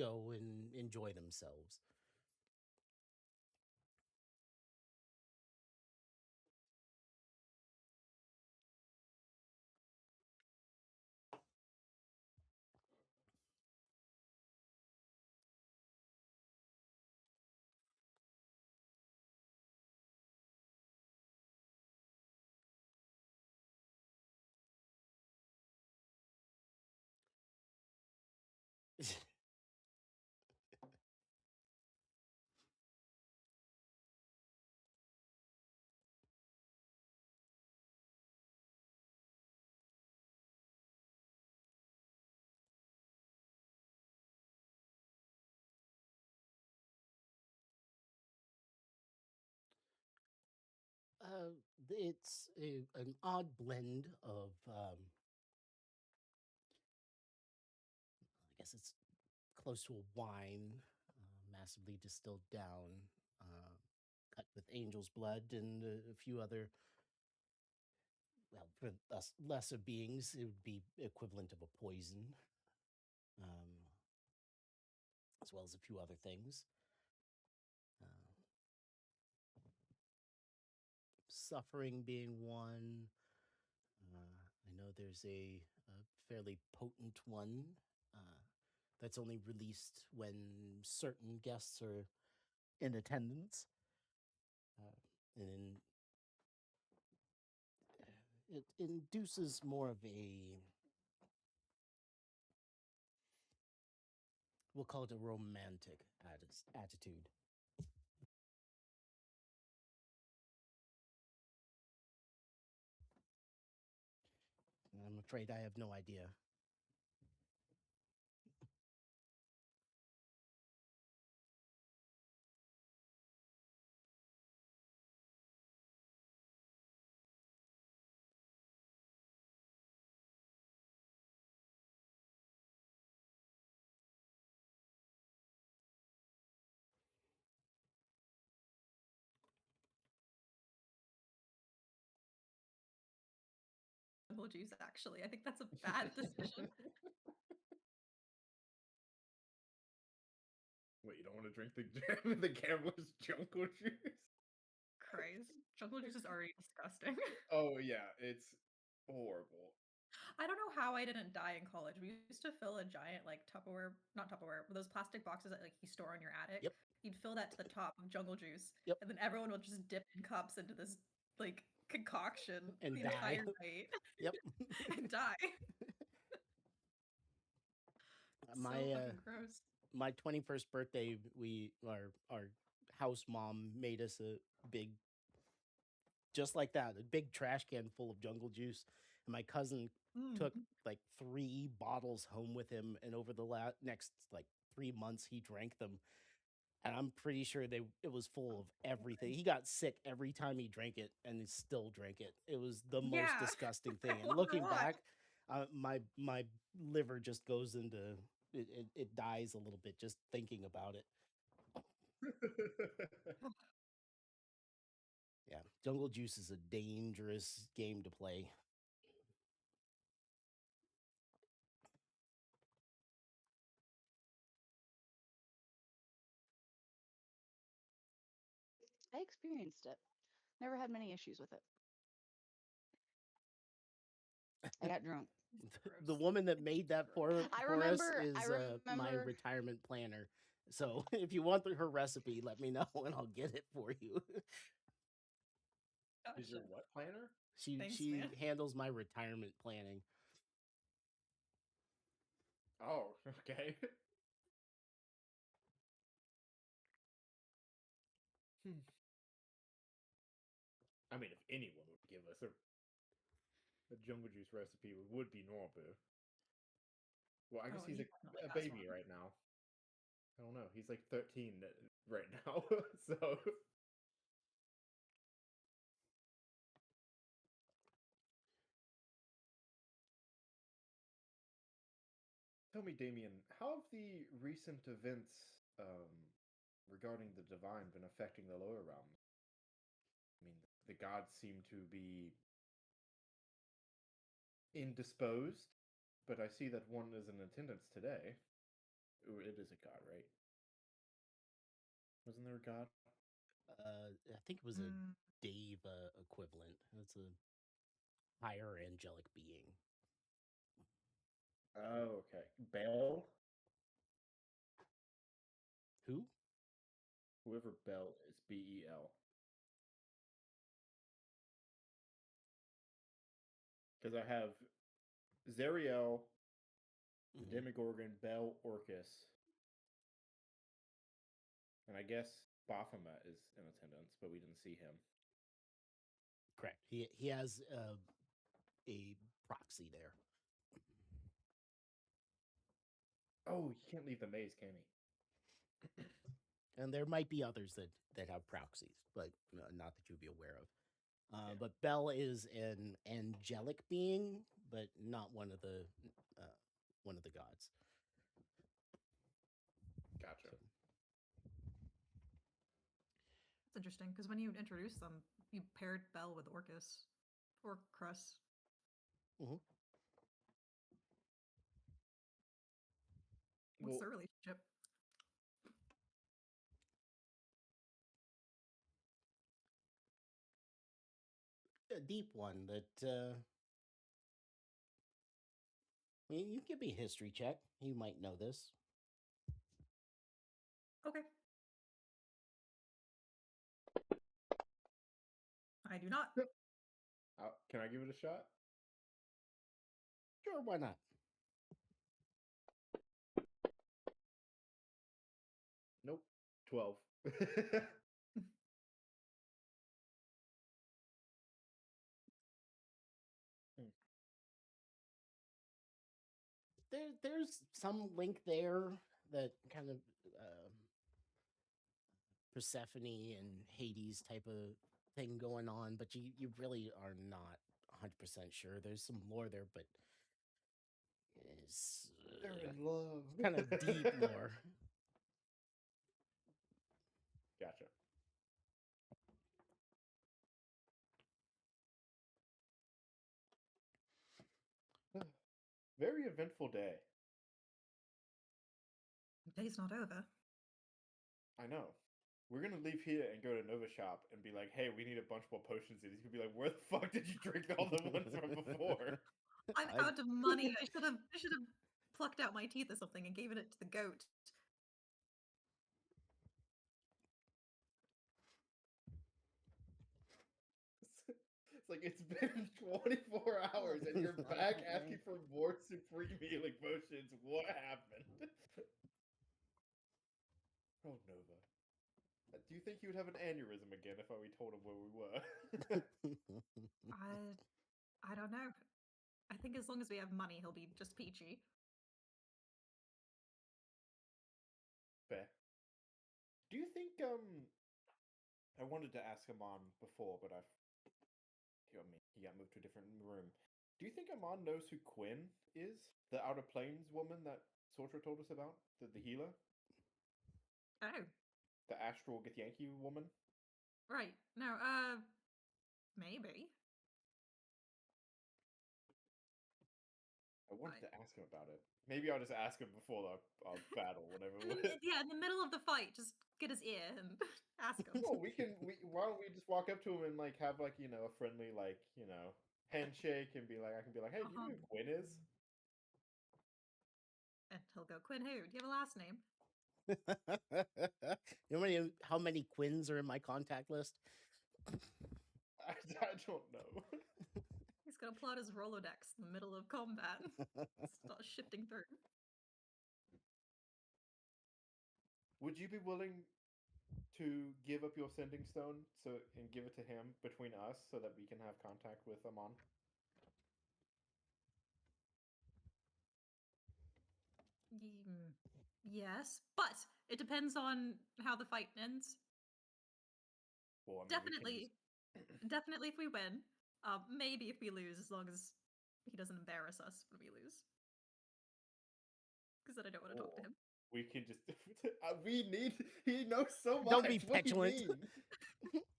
go and enjoy themselves. Uh, it's an odd blend of, I guess it's close to a wine, massively distilled down, uh, cut with angel's blood and a few other, well, for us lesser beings, it would be equivalent of a poison, um, as well as a few other things. Uh, Suffering being one. I know there's a fairly potent one that's only released when certain guests are in attendance. And it induces more of a, we'll call it a romantic attitude. I'm afraid I have no idea. Jungle juice, actually. I think that's a bad decision. Wait, you don't want to drink the gambler's jungle juice? Christ. Jungle juice is already disgusting. Oh yeah, it's horrible. I don't know how I didn't die in college. We used to fill a giant, like, Tupperware, not Tupperware, but those plastic boxes that, like, you store in your attic. Yep. You'd fill that to the top of jungle juice, Yep. and then everyone would just dip in cups into this, like, concoction And the die. entire night Yep. and die. So my fucking gross. my 21st birthday, our house mom made us a big, just like that, a big trash can full of jungle juice, and my cousin took Mm. like 3 bottles home with him, and over the next like 3 months he drank them, and I'm pretty sure it was full of everything. He got sick every time he drank it, and he still drank it. It was the most Yeah. disgusting I thing, and wonder looking why. back, my liver just goes into it dies a little bit just thinking about it. Yeah, jungle juice is a dangerous game to play. I experienced it. Never had many issues with it. I got drunk. The woman that made that for I us remember. I is my remember. retirement planner. So if you want her recipe, let me know and I'll get it for you. Is your Gotcha. what planner? Thanks, She man. handles my retirement planning. Oh, okay. I mean, if anyone would give us a jungle juice recipe, it would be Norbu. Well, I guess Oh, he's he a definitely has baby one. right now. I don't know. He's like 13 right now, so tell me, Damien, how have the recent events regarding the divine been affecting the lower realms? I mean, the gods seem to be indisposed, but I see that one is in attendance today. Ooh, it is a god, right? Wasn't there a god? I think it was a Mm, Deva equivalent. It's a higher angelic being. Oh, okay. Bel? Who? Whoever Bel is, Bel. Because I have Zariel, the Mhm. Demogorgon, Bel, Orcus. And I guess Baphomet is in attendance, but we didn't see him. Correct. He has a proxy there. Oh, you can't leave the maze, can he? And there might be others that have proxies, but not that you'd be aware of. Yeah. But Bel is an angelic being, but not one of the gods. Gotcha. So, It's interesting because when you introduced them, you paired Belle with Orcus or Crus. mhm. What's Well, their relationship? A deep one that I mean, you give me a history check. You might know this. Okay. I do not. can I give it a shot? Sure, why not? Nope. 12. There's some link there that kind of Persephone and Hades type of thing going on, but you really are not 100% sure. There's some lore there, but it's They're in love. kind of deep lore. Gotcha. Very eventful day. The day's not over. I know. We're gonna leave here and go to Nova Shop and be like, "Hey, we need a bunch more potions." And he's gonna be like, "Where the fuck did you drink all the ones from before?" I'm I- out of money. I should have plucked out my teeth or something and given it to the goat. It's like it's been 24 hours and you're back asking for more supreme healing potions. What happened? Oh, Nova. Do you think he would have an aneurysm again if we told him where we were? I don't know. I think as long as we have money, he'll be just peachy. Fair. Do you think I wanted to ask Amon before, but he got moved to a different room. Do you think Amon knows who Quinn is? The Outer Plains woman that Sortra told us about? The healer? Oh, The Astral Githyanki woman? right. No, maybe. I wanted to ask him about it. Maybe I'll just ask him before our battle, whatever. Yeah, in the middle of the fight, just get his ear and ask him. Well, why don't we just walk up to him and like have like, a friendly handshake and be like, I can be like, "Hey, do you know who Quinn is?" And he'll go, Quinn who? Do you have a last name? You know how many Quins are in my contact list? I don't know. He's gonna plot his Rolodex in the middle of combat. Start shifting through. Would you be willing to give up your sending stone and give it to him between us so that we can have contact with Amon? Yes, but it depends on how the fight ends. Well, I mean, we can Definitely, definitely if we win. Maybe if we lose, as long as he doesn't embarrass us when we lose. Because then I don't want to talk to him. We can just. He knows so much. Don't be What do you petulant. mean?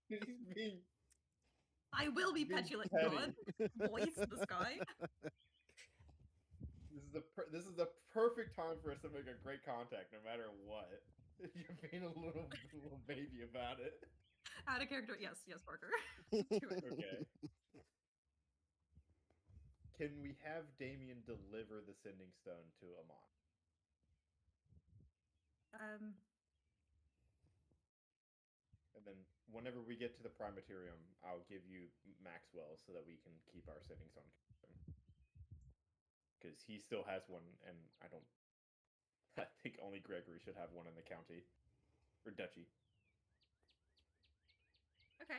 He's being. I will be Being petulant, petty. God. Voice in the sky. This is a perfect time for us to make a great contact, no matter what. You're being a little baby about it. Out of character. Yes, Parker. Do it. Okay. Can we have Damien deliver the sending stone to Amon? And then whenever we get to the Primaterium, I'll give you Maxwell so that we can keep our sending stone. Because he still has one, and I think only Gregory should have one in the county. Or duchy. Okay.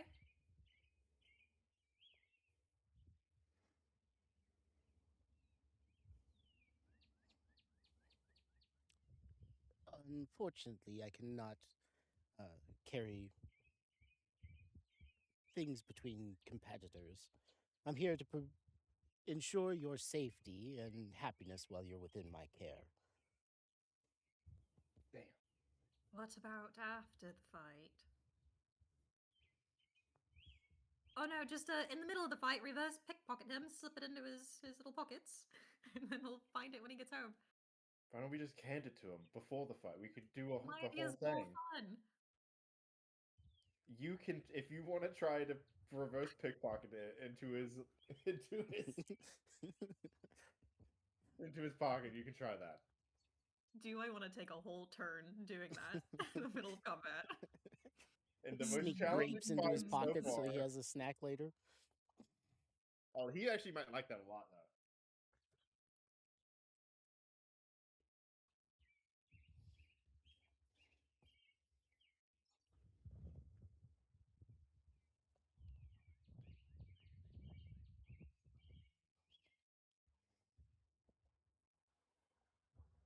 Unfortunately, I cannot carry things between competitors. I'm here to ensure your safety and happiness while you're within my care. Damn. What about after the fight? Oh no, just in the middle of the fight, reverse pickpocket him, slip it into his little pockets, and then he'll find it when he gets home. Why don't we just hand it to him before the fight? We could do My the idea's whole more thing. fun. You can, if you want to try to reverse pickpocket it into his into his pocket, you can try that. Do I want to take a whole turn doing that in the middle of combat? And the most Sneak challenging grapes into his fight so pockets so he far- has a snack later. Oh, he actually might like that a lot, though.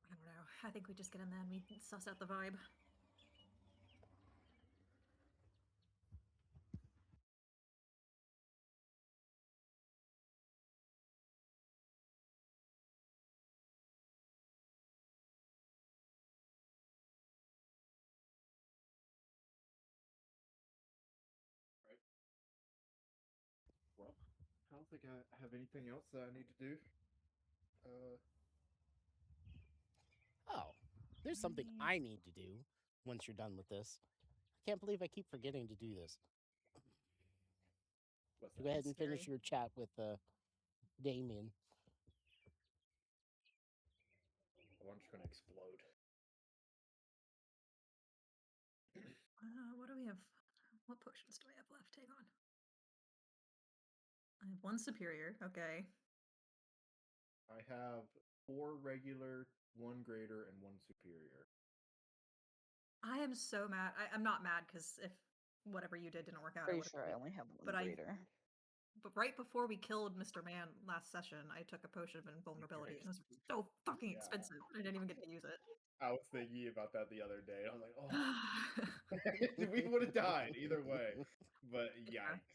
I don't know. I think we just get in there and we suss out the vibe. Well, I don't think I have anything else that I need to do. Oh, there's something I need to do once you're done with this. I can't believe I keep forgetting to do this. What's Go that? ahead and finish Scary. your chat with Damien. Oh, I'm just gonna explode. What do we have? What potions do I have left? Hang on. I have one superior. Okay. I have 4 regular, 1 greater, and 1 superior. I am so mad. I'm not mad because if whatever you did didn't work out, Pretty would've sure I been- only have one but I- greater. But right before we killed Mr. Man last session, I took a potion of invulnerability. And it was so fucking Yeah. expensive. I didn't even get to use it. I was thinking about that the other day. I was like, oh, we would have died either way. But yikes.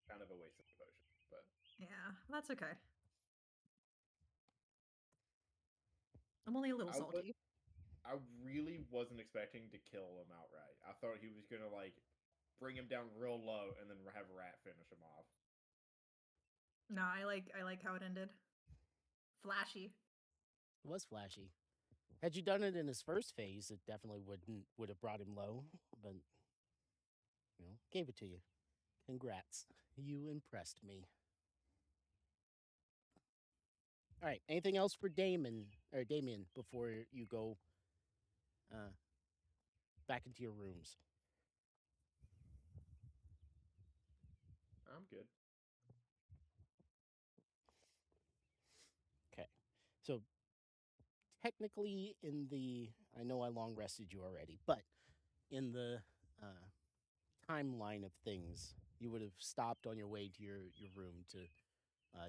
Kind of a waste of the potion, but Yeah, that's okay. I'm only a little I would- salty. I really wasn't expecting to kill him outright. I thought he was gonna like bring him down real low and then have Rat finish him off. No, I like how it ended. Flashy. It was flashy. Had you done it in his first phase, it definitely would have brought him low. But gave it to you. Congrats, you impressed me. All right, anything else for Damien before you go back into your rooms? I'm good. Okay, so technically I know I long rested you already, but in the timeline of things, you would have stopped on your way to your room to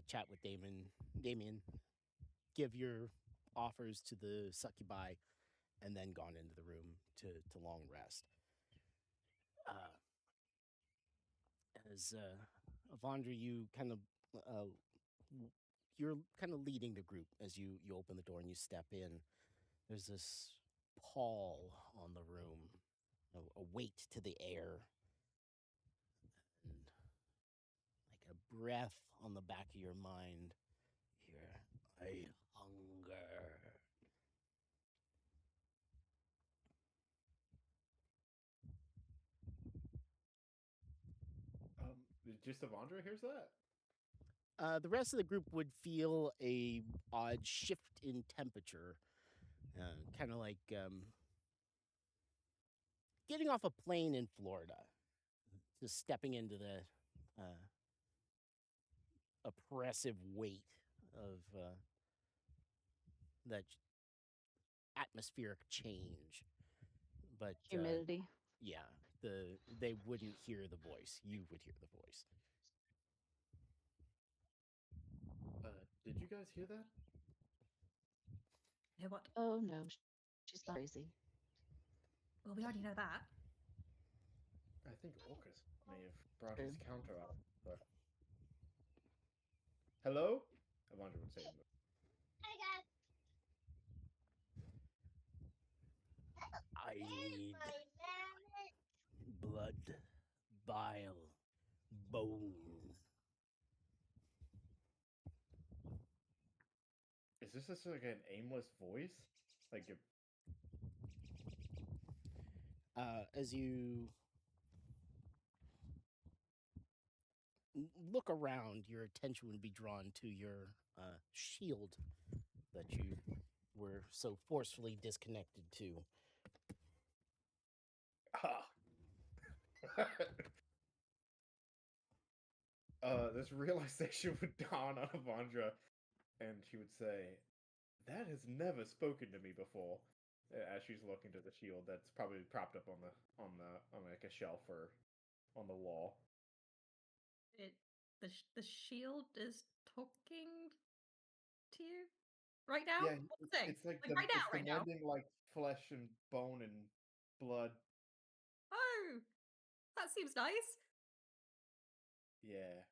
chat with Damien, give your offers to the succubi, and then gone into the room to long rest. As Avandra, you're kind of leading the group as you open the door and you step in. There's this pall on the room, a weight to the air, and breath on the back of your mind. Here, I hunger. Just Avandra hears that? The rest of the group would feel a odd shift in temperature, kind of like getting off a plane in Florida, just stepping into the oppressive weight of that atmospheric change. But Humidity. yeah, they wouldn't hear the voice. You would hear the voice. Did you guys hear that? You know what? Oh no, she's not crazy. Well, we already know that. I think Orcus may have brought his counter out. But... Hello? Avandra would say. I need blood, bile, bone. Is this just like an aimless voice? Like As you look around, your attention would be drawn to your shield that you were so forcefully disconnected to. This realization would dawn on Avandra, and she would say, "That has never spoken to me before." As she's looking to the shield that's probably propped up on like a shelf or on the wall. The shield is talking to you right now. Yeah, What's it saying? it's like right now, it's right now. demanding like flesh and bone and blood. Oh, that seems nice. Yeah.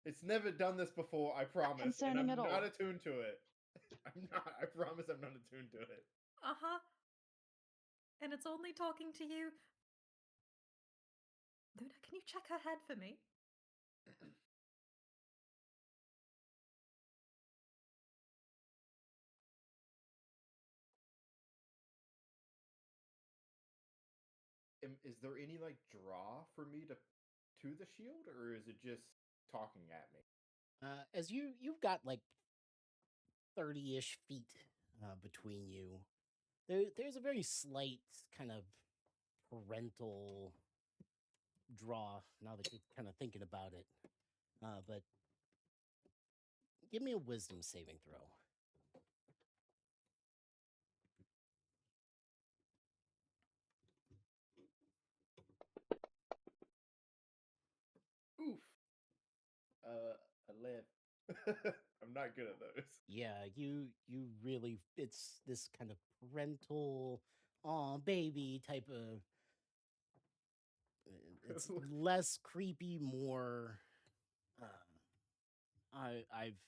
It's never done this before, I promise. concerning and I'm at not all. attuned to it. I'm not. I promise I'm not attuned to it. Uh-huh. And it's only talking to you. Luna, can you check her head for me? Is there any like draw for me to the shield, or is it just talking at me? As you've got like 30-ish feet between you. There's a very slight kind of parental draw now that you're kind of thinking about it. But give me a wisdom saving throw. Oof. 11. I'm not good at those. Yeah, you really, it's this kind of parental, aw, baby type of. It's less creepy, more. I've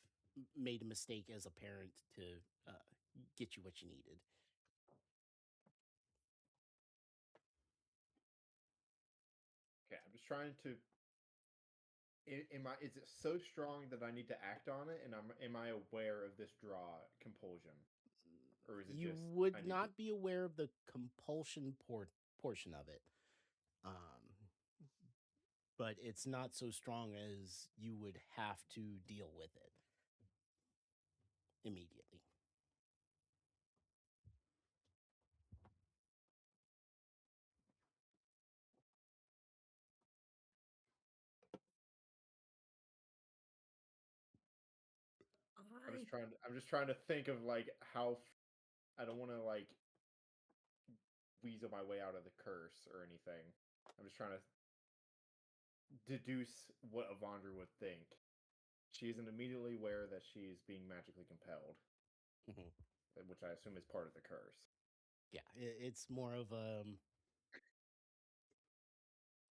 made a mistake as a parent to get you what you needed. Okay, I'm just trying to. Is it so strong that I need to act on it? And am I aware of this draw compulsion, or is it You just would I need not be aware of the compulsion portion of it, but it's not so strong as you would have to deal with it immediately. I'm just trying to think of like how I don't want to like weasel my way out of the curse or anything. I'm just trying to deduce what Avandra would think. She isn't immediately aware that she's being magically compelled, Mhm. which I assume is part of the curse. Yeah, it's more of a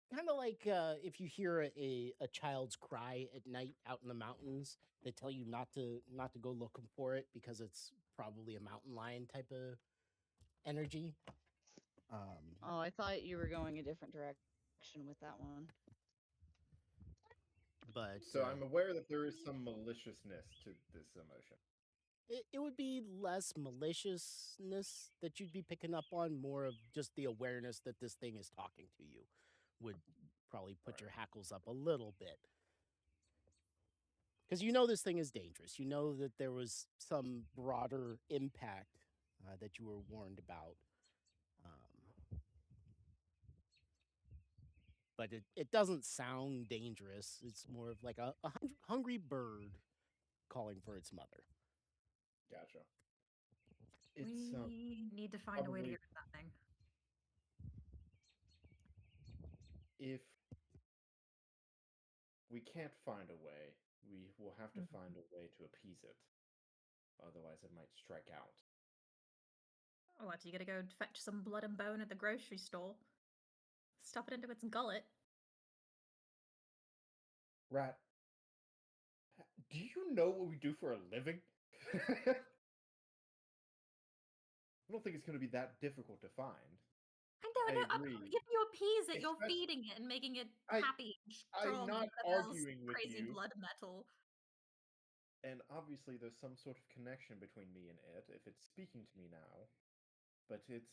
kind of like if you hear a child's cry at night out in the mountains. They tell you not to go looking for it because it's probably a mountain lion type of energy. Oh, I thought you were going a different direction with that one. but So I'm aware that there is some maliciousness to this emotion. it would be less maliciousness that you'd be picking up on, more of just the awareness that this thing is talking to you would probably put Right. your hackles up a little bit. Because you know this thing is dangerous. You know that there was some broader impact that you were warned about. But it doesn't sound dangerous. It's more of like a hungry bird calling for its mother. Gotcha. We It's need to find a way to probably- get rid of that thing. if we can't find a way, we will have to Mhm. find a way to appease it. Otherwise, it might strike out. What, you gotta go fetch some blood and bone at the grocery store? Stuff it into its gullet? Rat, do you know what we do for a living? I don't think it's going to be that difficult to find. I I know. agree. If you appease it, you're Especially- feeding it and making it I- happy, and I'm strong, not and whatever else arguing with crazy you. blood metal. And obviously, there's some sort of connection between me and it, if it's speaking to me now. But it's.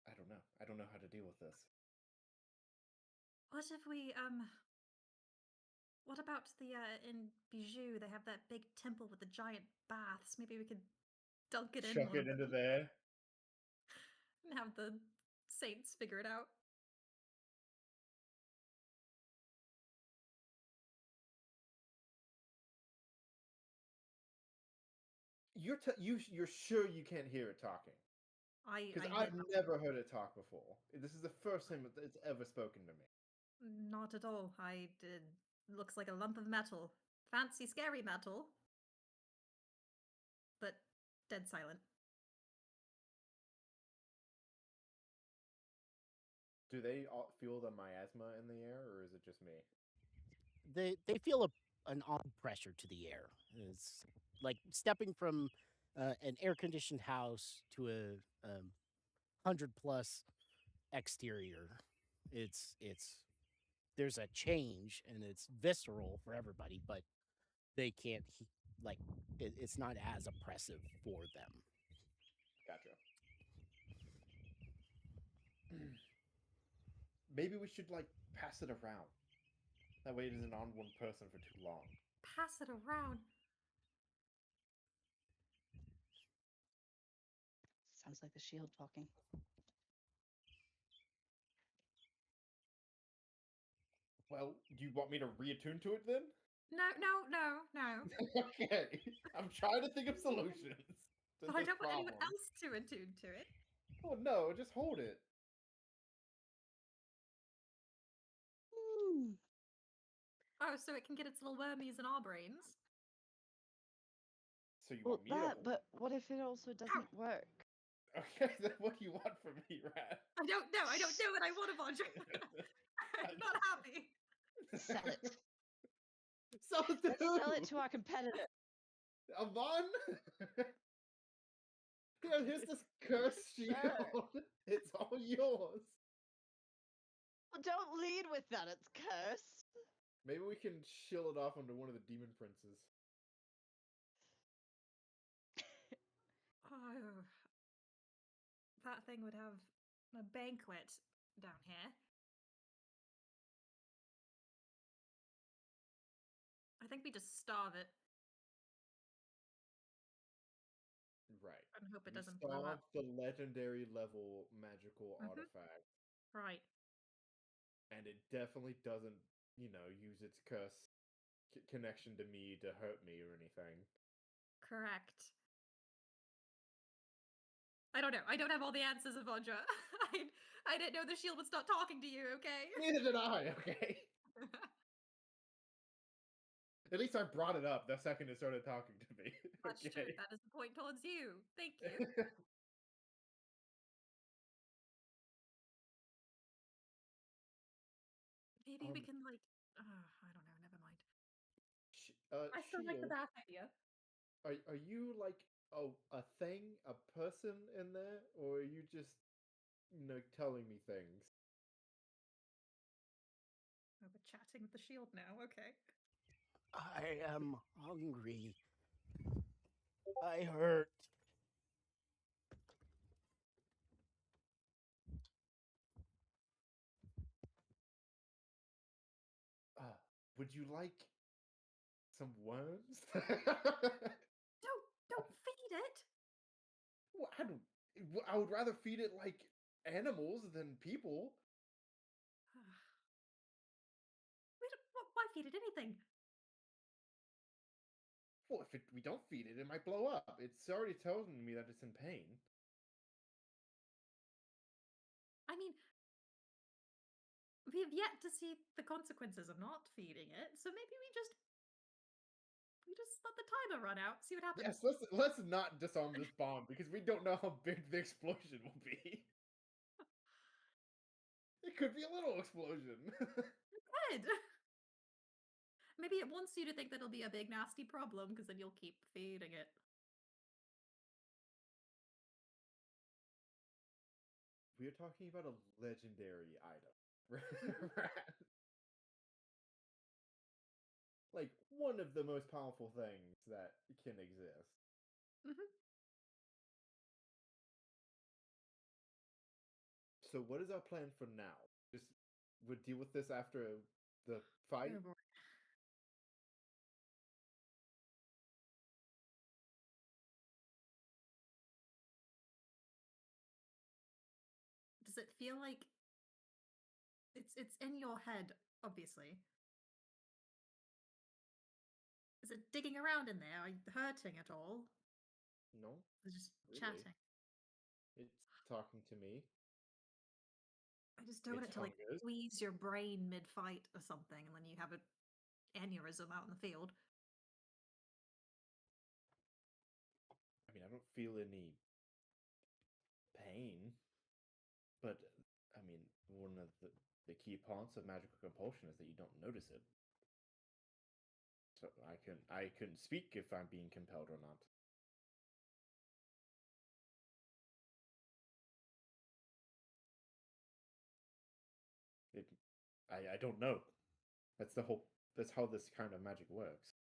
I don't know. I don't know how to deal with this. What if we What about the in Bijou? They have that big temple with the giant baths. Maybe we could dunk it in Chuck one it of into them there. and have the saints figure it out. You're sure you can't hear it talking? Because I I've never heard it talk before. This is the first time it's ever spoken to me. not at all. I did. Looks like a lump of metal. Fancy, scary metal. But dead silent. Do they all feel the miasma in the air, or is it just me? They feel an odd pressure to the air. It's like stepping from an air conditioned house to a 100+ exterior. It's there's a change and it's visceral for everybody, but they can't like it's not as oppressive for them. Gotcha. Maybe we should like pass it around. That way it isn't on one person for too long. Pass it around. Sounds like the shield talking. Well, do you want me to reattune to it then? No. Okay. I'm trying to think of solutions to But I this don't want anyone problem. else to attune to it. Oh no, just hold it. Hmm. Oh, so it can get its little wormies in our brains. So you Well, want me to that, hold but what if it also doesn't work? it? Okay, then what do you want from me, Rat? I don't know. I don't know what I want of Andre. I'm not happy. Sell it. Sell it to Let's who? sell it to our competitor. Avon? Here's this cursed shield. It's all yours. Well, don't lead with that. It's cursed. Maybe we can shill it off onto one of the demon princes. Oh, that thing would have a banquet down here. I think we just starve it Right. and hope it We doesn't blow solved up. the legendary level magical Mhm. artifact, Right. and it definitely doesn't, use its curse connection to me to hurt me or anything. Correct. I don't know. I don't have all the answers, Avondra. I didn't know the shield would start talking to you, okay? Neither did I, okay? At least I brought it up the second it started talking to me. That's true. Okay. That is the point towards you. Thank you. Maybe we Um, can, like, I don't know. Never mind. I Shield, still like the bath idea. are you like a thing, a person in there, or are you just, telling me things? Oh, we're chatting. interacting with the shield now. Okay. I am hungry. I hurt. Would you like some worms? Don't feed it. Well, I would rather feed it like animals than people. Why feed it anything? Well, if we don't feed it, it might blow up. It's already telling me that it's in pain. I mean, we have yet to see the consequences of not feeding it, so maybe we just let the timer run out, see what happens. Yes, let's not disarm this bomb because we don't know how big the explosion will be. It could be a little explosion. Good. Maybe it wants you to think that it'll be a big nasty problem because then you'll keep feeding it. We are talking about a legendary item. Like one of the most powerful things that can exist. Mhm. So what is our plan for now? Just we'll deal with this after the fight? Oh boy. Does it feel like it's in your head, obviously? Is it digging around in there? Are you hurting at all? No, It's just really. chatting. It's talking to me. I just don't want It's it to like hungers. squeeze your brain mid-fight or something, and then you have an aneurysm out in the field. I mean, I don't feel any pain, but I mean, one of the key parts of magical compulsion is that you don't notice it. So I couldn't speak if I'm being compelled or not. It, I don't know. That's how this kind of magic works.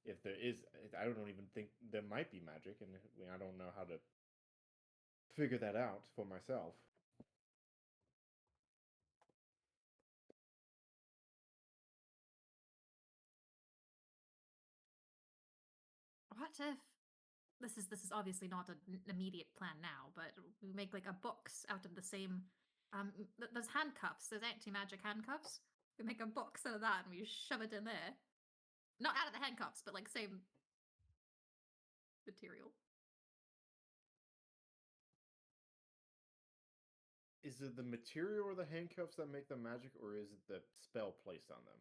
If there is, I don't even think there might be magic, and I don't know how to figure that out for myself. What if this is obviously not an immediate plan now, but we make like a box out of the same there's handcuffs, there's anti-magic handcuffs. We make a box out of that and we shove it in there. Not out of the handcuffs, but like same material. Is it the material or the handcuffs that make them magic, or is it the spell placed on them?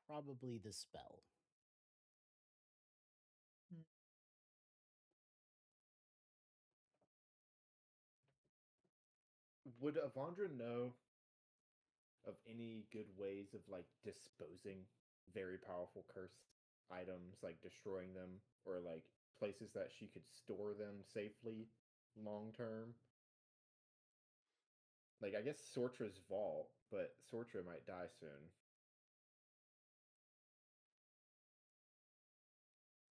Probably the spell. Would Avandra know of any good ways of like disposing very powerful cursed items, like destroying them, or like places that she could store them safely long term? Like, I guess Sortra's vault, but Sortra might die soon.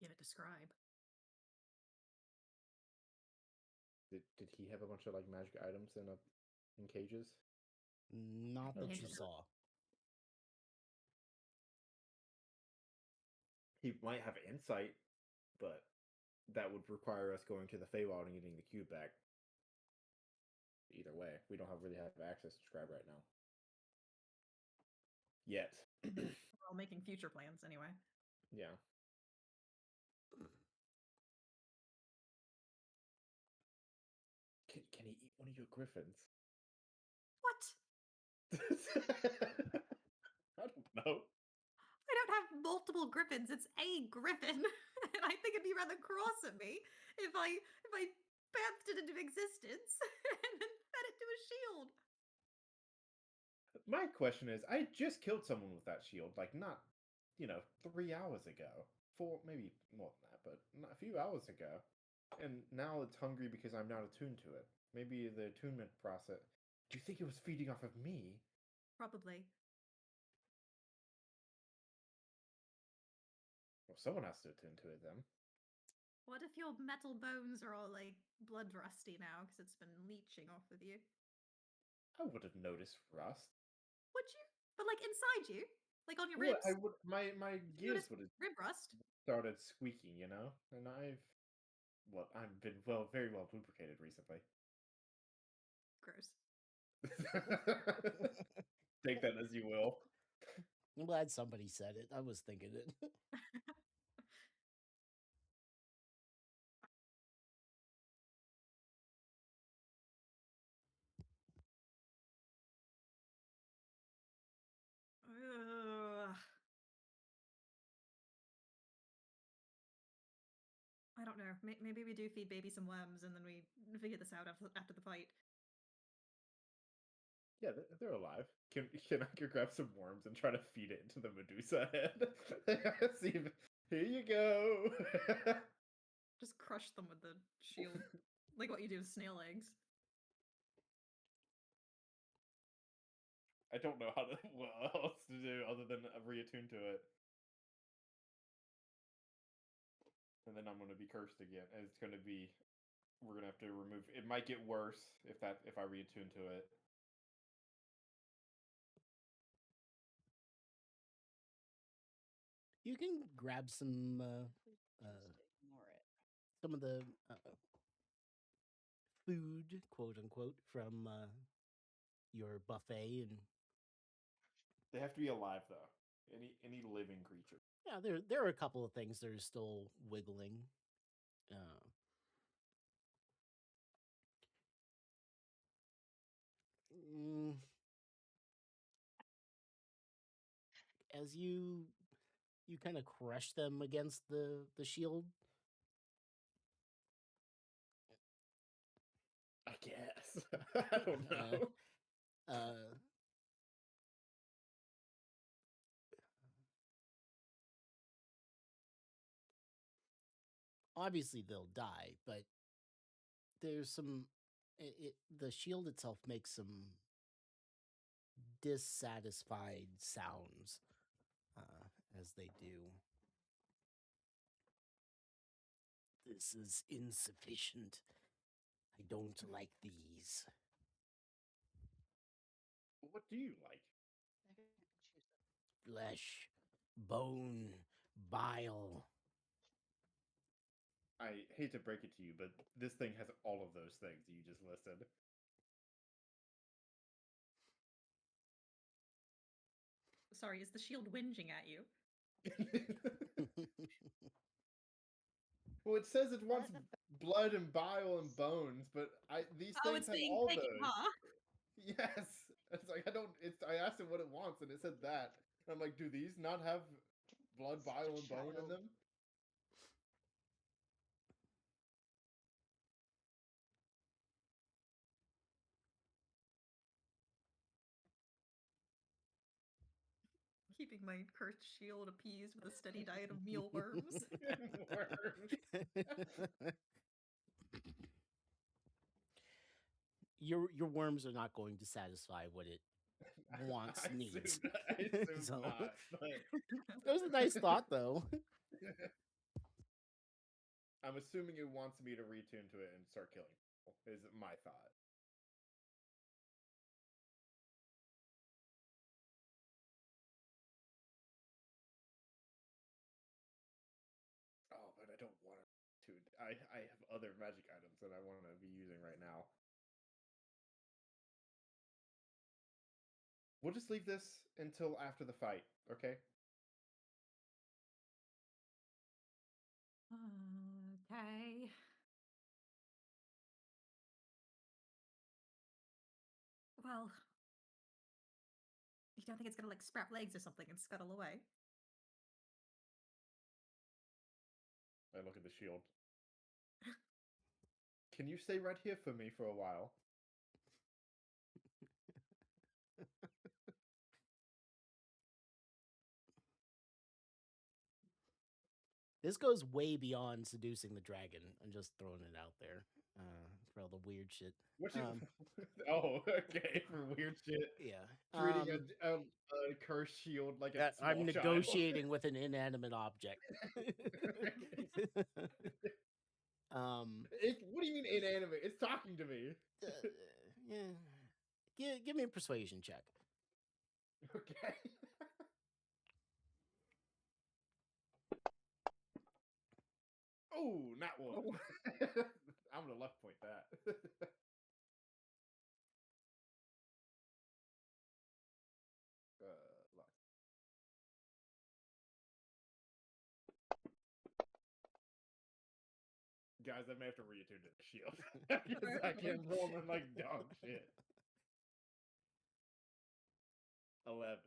Give it describe. Did he have a bunch of like magic items in cages? Not that you Yeah. saw. He might have insight, but that would require us going to the Feywild and getting the cube back. Either way, we don't really have access to Scribe right now. Yet. We're all making future plans anyway. Yeah. Can he eat one of your griffins? What? I don't know. I don't have multiple griffins. It's a griffin, and I think it'd be rather cross at me if I bathed it into existence and then fed it to a shield. My question is, I just killed someone with that shield, like not, 3 hours ago. 4, maybe more than that, but not a few hours ago. and now it's hungry because I'm not attuned to it. Maybe the attunement process. Do you think it was feeding off of me? Probably. Well, someone has to attune to it then. What if your metal bones are all like blood rusty now because it's been leeching off of you? I would have noticed rust. Would you? But like inside you, like on your Well, ribs, I would. My you gears notice would have rib rust. started squeaking, you know. And I've been very well lubricated recently. Gross. Take that as you will. I'm glad somebody said it. I was thinking it. Ugh. I don't know. Maybe we do feed baby some worms and then we figure this out after the fight. Yeah, they're alive. Can I go grab some worms and try to feed it into the Medusa head? See if, here you go. Just crush them with the shield, like what you do with snail eggs. I don't know what else to do other than reattune to it. And then I'm gonna be cursed again. And it's gonna be we're gonna have to remove it might get worse if I reattune to it. You can grab some Just ignore it. some of the food, quote unquote, from your buffet, and They have to be alive though. Any living creature. yeah, there are a couple of things that are still wiggling. Uh, mm, as you kind of crush them against the shield. I guess. I don't know. Uh, obviously they'll die, but there's some. The shield itself makes some dissatisfied sounds as they do. This is insufficient. I don't like these. What do you like? I can choose it. Flesh, bone, bile. I hate to break it to you, but this thing has all of those things that you just listed. Sorry, is the shield whinging at you? Well, it says it wants Blood, blood and bile and bones, but these Oh, things it's have being all taken, those. huh? Yes. It's like I don't. It's I asked it what it wants, and it said that. And I'm like, do these not have blood, Such a bile, and bone in child. them? Keeping my cursed shield appeased with a steady diet of mealworms. Worms. Your worms are not going to satisfy what it wants, I needs. assume So- not. But That was a nice thought, though. I'm assuming it wants me to retune to it and start killing people. Is my thought. Oh, but I don't want to. I have other magic items that I want to be using right now. We'll just leave this until after the fight, okay? Okay. Well, you don't think it's gonna like sprout legs or something and scuttle away? I look at the shield. Can you stay right here for me for a while? This goes way beyond seducing the dragon. I'm just throwing it out there for all the weird shit. What you? Oh, okay. For weird shit, Yeah. treating a cursed shield like a small I'm child. negotiating with an inanimate object. What do you mean inanimate? It's talking to me. Yeah. Give me a persuasion check. Okay. Oh, not one. I'm gonna left point that. Luck. Guys, I may have to reattune to the shield. Because I can't roll them like dog shit. 11.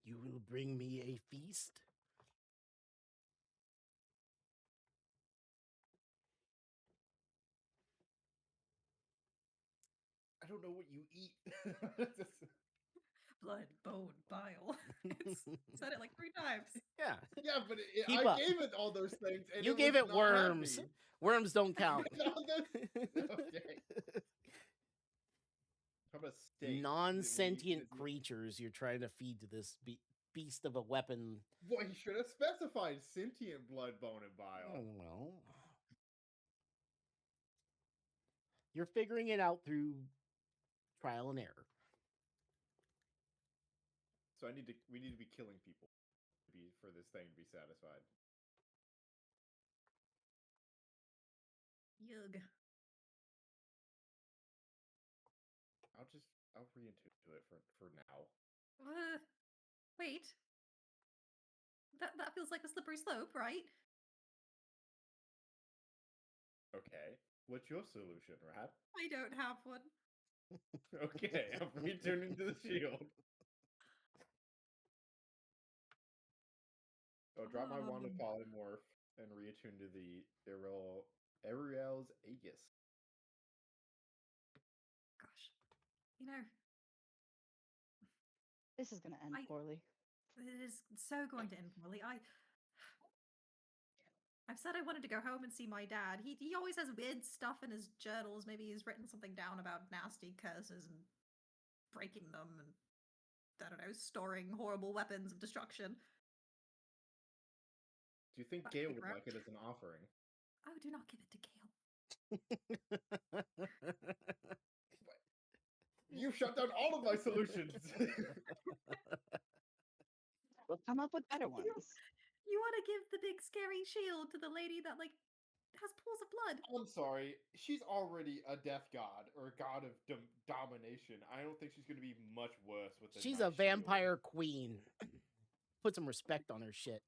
You will bring me a feast? I don't know what you eat. Blood, bone, bile. It's said it like 3 times. Yeah. Yeah, but Keep I up. gave it all those things. And You it gave was it not worms. happy. Worms don't count. Okay. How about steak? Non-sentient creatures you're trying to feed to this beast of a weapon. Boy, he should have specified sentient blood, bone, and bile. Well, you're figuring it out through trial and error. So we need to be killing people for this thing to be satisfied. Yug. I'll re-into it for now. Wait. That feels like a slippery slope, right? Okay. What's your solution, Rat? I don't have one. Okay, I'm returning to the shield. Oh, drop my wand of polymorph and reattune to the Ariel's Aegis. Gosh. You know, This is gonna end poorly. it is so going to end poorly. I've said I wanted to go home and see my dad. He always has weird stuff in his journals. Maybe he's written something down about nasty curses and breaking them and, I don't know, storing horrible weapons of destruction. Do you think But Gale figure would out- like it as an offering? Oh, do not give it to Gale. You shut down all of my solutions! We'll come up with better ones. You want to give the big scary shield to the lady that, like, has pools of blood. I'm sorry, she's already a death god, or a god of domination. I don't think she's going to be much worse with the She's nice a vampire shield. queen. Put some respect on her shit.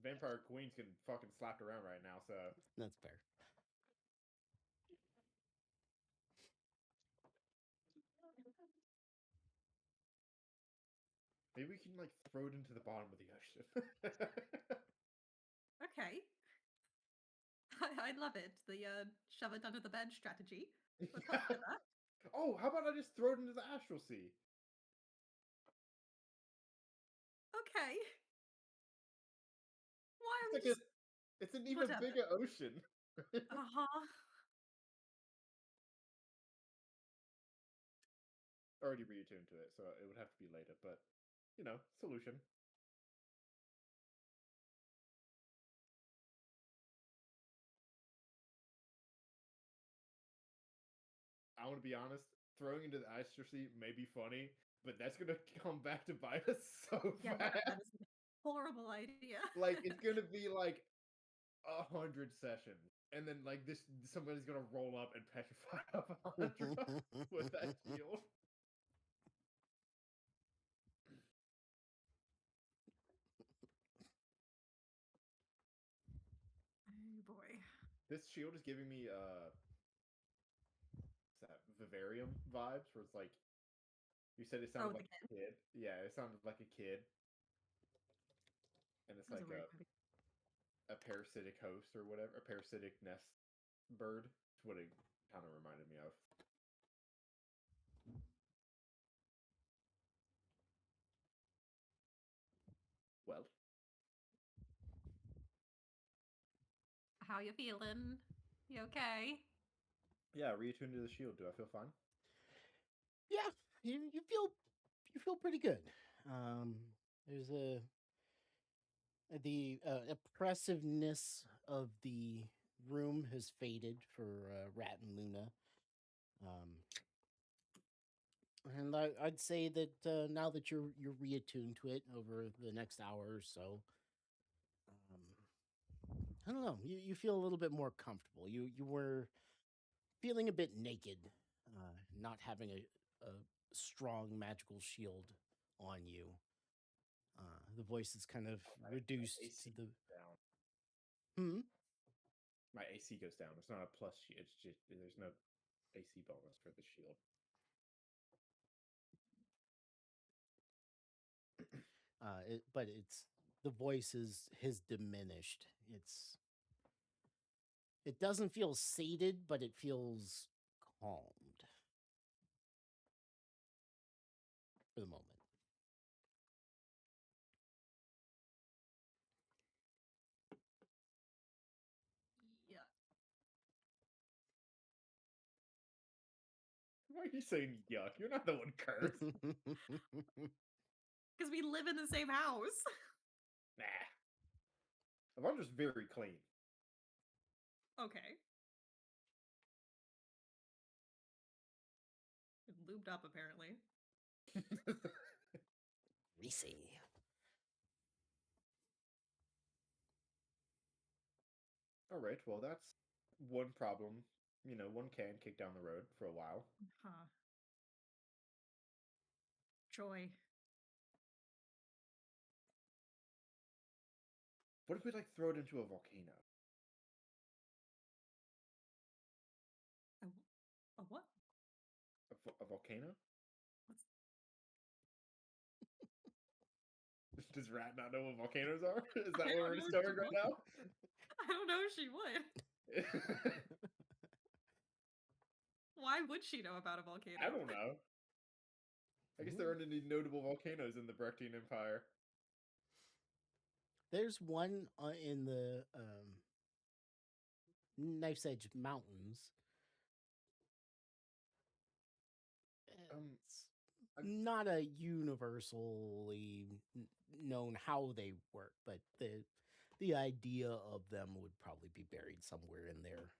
Vampire queens can fucking slapped around right now, so... That's fair. Maybe we can, like, throw it into the bottom of the ocean. Okay. I love it. The shove it under the bed strategy. We're Yeah. for that. Oh, how about I just throw it into the Astral Sea? Okay. Why are It's, we like just... it's an even whatever. bigger ocean. Uh-huh. Already reattuned to it, so it would have to be later, but, you know, solution. I want to be honest, throwing into the Astral Sea may be funny, but that's going to come back to bite us so Yeah, fast. that is a horrible idea. Like, it's going to be like 100 sessions, and then, like, somebody's going to roll up and petrify up Alundra with that shield. Oh boy. This shield is giving me what's that, Vivarium vibes, where it's like, you said it sounded the like a kid. Yeah, it sounded like a kid. And it's That was like a weird movie. a parasitic host or whatever, a parasitic nest bird. what it kind of reminded me of. Well, How you feeling? You okay? yeah, reattuned to the shield. Do I feel fine? Yeah, you feel pretty good. There's the oppressiveness of the room has faded for Rat and Luna. And I'd say that now that you're reattuned to it over the next hour or so, I don't know, you feel a little bit more comfortable. You were feeling a bit naked, not having a strong magical shield on you. The voice is kind of reduced to AC the. down. Hmm. My AC goes down. It's not a plus shield. It's just there's no AC bonus for the shield. But it's the voice is diminished. It doesn't feel sated, but it feels calmed for the moment. Yeah. Why are you saying yuck? You're not the one cursed. Because we live in the same house. Nah. I'm just very clean. Okay. Lubed up, apparently. Greasy. All right. Well, that's one problem. You know, one can kick down the road for a while. Huh. Joy. What if we like throw it into a volcano? A what? A volcano? What's... Does Rat not know what volcanoes are? Is that I what don't we're know discovering she right now? I don't know if she would. Why would she know about a volcano? I don't know. I guess there aren't any notable volcanoes in the Brechtian Empire. There's one in the Knife's Edge Mountains. It's not a universally known how they work, but the idea of them would probably be buried somewhere in there.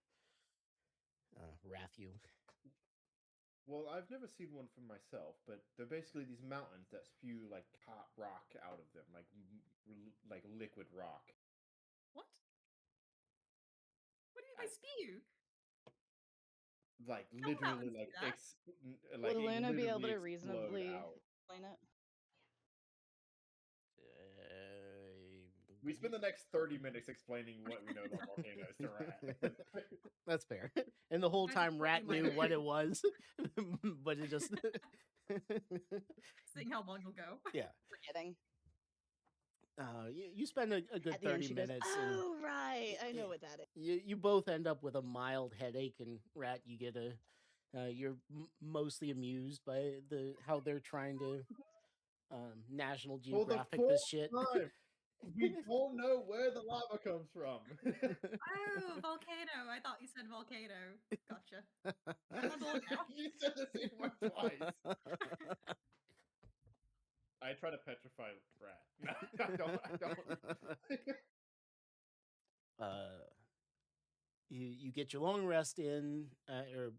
Rathu. Well, I've never seen one for myself, but they're basically these mountains that spew like hot rock out of them, like liquid rock. What? What do you mean by spew? Like Come on, literally, see like that. like Would it Luna be able literally to explode reasonably out. explain it? We spend the next 30 minutes explaining what we know about volcanoes to Rat. That's fair. And the whole I time support Rat you, my knew what lady. it was, but it just Seeing how long you'll go. yeah. Forgetting. You spend a good At the end, 30 she goes, minutes. "Oh, right, I know and what that is." you both end up with a mild headache, and Rat, you get you're mostly amused by how they're trying to National For the Geographic fourth this shit. time, we don't know where the lava comes from. Oh, volcano. I thought you said volcano. Gotcha. I'm on board now. You said the same word twice. I try to petrify Rat. No, I don't. You get your long rest in, or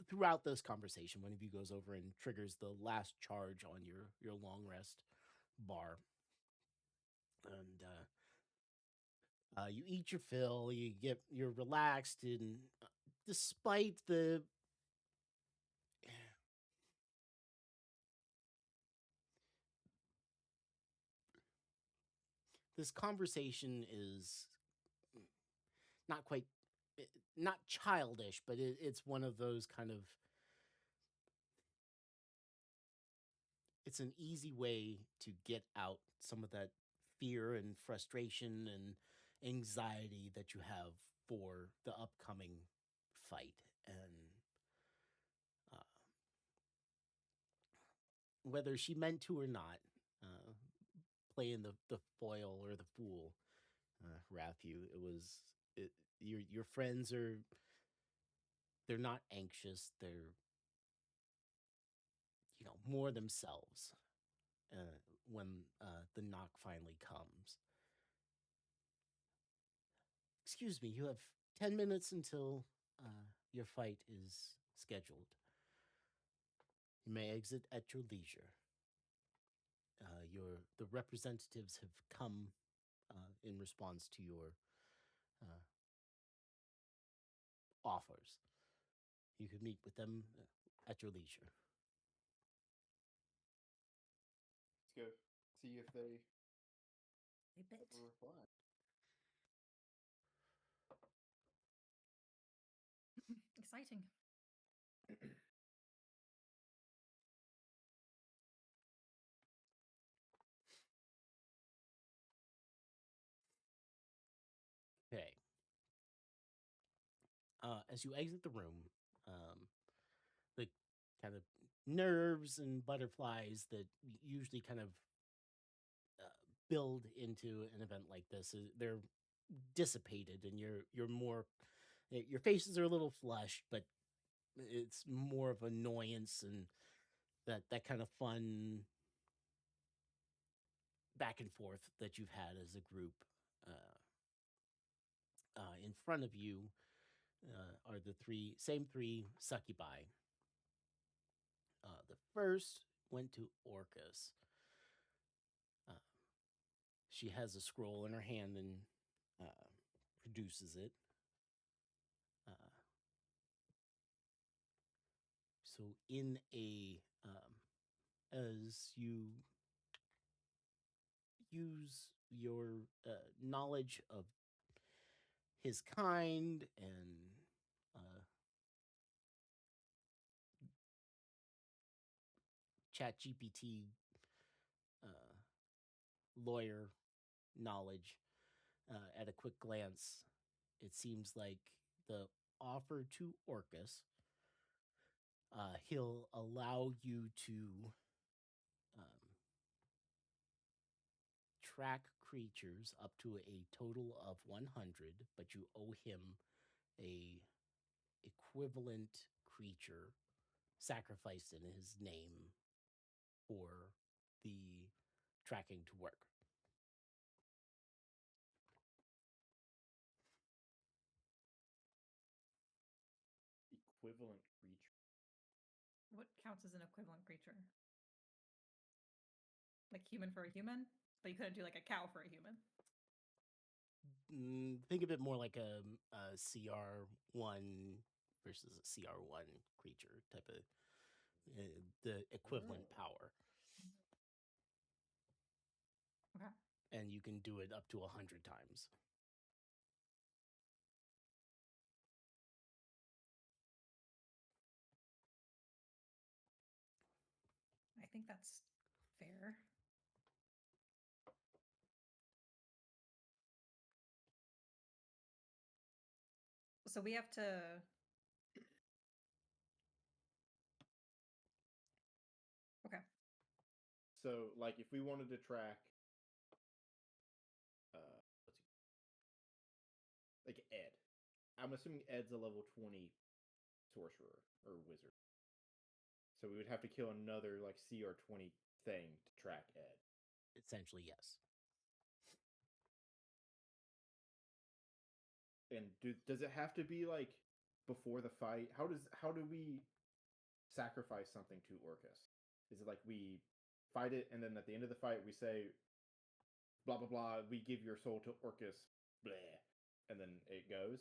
throughout this conversation, one of you goes over and triggers the last charge on your long rest bar, and you eat your fill. You're relaxed, and despite this conversation is not quite not childish, but it's one of those kind of it's an easy way to get out some of that fear and frustration and anxiety that you have for the upcoming fight whether she meant to or not, uh, playing the foil or the fool, Raphu. It was your friends are they're not anxious. They're more themselves when the knock finally comes. Excuse me, you have 10 minutes until your fight is scheduled. You may exit at your leisure. The representatives have come in response to your uh, offers. You can meet with them at your leisure. Let's go see if they They bit. ever reply. Exciting. Okay. As you exit the room, the kind of nerves and butterflies that usually kind of build into an event like this, they're dissipated, and you're more. Your faces are a little flushed, but it's more of annoyance and that kind of fun back and forth that you've had as a group. In front of you are the same three succubi. The first went to Orcus. She has a scroll in her hand and produces it. So in as you use your knowledge of his kind and ChatGPT lawyer knowledge, at a quick glance, it seems like the offer to Orcus, he'll allow you to track creatures up to a total of 100, but you owe him a equivalent creature sacrificed in his name for the tracking to work. Equivalent creature. What counts as an equivalent creature? Like human for a human? But you couldn't do like a cow for a human. Think of it more like a CR1 versus a CR1 creature type of the equivalent power. Okay. And you can do it up to 100 times. I think that's fair. So we have to. Okay. So, like, if we wanted to track, like Ed, I'm assuming Ed's a level 20 sorcerer or wizard. So we would have to kill another like CR20 thing to track Ed. Essentially, yes. And does it have to be like before the fight? How do we sacrifice something to Orcus? Is it like we fight it and then at the end of the fight we say blah blah blah, we give your soul to Orcus, blah, and then it goes?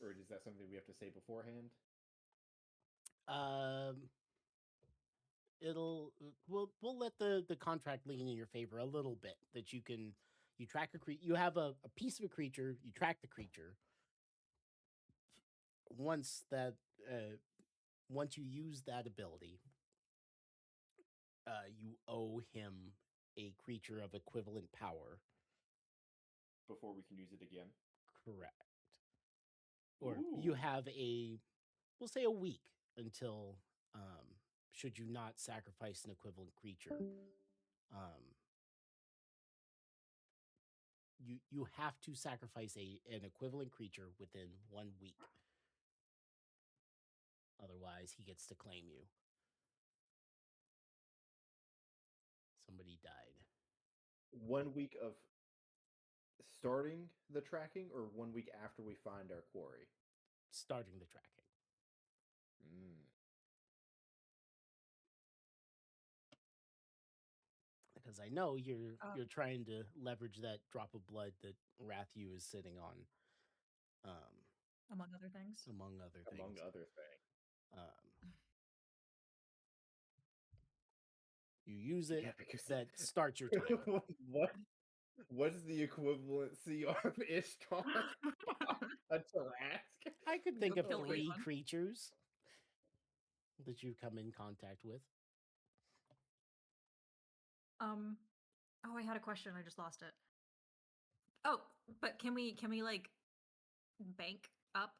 Or is that something we have to say beforehand? We'll let the contract lean in your favor a little bit, that you track you have a piece of a creature, you track the creature. Once you use that ability, you owe him a creature of equivalent power Before we can use it again. Correct. Or you have we'll say a week until should you not sacrifice an equivalent creature. You have to sacrifice an equivalent creature within 1 week. Otherwise, he gets to claim you. Somebody died. 1 week of starting the tracking, or 1 week after we find our quarry? Starting the tracking. Because I know you're trying to leverage that drop of blood that Rathu is sitting on. Among other things. Among other things. Among other things. You use it, Yeah, because that starts your timer. What's the equivalency of Ishtar? A Tarask? I could think of Kill 3 one. creatures that you've come in contact with. Oh, I had a question. I just lost it. Oh, but can we like bank up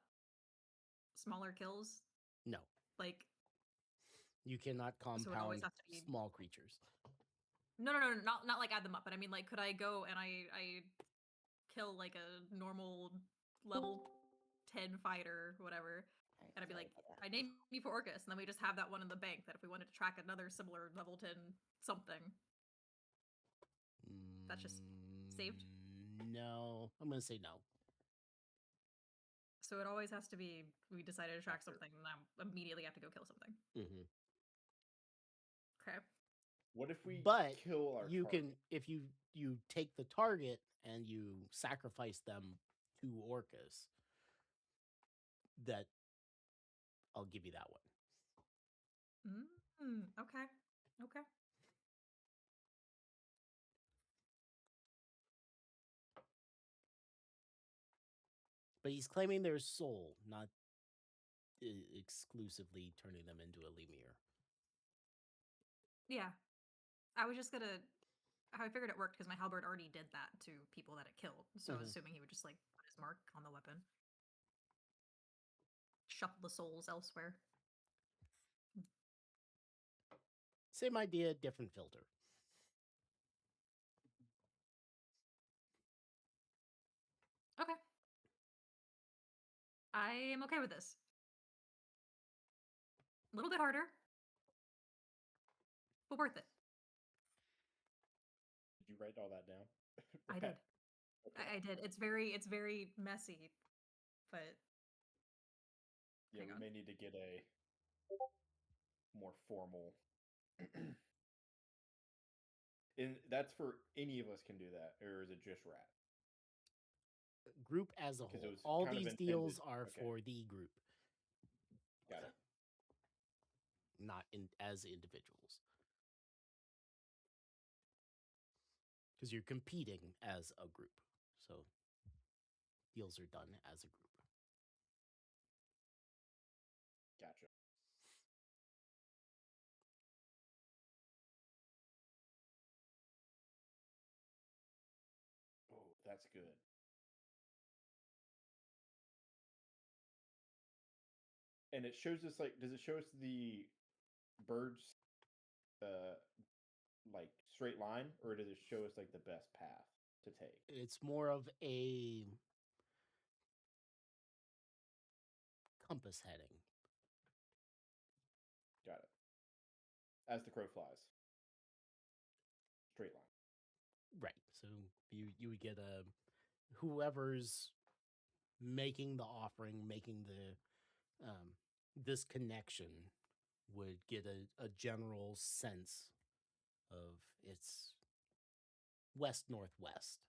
smaller kills? No, Like, you cannot so it always compound has to be small creatures. no, not like add them up. But I mean, like, could I go and I kill like a normal level 10 fighter, whatever, and I'd be like, I named you for Orcus, and then we just have that one in the bank. That if we wanted to track another similar level 10 something, that's just saved? No, I'm gonna say no. So it always has to be, we decided to track After. something, and I immediately have to go kill something. Mm-hmm. Okay. What if we But kill our you target? can, if you take the target and you sacrifice them to Orcus, that I'll give you that one. Okay. Okay. But he's claiming their soul, not exclusively turning them into a Lemur. Yeah. I was just gonna. I figured it worked because my halberd already did that to people that it killed. So I was assuming he would just like put his mark on the weapon. Shuffle the souls elsewhere. Same idea, different filter. Okay. I am okay with this. A little bit harder, but worth it. Did you write all that down? I did. Okay. I did. It's very messy, but Yeah, hang we on. may need to get a more formal. And that's for any of us can do that, or is it just Rat? Group as a 'Cause it whole. was All kind of these deals intended- are okay. for the group, Got it. not as individuals. Because you're competing as a group. So deals are done as a group. Gotcha. Oh, that's good. And it shows us like, does it show us the birds, like straight line, or does it show us like the best path to take? It's more of a compass heading. Got it. As the crow flies. Straight line. Right. So you would get a whoever's making the offering, making the this connection would get a general sense of its west northwest.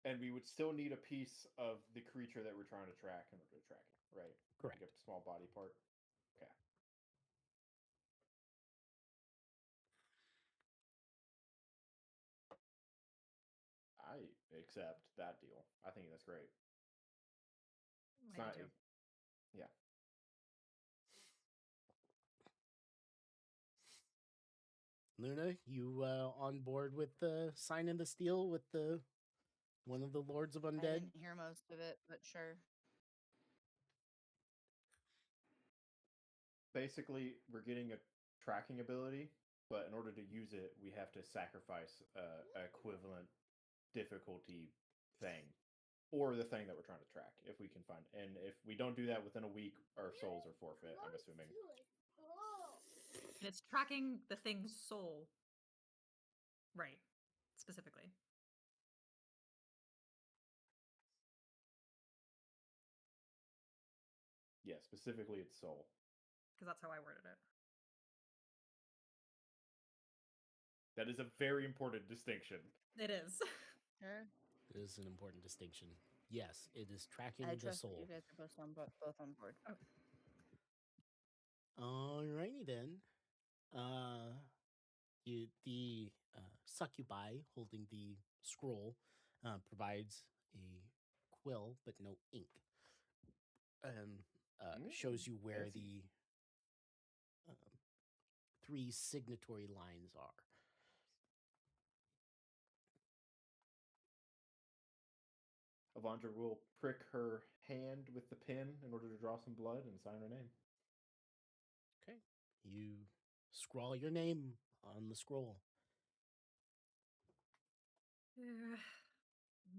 And we would still need a piece of the creature that we're trying to track in order to track it, right? Correct. Like a small body part. Okay. I accept that deal. I think that's great. It's I not, do too. yeah. Luna, you on board with signing the deal with the one of the Lords of I Undead? didn't hear most of it, but sure. basically we're getting a tracking ability, but in order to use it, we have to sacrifice an equivalent difficulty thing, or the thing that we're trying to track, if we can find. And if we don't do that within a week, our souls are forfeit. I'm assuming. And it's tracking the thing's soul. Right. Specifically. Yeah, specifically its soul. Because that's how I worded it. That is a very important distinction. It is. Okay. It is an important distinction. Yes, it is tracking I the trust that soul. you guys are both on board. Alrighty then. The succubi holding the scroll provides a quill but no ink. Shows you where fancy. the 3 signatory lines are. Avandra will prick her hand with the pen in order to draw some blood and sign her name. Okay. You scrawl your name on the scroll.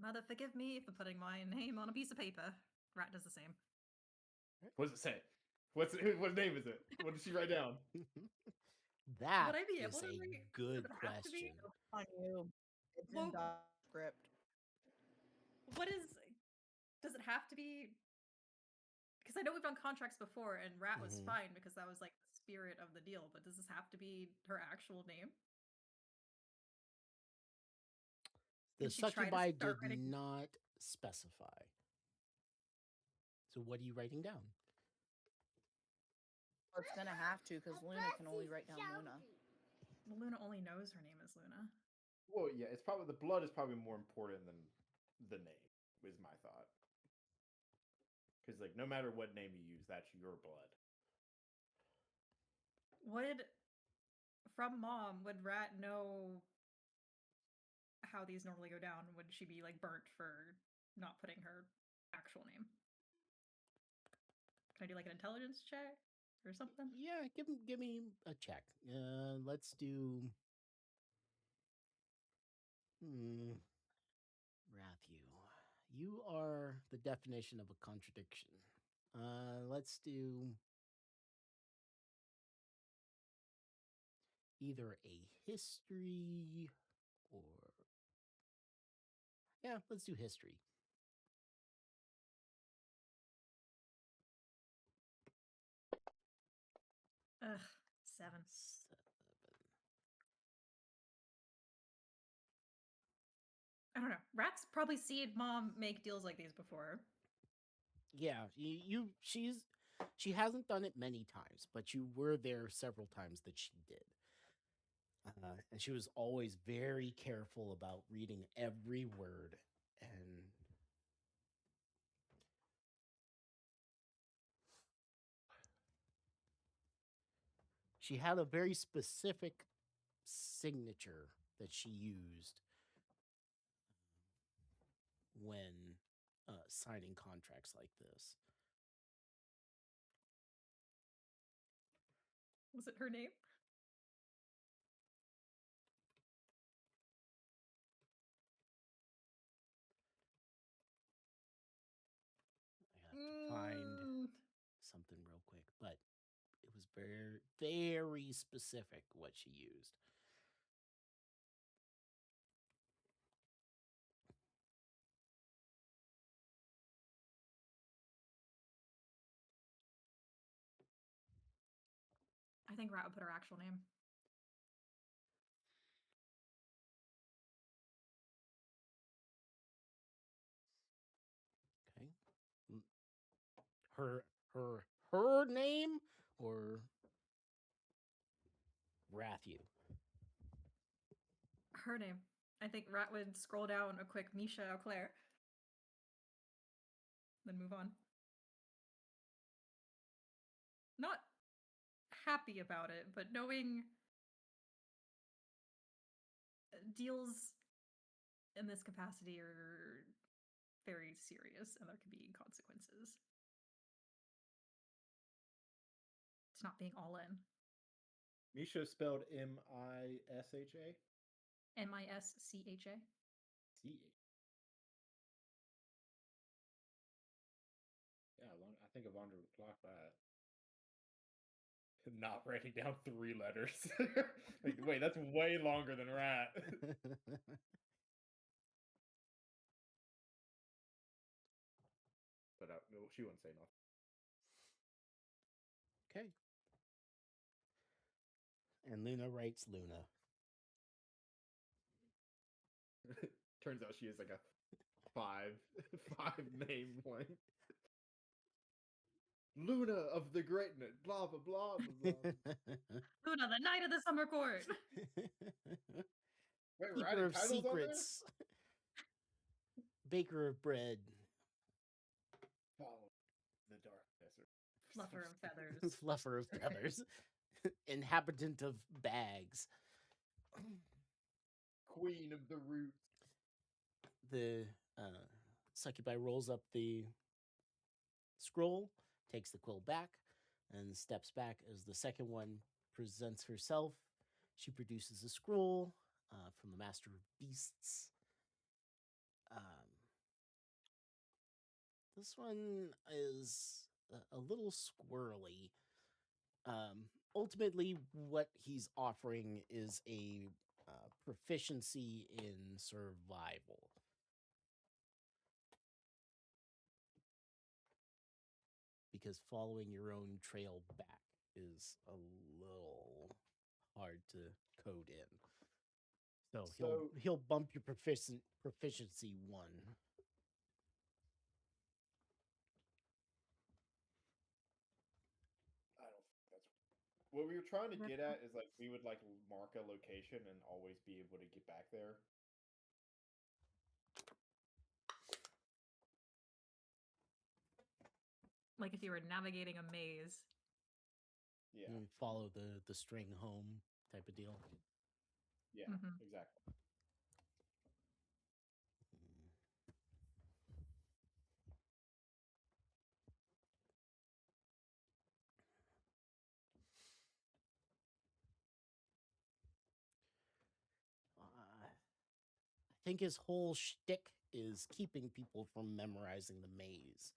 Mother, forgive me for putting my name on a piece of paper. Rat does the same. What does it say? What name is it? What did she write down? That Would I be is able to a read? good Does it have to be? question. On you. It's Well- in dog script. What is? Does it have to be? Because I know we've done contracts before, and Rat was Mhm. fine because that was like the spirit of the deal. But does this have to be her actual name? The Did she try to succubi did start writing- not specify. So what are you writing down? Well, it's gonna have to because Luna can only write down Luna. Well, Luna only knows her name is Luna. Well, yeah, it's probably the blood is probably more important than the name. Is my thought. Because like no matter what name you use, that's your blood. From Mom, would Rat know how these normally go down? Would she be like burnt for not putting her actual name? Can I do like an intelligence check or something? Yeah, give me a check. Let's do. Rathu, you are the definition of a contradiction. Let's do either a history or yeah, let's do history. Ugh, 7. 7. I don't know. Rat's probably seen Mom make deals like these before. Yeah, she hasn't done it many times, but you were there several times that she did. And she was always very careful about reading every word and she had a very specific signature that she used when signing contracts like this. Was it her name? I have to find Mm, something real quick, but it was very, very specific what she used. I think Rat would put her actual name. Okay. Her name or Rathu? Her name. I think Rat would scroll down a quick Misha Claire. Then move on. Not happy about it, but knowing deals in this capacity are very serious and there can be consequences. To not being all in. Misha spelled Misha. Mischa. Yeah, I think Avandra would clock that. Not writing down 3 letters. Like, wait, that's way longer than rat. But no, she wouldn't say nothing. Okay. And Luna writes Luna. Turns out she is like a 5 name blank. Luna of the Greatness, blah blah blah blah blah. Luna, the Knight of the Summer Court. Wait, we're Keeper adding of titles on there? secrets. Baker of bread. Follow the darkness. Fluffer of feathers. Fluffer of feathers. Inhabitant of bags. Queen of the roots. The succubi rolls up the scroll, takes the quill back, and steps back as the second one presents herself. She produces a scroll from the Master of Beasts. This one is a little squirrely. Ultimately, what he's offering is a proficiency in survival. Because following your own trail back is a little hard to code in. So he'll bump your proficiency 1. I don't think that's what we were trying to get at. Is like we would like mark a location and always be able to get back there. Like if you were navigating a maze. Yeah, You follow the string home type of deal. yeah, Mhm. exactly. I think his whole shtick is keeping people from memorizing the maze.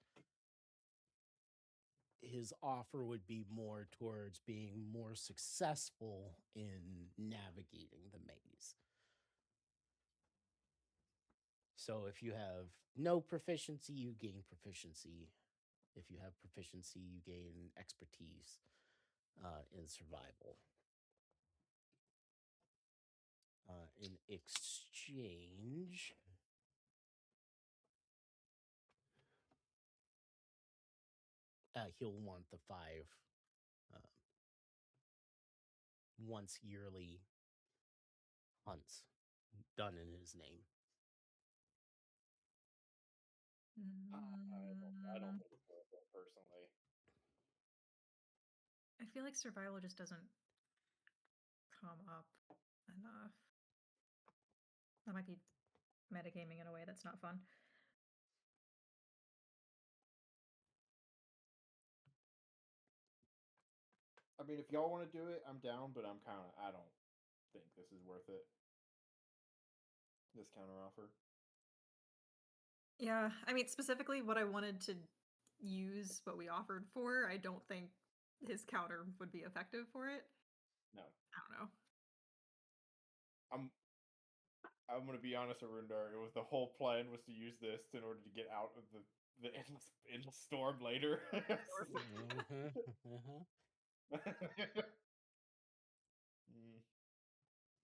His offer would be more towards being more successful in navigating the maze. So if you have no proficiency, you gain proficiency. If you have proficiency, you gain expertise in survival. In exchange, he'll want the 5 once yearly hunts done in his name. I don't think it's worth it personally. I feel like survival just doesn't come up enough. That might be metagaming in a way that's not fun. I mean, if y'all want to do it, I'm down, but I don't think this is worth it. This counter offer. Yeah, I mean, specifically what I wanted to use what we offered for, I don't think his counter would be effective for it. No. I don't know. I'm gonna be honest, Arundar. It was the whole plan was to use this in order to get out of the endless storm later.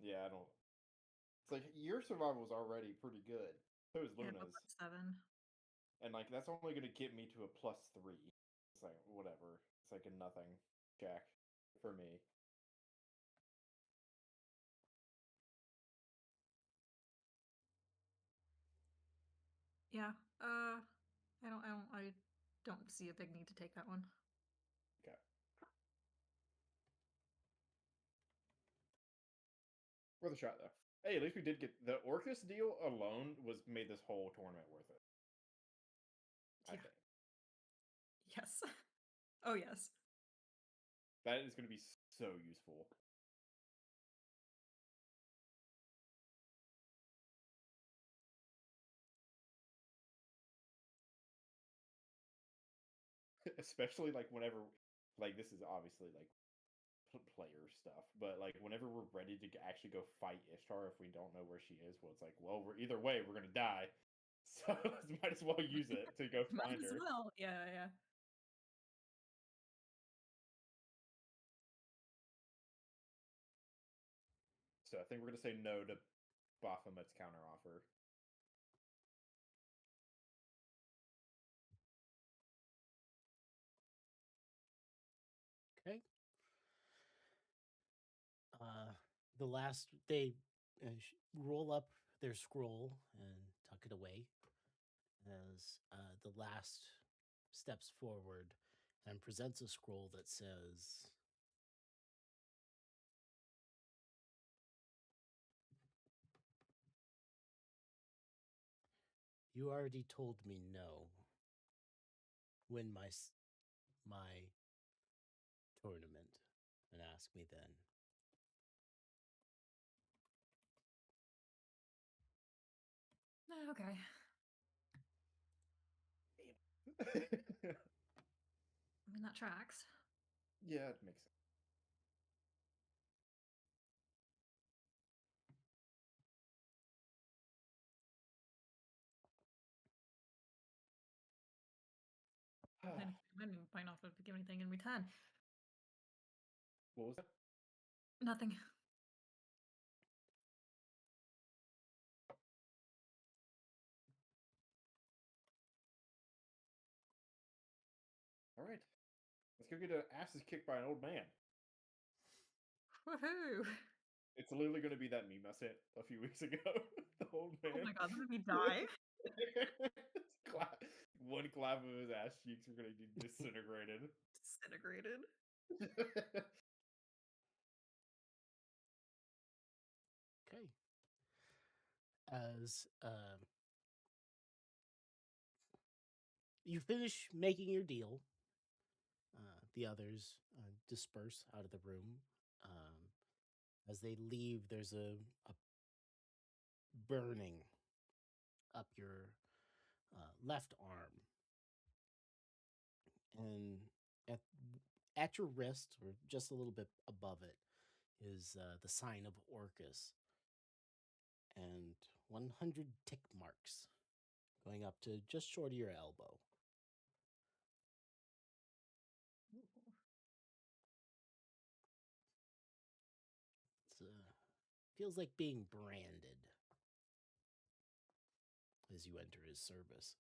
Yeah, I don't. It's like your survival's already pretty good. So is Yeah, Luna's, but 7. and like that's only gonna get me to a +3. It's like whatever. It's like a nothing check for me. Yeah. I don't see a big need to take that one. Okay. Worth a shot though. Hey, at least we did get the Orcus deal alone made this whole tournament worth it. I Yeah. think. Yes. Oh, yes. That is going to be so useful. Especially like whenever, like this is obviously like player stuff, but like whenever we're ready to actually go fight Ishtar, if we don't know where she is, well, it's like, well, we're either way, we're gonna die, so might as well use it to go Might find as her. well. Yeah. So I think we're gonna say no to Baphomet's counteroffer. Okay. The last they roll up their scroll and tuck it away as the last steps forward and presents a scroll that says, "You already told me no. Win my tournament and ask me then." Okay. I mean, that tracks. Yeah, it makes sense. I might not give anything in return. What was that? Nothing. All right, let's go get our asses kicked by an old man. Woohoo! It's literally going to be that meme I sent a few weeks ago. The old man. Oh my god, did we die? One clap of his ass cheeks are going to be disintegrated. Disintegrated. Okay. As you finish making your deal, the others disperse out of the room. As they leave, there's a burning up your left arm, and at your wrist, or just a little bit above it, is the sign of Orcus, and 100 tick marks going up to just short of your elbow. It feels like being branded as you enter his service.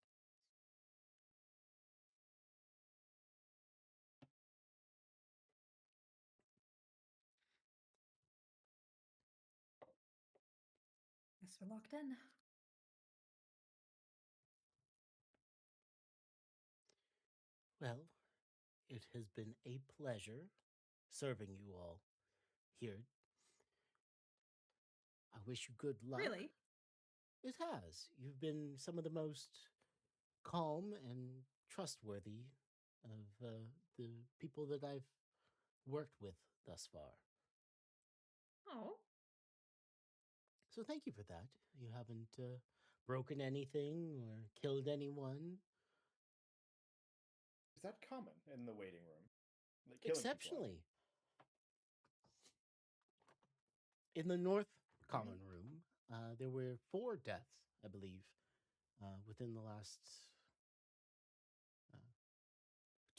Guess we're locked in. Well, it has been a pleasure serving you all here. I wish you good luck. Really? It has. You've been some of the most calm and trustworthy of the people that I've worked with thus far. Oh. So thank you for that. You haven't broken anything or killed anyone. Is that common in the waiting room? Like killing people? Exceptionally. In the North Common Room, there were 4 deaths, I believe, within the last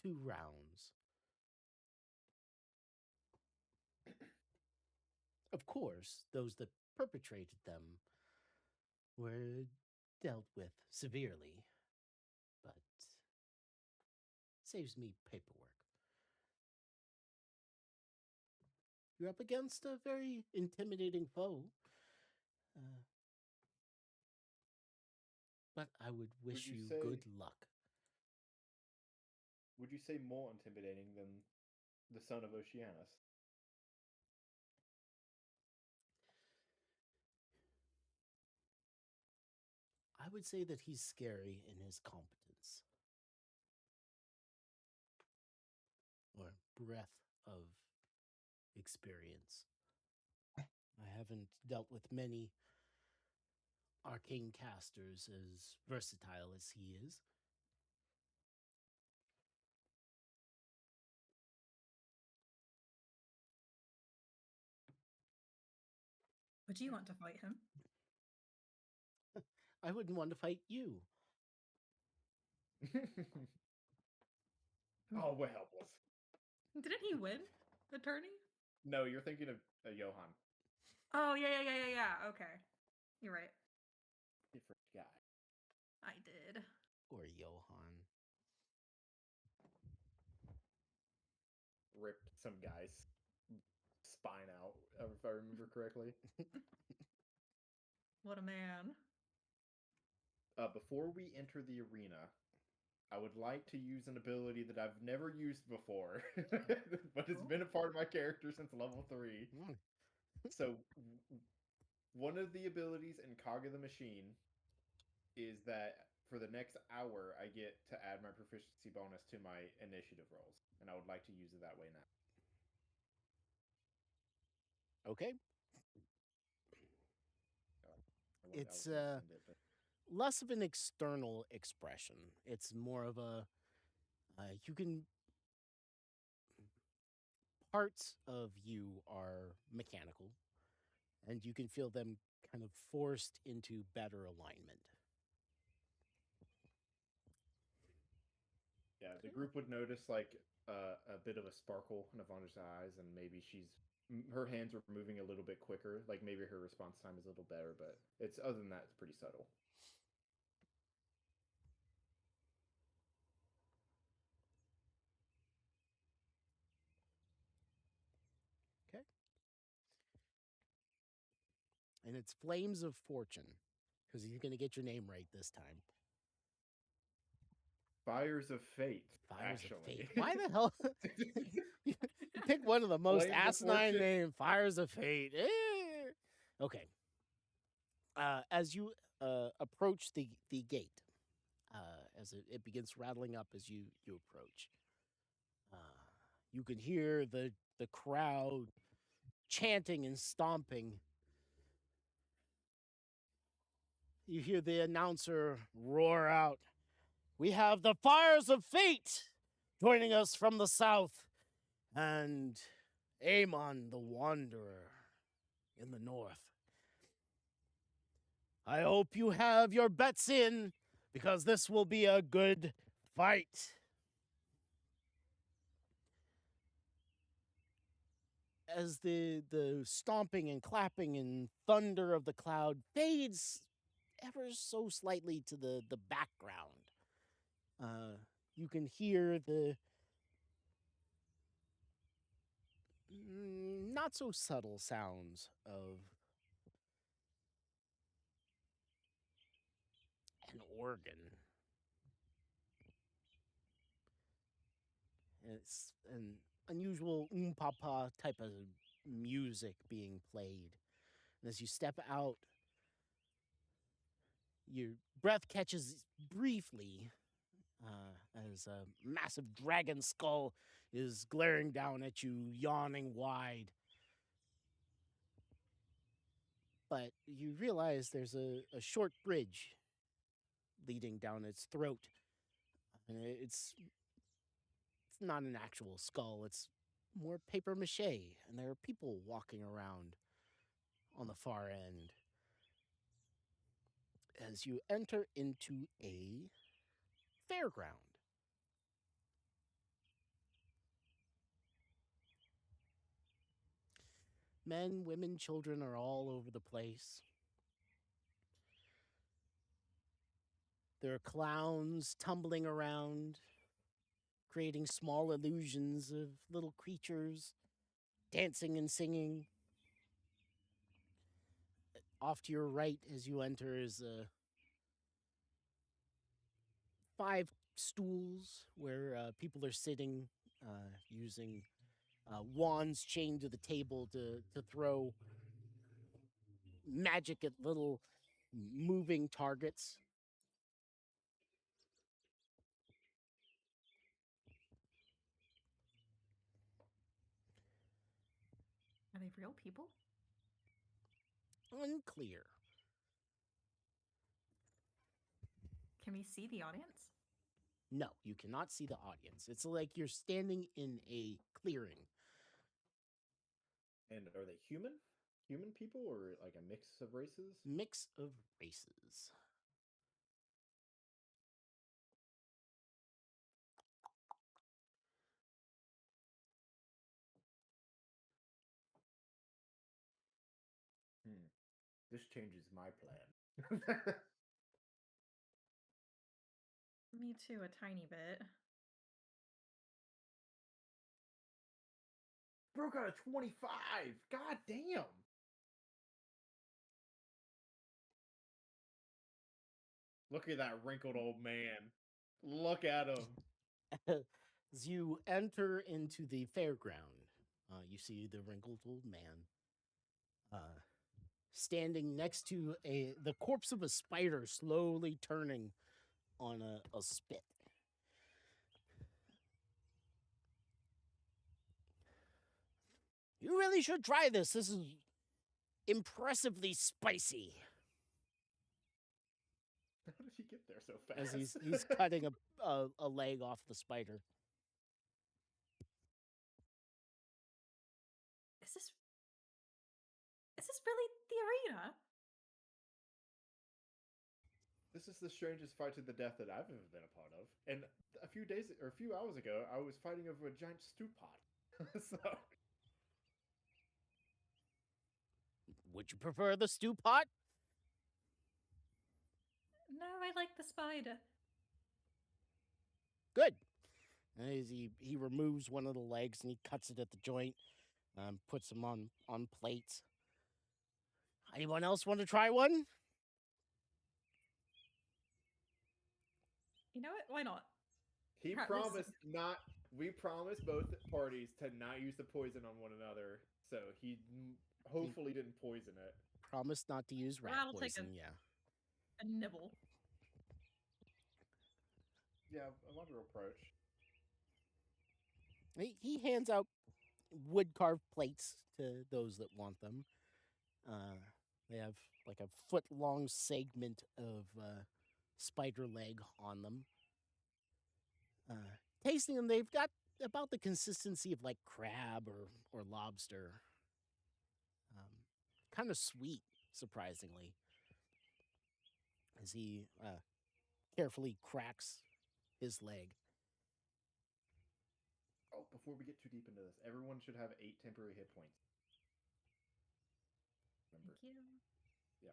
2 rounds. Of course, those that perpetrated them were dealt with severely, but saves me paperwork. You're up against a very intimidating foe, but I would wish you you say- good luck. Would you say more intimidating than the son of Oceanus? I would say that he's scary in his competence. Or breath of experience. I haven't dealt with many arcane casters as versatile as he is. Would you want to fight him? I wouldn't want to fight you. Oh, we're helpless. Didn't he win, attorney? No, you're thinking of Johan. Oh yeah. Okay, you're right. Different guy. I did. Or Johan. Ripped some guy's spine out, if I remember correctly. What a man. Before we enter the arena, I would like to use an ability that I've never used before, but it's been a part of my character since level 3. Mm. So, one of the abilities in Kaga the Machine is that for the next hour, I get to add my proficiency bonus to my initiative rolls, and I would like to use it that way now. Okay. I It's, was gonna send it, but less of an external expression. It's more of a you can parts of you are mechanical and you can feel them kind of forced into better alignment. yeah, the group would notice like a bit of a sparkle in Avondra's eyes, and maybe her hands are moving a little bit quicker. Like maybe her response time is a little better, but it's other than that, it's pretty subtle. Okay. And it's Flames of Fortune because he's going to get your name right this time. Fires of Fate. Fires actually. of Fate. Why the hell? You pick one of the most Flames of asinine Fortune. names. Fires of Fate. Okay. As you approach the gate, as it begins rattling up as you approach, you can hear the crowd chanting and stomping. You hear the announcer roar out, "We have the Fires of Fate joining us from the south, and Amon the Wanderer in the north. I hope you have your bets in, because this will be a good fight." As the stomping and clapping and thunder of the cloud fades ever so slightly to the background, you can hear the not so subtle sounds of an organ. It's an unusual papa type of music being played. And as you step out, your breath catches briefly as a massive dragon skull is glaring down at you, yawning wide. But you realize there's a short bridge leading down its throat. And it's not an actual skull, it's more paper mache, and there are people walking around on the far end. As you enter into a fairground. Men, women, children are all over the place. There are clowns tumbling around, creating small illusions of little creatures dancing and singing. Off to your right as you enter is 5 stools where people are sitting, using wands chained to the table to throw magic at little moving targets. they real people? Unclear. Can we see the audience? No, you cannot see the audience. It's like you're standing in a clearing. And are they human? Human people or like a mix of races? Mix of races. This changes my plan. Me too, a tiny bit. Bro got a 25. God damn. Look at that wrinkled old man. Look at him. As you enter into the fairground, you see the wrinkled old man standing next to the corpse of a spider slowly turning on a spit. You really should try this. This is impressively spicy. How did he get there so fast? As he's cutting a leg off the spider. Is this really the arena? This is the strangest fight to the death that I've ever been a part of. And a few hours ago, I was fighting over a giant stew pot. So Would you prefer the stew pot? No, I like the spider. Good. As he removes one of the legs and he cuts it at the joint, puts them on plates. Anyone else want to try one? You know what? Why not? he Listen. promised not. We promised both parties to not use the poison on one another. So he hopefully didn't poison it. Promise not to use rat I'll take poison. Yeah. A nibble. Yeah, I want to approach. He hands out wood carved plates to those that want them. They have like a foot long segment of spider leg on them. Tasting them, they've got about the consistency of like crab or lobster. Kind of sweet, surprisingly. As he carefully cracks his leg. Oh, before we get too deep into this, everyone should have 8 temporary hit points. Remember? Thank you. Yeah.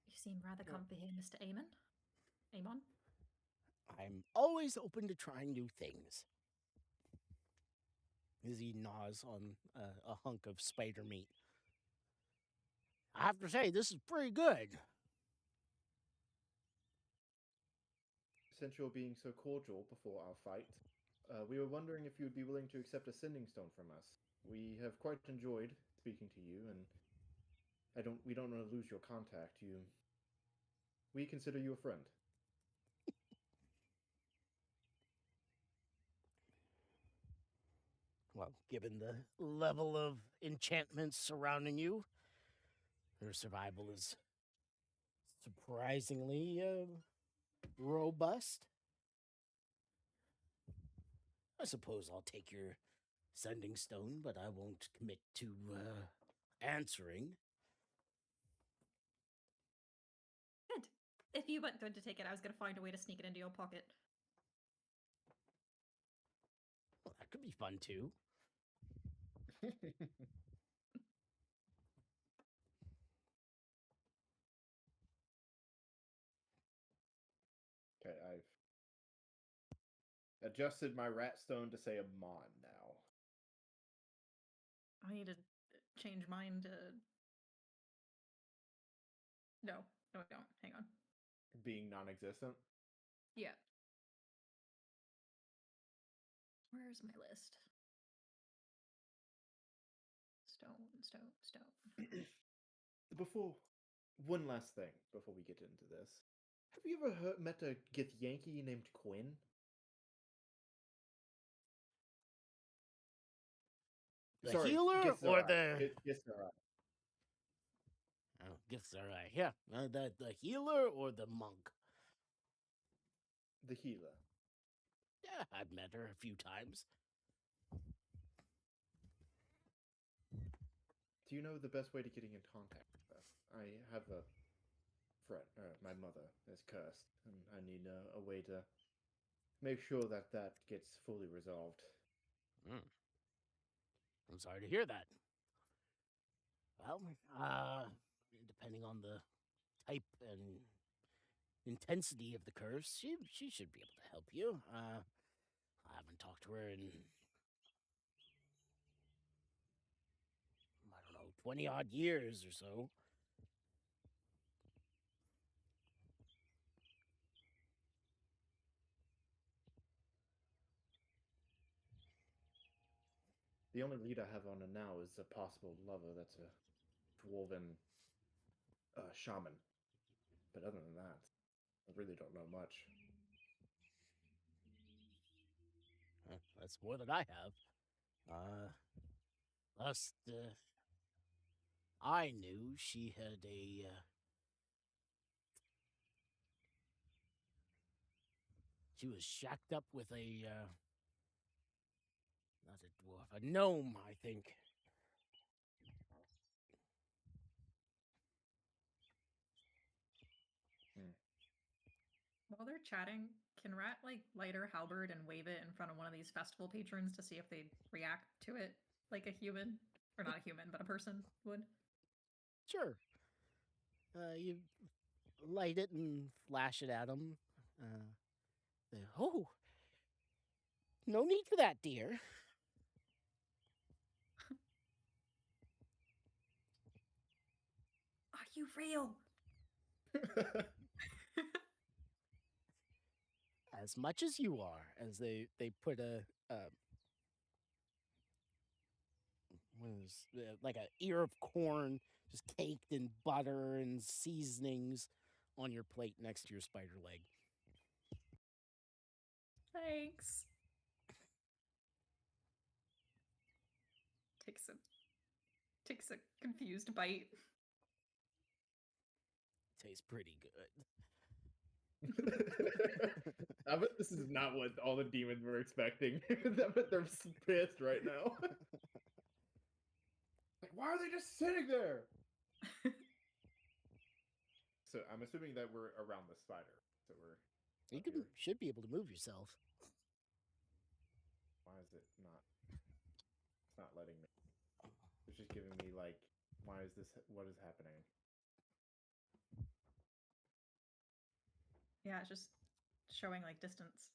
You seem rather Yeah. comfy here, Mr. Amon. Amon? I'm always open to trying new things. As he gnaws on a hunk of spider meat. I have to say, this is pretty good. Since you're being so cordial before our fight, we were wondering if you would be willing to accept a sending stone from us. We have quite enjoyed speaking to you, and we don't want to lose your contact. We consider you a friend. Well, given the level of enchantments surrounding you, their survival is surprisingly robust. I suppose I'll take your sending stone, but I won't commit to answering. Good. If you weren't going to take it, I was going to find a way to sneak it into your pocket. Well, that could be fun too. Okay, I've adjusted my rat stone to say a mon now. I need to change mine to... No, I don't. Hang on. Being non-existent. Yeah. Where's my list? Stone. Before one last thing before we get into this, Have you ever met a Githyanki named Quinn? The healer or the Githzerai. oh, gifts are right. Yeah, the healer or the monk. The healer. Yeah, I've met her a few times. Do you know the best way to getting in contact with her? I have a friend, my mother is cursed, and I need a way to make sure that that gets fully resolved. Mm. I'm sorry to hear that. Well, depending on the type and intensity of the curse, she should be able to help you. I haven't talked to her in I don't know 20-odd years or so. The only lead I have on her now is a possible lover that's a dwarven shaman. But other than that, I really don't know much. That's more than I have. Last I knew, she had a she was shacked up with a not a dwarf, a gnome, I think. While they're chatting, can Rat like light her halberd and wave it in front of one of these festival patrons to see if they react to it like a human, or not a human, but a person would? Sure. You light it and flash it at them. Oh, no need for that, dear. Are you real? As much as you are. As they put a what is like a ear of corn just caked in butter and seasonings on your plate next to your spider leg. Thanks. Takes a confused bite. Tastes pretty good. I bet this is not what all the demons were expecting. I bet they're pissed right now. Like, why are they just sitting there? So I'm assuming that we're around the spider. So we're. You up here. should be able to move yourself. Why is it not? It's not letting me. It's just giving me like, why is this? What is happening? Yeah, it's just showing like distance.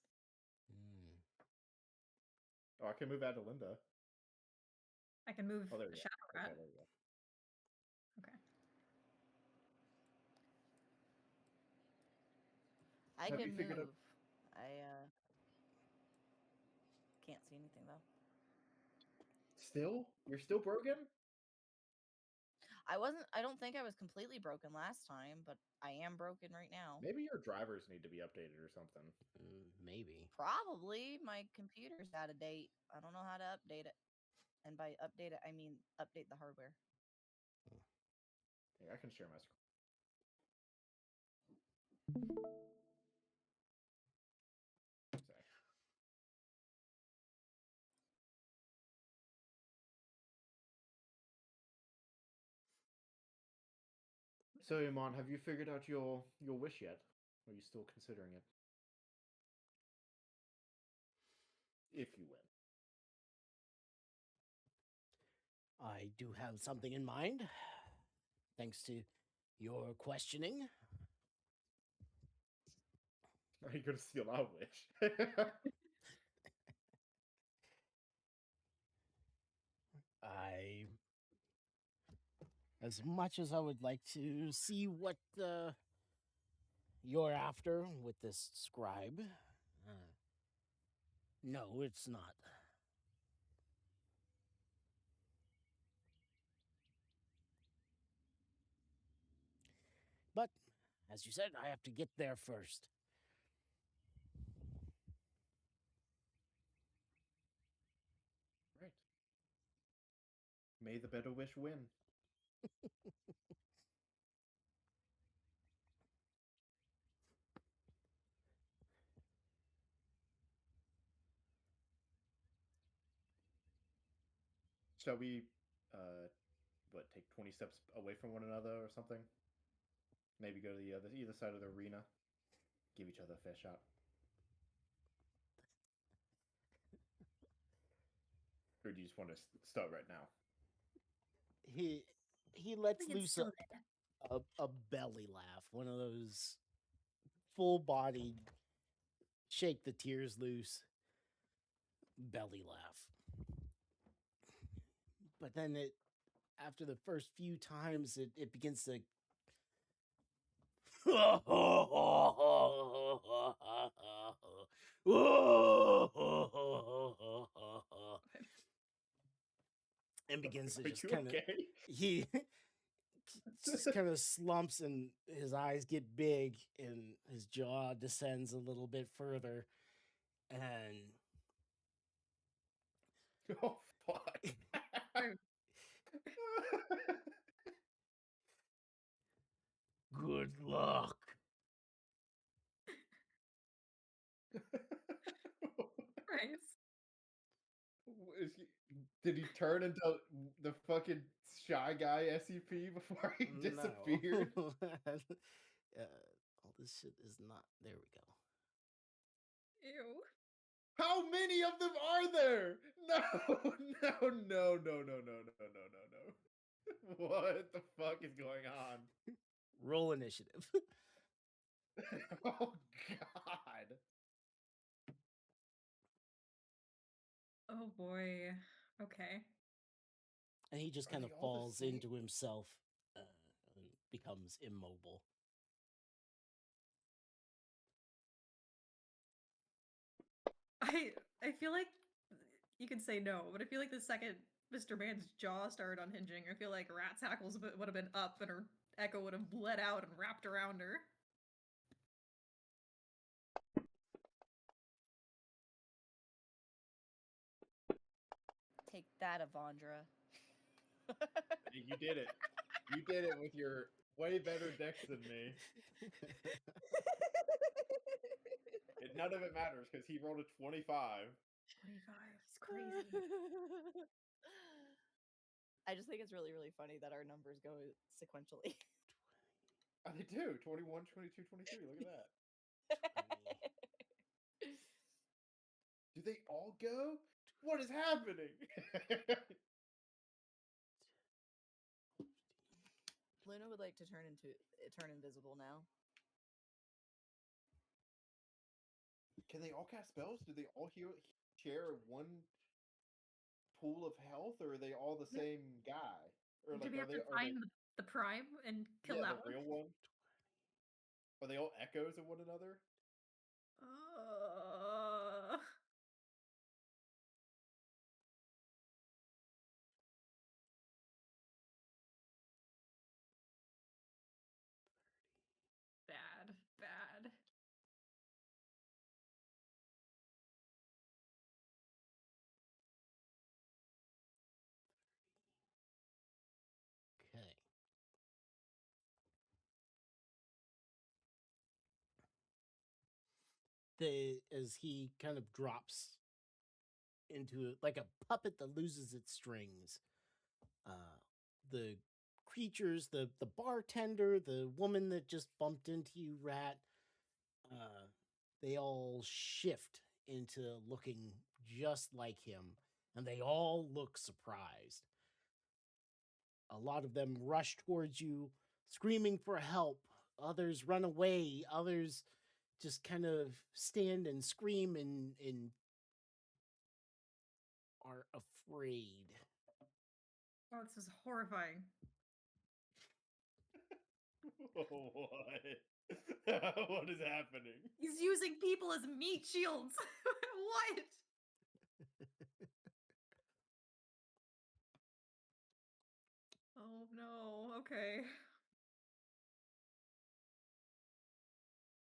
Oh, I can move Adelinda. I can move Oh, there the we go. shadow rat. Okay, there we go. Okay. I Have you can figured out- move. I can't see anything though. Still? You're still broken? I don't think I was completely broken last time, but I am broken right now. Maybe your drivers need to be updated or something. Maybe. Probably my computer's out of date. I don't know how to update it. And by update it, I mean update the hardware. Yeah, I can share my screen. Sorry. So, Iman, have you figured out your wish yet? Or are you still considering it? If you win. I do have something in mind. Thanks to your questioning. Are you going to steal our wish? As much as I would like to see what you're after with this scribe, no, it's not. But As you said, I have to get there first. Right. May the better wish win. Shall we, take 20 steps away from one another or something? Maybe go to either side of the arena. Give each other a fair shot. Or do you just want to start right now? He lets We can loose still a belly laugh, one of those full bodied shake the tears loose belly laugh. But then after the first few times it begins to and begins to Are just you kind of okay? he just kind of slumps and his eyes get big and his jaw descends a little bit further and Oh fuck. good luck. Christ. Did he turn into the fucking shy guy SCP before he disappeared? No. All this shit is not. There we go. Ew. How many of them are there? No, no, no, no, no, no, no, no, no, no. What the fuck is going on? Roll initiative. Oh god. Oh boy. Okay. And he just Are kind of they all the falls same? into himself and becomes immobile. I feel like you could say no, but I feel like the second Mr. Man's jaw started unhinging, I feel like Rat's hackles would have been up and her echo would have bled out and wrapped around her. Take that, Avandra. Hey, you did it. You did it with your way better dex than me. None of it matters because he rolled a 25. 25. It's crazy. I just think it's really, really funny that our numbers go sequentially. Oh, they do. 21, 22, 23. Look at that. Do they all go? What is happening? Luna would like to turn invisible now. Can they all cast spells? Do they all share one pool of health, or are they all the same guy? Or Do we have to find the prime and kill yeah, that the real one? Are they all echoes of one another? one? Bad. Bad. Okay. As he kind of drops into like a puppet that loses its strings, the creatures, the bartender, the woman that just bumped into you, Rat, they all shift into looking just like him, and they all look surprised. A lot of them rush towards you, screaming for help. Others run away. Others just kind of stand and scream and are afraid. Oh, this is horrifying. What? What is happening? He's using people as meat shields. What? Oh no. Okay.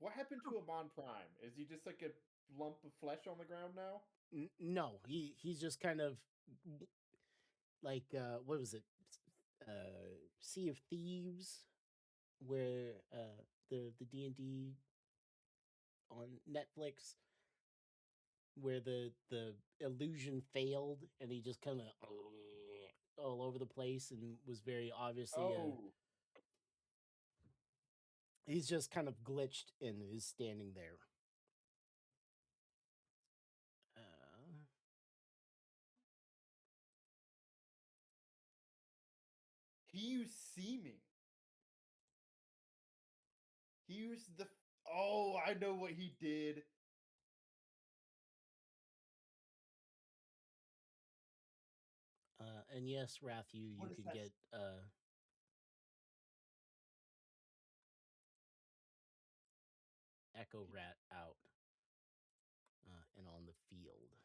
What happened to Amon Prime? Is he just like a lump of flesh on the ground now? No, he's just kind of like what was it? Sea of Thieves, where the D&D on Netflix, where the illusion failed and he just kind of all over the place and was very obviously Oh, he's just kind of glitched and is standing there. he used seeming. He used the. Oh, I know what he did. And yes, Wrath, you What is can that? get Echo Rat out and on the field.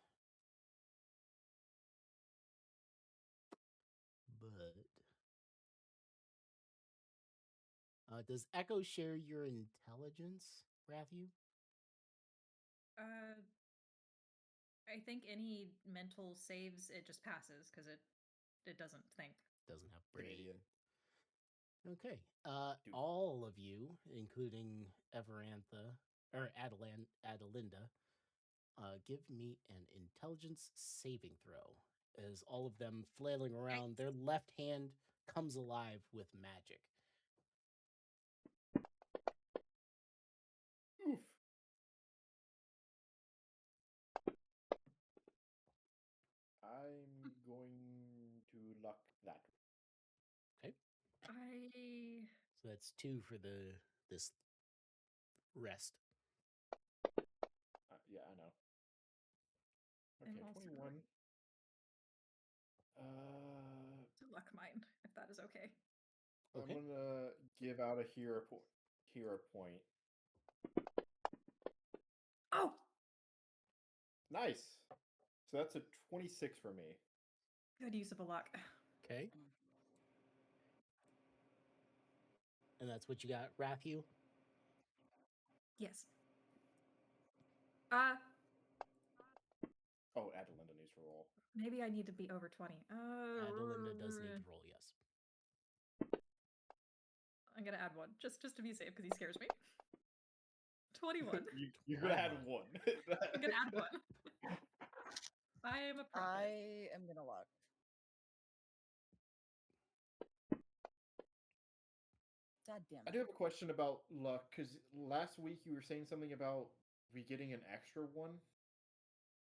But does Echo share your intelligence, Rathu? I think any mental saves it just passes because it doesn't think. Doesn't have Canadian. brain. Okay. Dude. All of you, including Everantha or Adelinda, give me an intelligence saving throw. As all of them flailing around, their left hand comes alive with magic. Oof. I'm going to luck that. Okay. So that's 2 for this rest. Yeah, I know. And Okay, also 21. to luck mine, if that is okay. I'm Okay. gonna give out a hero point. Oh, Nice. So that's a 26 for me. good use of a luck. Okay. And that's what you got, Rathu? Yes. Oh, Adelinda needs to roll. Maybe I need to be over 20. Adelinda does need to roll, yes. I'm gonna add 1 just to be safe because he scares me. 21. You're gonna add 1. I'm gonna add 1. I am a prophet. I am gonna luck. God damn I it. do have a question about luck, because last week you were saying something about we getting an extra one.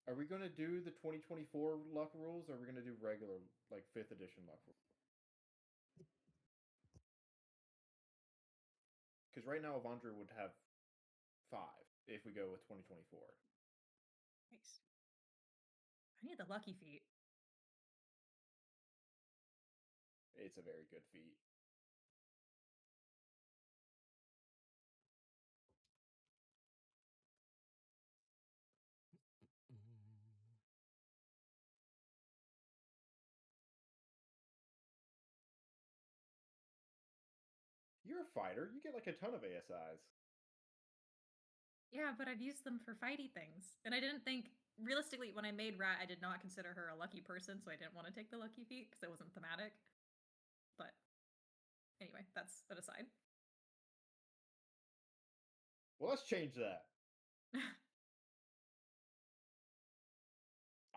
Are we going to do the 2024 luck rules, or are we going to do regular, like 5th edition luck rules? Because right now Avandra would have 5 if we go with 2024. Nice. I need the lucky feet. It's a very good feat. You're a fighter. You get like a ton of ASIs. Yeah, but I've used them for fighty things. And I didn't think, realistically, when I made Rat, I did not consider her a lucky person, so I didn't want to take the lucky feat because it wasn't thematic. But anyway, that's an aside. Well, let's change that.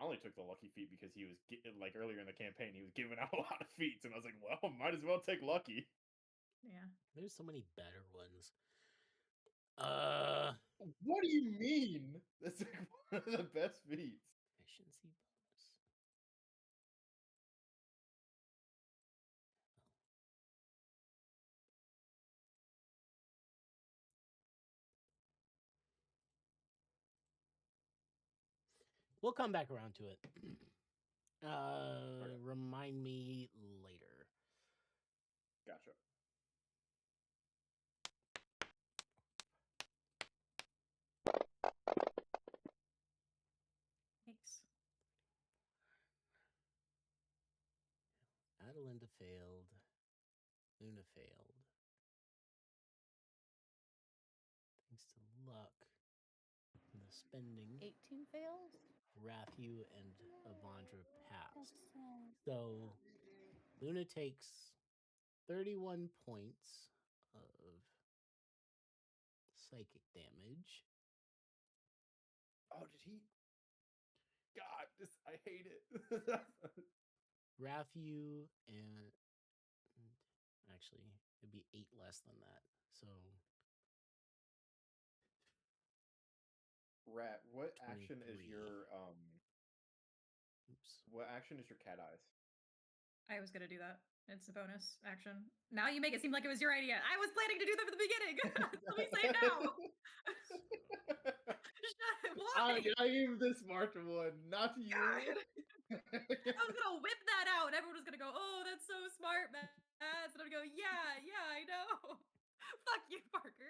I only took the lucky feat because he was like earlier in the campaign, he was giving out a lot of feats, and I was like, well, might as well take lucky. Yeah. There's so many better ones. What do you mean? That's like one of the best feats. Efficiency bonus. We'll come back around to it. Remind me later. Gotcha. Thanks. Adelinda failed. Luna failed. Thanks to spending, 18 fails. Rathu and Avandra pass. That's sad. So Luna takes 31 points of psychic damage. Oh, did he? God, I hate it. Rathu and actually it'd be 8 less than that. So Rat, what action is 23. your oops. What action is your cat eyes? I was gonna do that. It's a bonus action. Now you make it seem like it was your idea. I was planning to do that from the beginning. Let me say it now. Why? I am the smart one, not you. God. I was gonna whip that out, and everyone was gonna go, "Oh, that's so smart, man." And I'm gonna go, "Yeah, I know." Fuck you, Parker.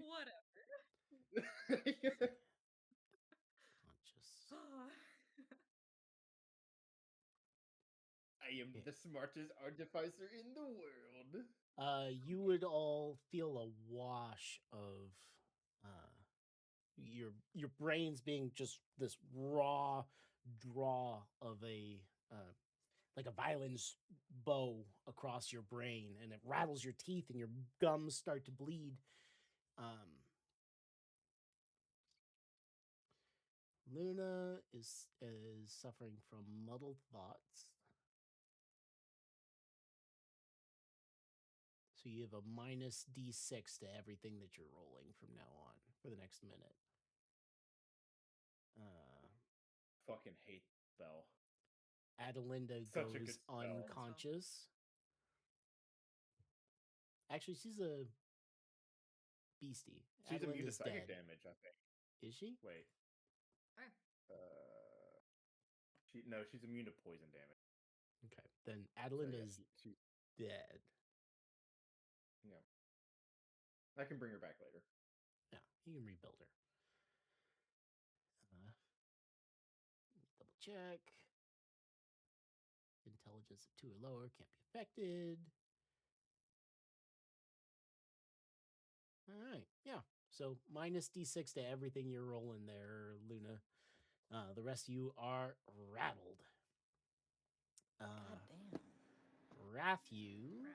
Whatever. Conscious. I am Yeah. the smartest artificer in the world. You would all feel a wash of your brains being just this raw draw of a like a violin's bow across your brain, and it rattles your teeth, and your gums start to bleed. Luna is suffering from muddled thoughts. So you have a minus D6 to everything that you're rolling from now on for the next minute. Fucking hate spell. Adelinda Such a good goes spell. unconscious. Actually, she's a beastie. She's immune to Adelinda's psychic dead. damage, I think. Is she? Wait. Okay. She's immune to poison damage. Okay. Then So, Adelinda yeah, is she's dead. yeah. I can bring her back later. Yeah, you can rebuild her. Double check. Intelligence of 2 or lower can't be affected. All right. Yeah. So minus D6 to everything you're rolling there, Luna. The rest of you are rattled. God damn. Rathu,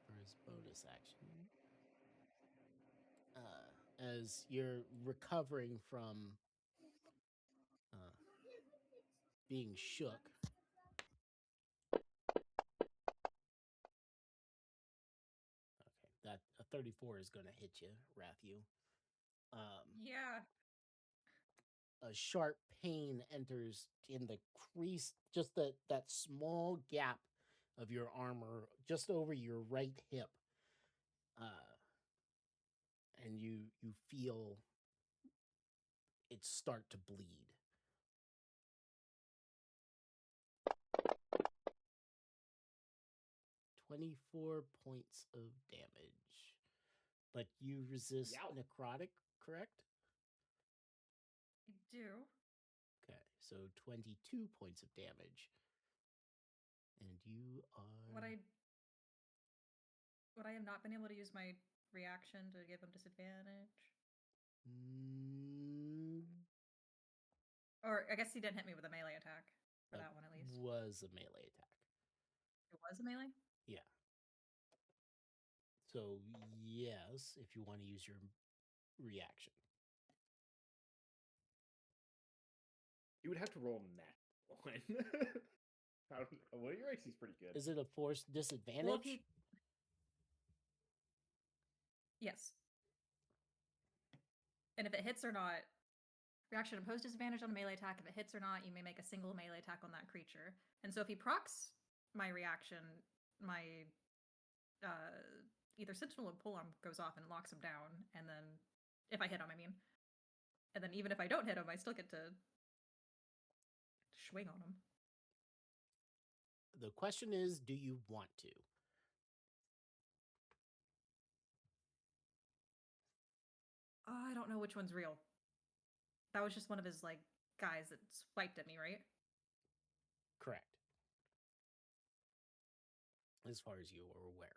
for his bonus action, as you're recovering from being shook. Okay, that a 34 is going to hit you, Rathu. Yeah. A sharp pain enters in the crease, just that small gap of your armor, just over your right hip, and you feel it start to bleed. "24 points of damage, but you resist Yow. necrotic, correct? I do. Okay, so 22 points of damage. And you are... Would I have not been able to use my reaction to give him disadvantage? Or I guess he didn't hit me with a melee attack for that one at least. Was a melee attack. It was a melee? Yeah. So, yes, if you want to use your reaction. You would have to roll nat one. Well, your AC is pretty good. Is it a forced disadvantage? Well, if he... Yes. And if it hits or not, reaction impose disadvantage on a melee attack. If it hits or not, you may make a single melee attack on that creature. And so if he procs my reaction, my either Sentinel or Pull Arm goes off and locks him down. And then if I hit him, I mean. And then even if I don't hit him, I still get to swing on him. The question is, do you want to? I don't know which one's real. That was just one of his, like, guys that swiped at me, right? Correct. as far as you are aware.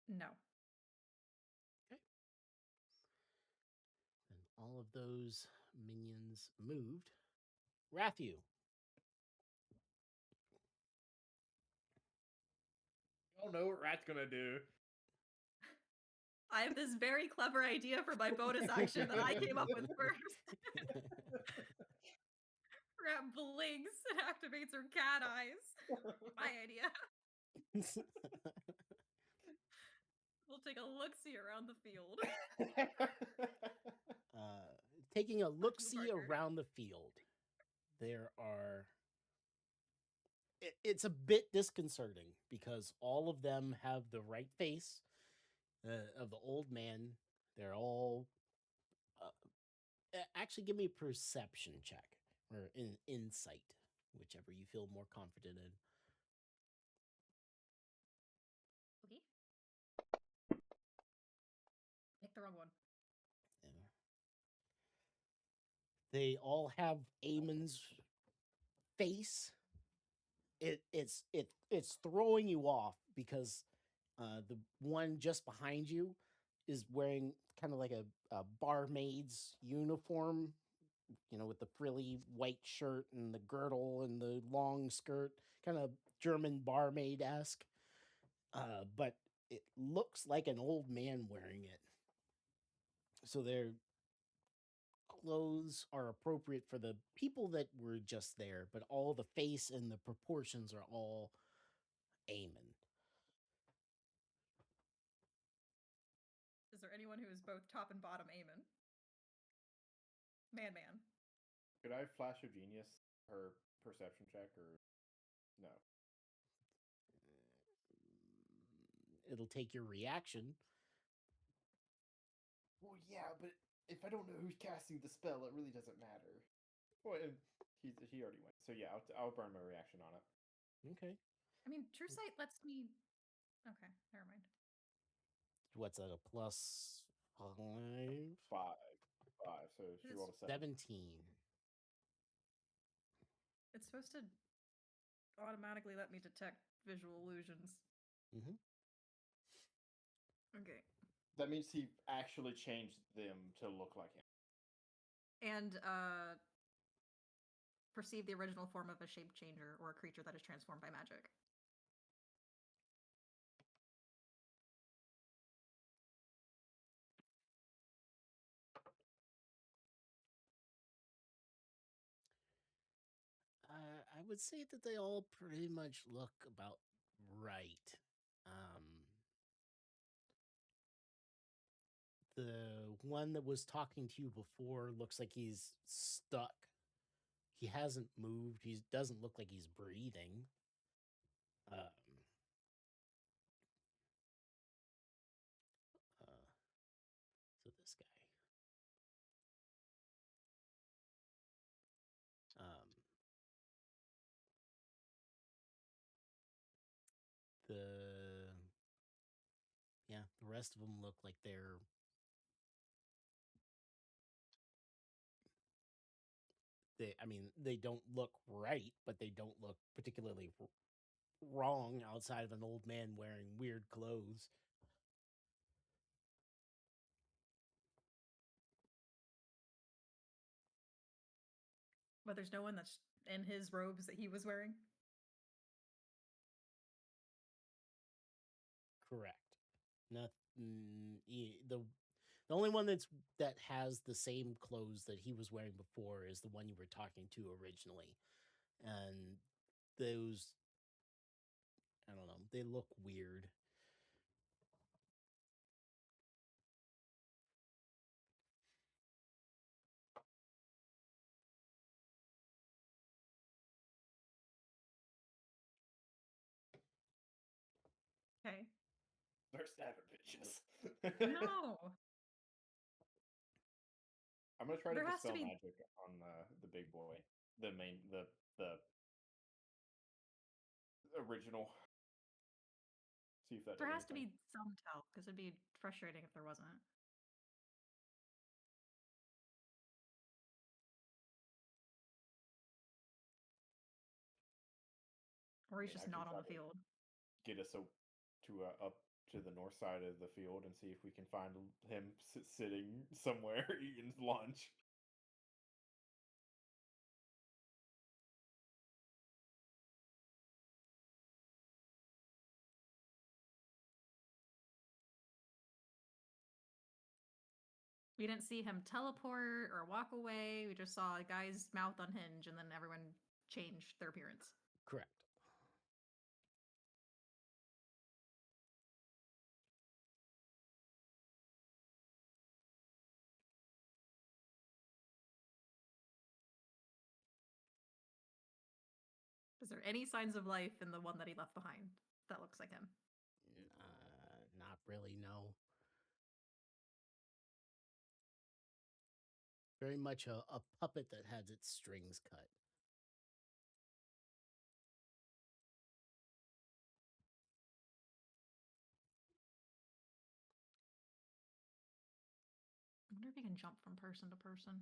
No. And all of those minions moved. Rathu. I don't know what Rat's gonna do. I have this very clever idea for my bonus action that I came up with first. Rat blinks and activates her cat eyes. My idea. We'll take a look-see around the field. Taking a look-see Parker. around the field, there are. It's a bit disconcerting because all of them have the right face of the old man. They're all. Actually, give me a perception check or insight, whichever you feel more confident in. Okay. Pick the wrong one. They all have Eamon's face. It's throwing you off because the one just behind you is wearing kind of like a barmaid's uniform, with the frilly white shirt and the girdle and the long skirt, kind of German barmaid-esque. But it looks like an old man wearing it. So their clothes are appropriate for the people that were just there, but all the face and the proportions are all Eamon. Is there anyone who is both top and bottom Eamon? Man. Could I flash of genius her perception check or no? It'll take your reaction. Well, yeah, but if I don't know who's casting the spell, it really doesn't matter. Well, and he already went, so yeah, I'll burn my reaction on it. Okay. I mean, True Sight lets me. Okay, never mind. What's that? A plus 5? Five. So she rolled a 7. 17. It's supposed to automatically let me detect visual illusions. Mm-hmm. Okay. That means he actually changed them to look like him. And perceive the original form of a shape changer or a creature that is transformed by magic. I would say that they all pretty much look about right. The one that was talking to you before looks like he's stuck. He hasn't moved. He doesn't look like he's breathing. So this guy. The rest of them look like they don't look right, but they don't look particularly wrong outside of an old man wearing weird clothes. But there's no one that's in his robes that he was wearing? Correct. Nothing. The only one that has the same clothes that he was wearing before is the one you were talking to originally, and those, I don't know, they look weird. Okay. They're stabbing bitches. No. I'm gonna try There to has to dispel be- magic on the big boy, the original. See if that. There does has to anything. be some tell, because it'd be frustrating if there wasn't. Or he's mean, I just can not on try the to field. get us up to the north side of the field and see if we can find him sitting somewhere eating lunch. We didn't see him teleport or walk away. We just saw a guy's mouth unhinge and then everyone changed their appearance. Correct. Is there any signs of life in the one that he left behind that looks like him? Not really, no. Very much a puppet that has its strings cut. I wonder if he can jump from person to person.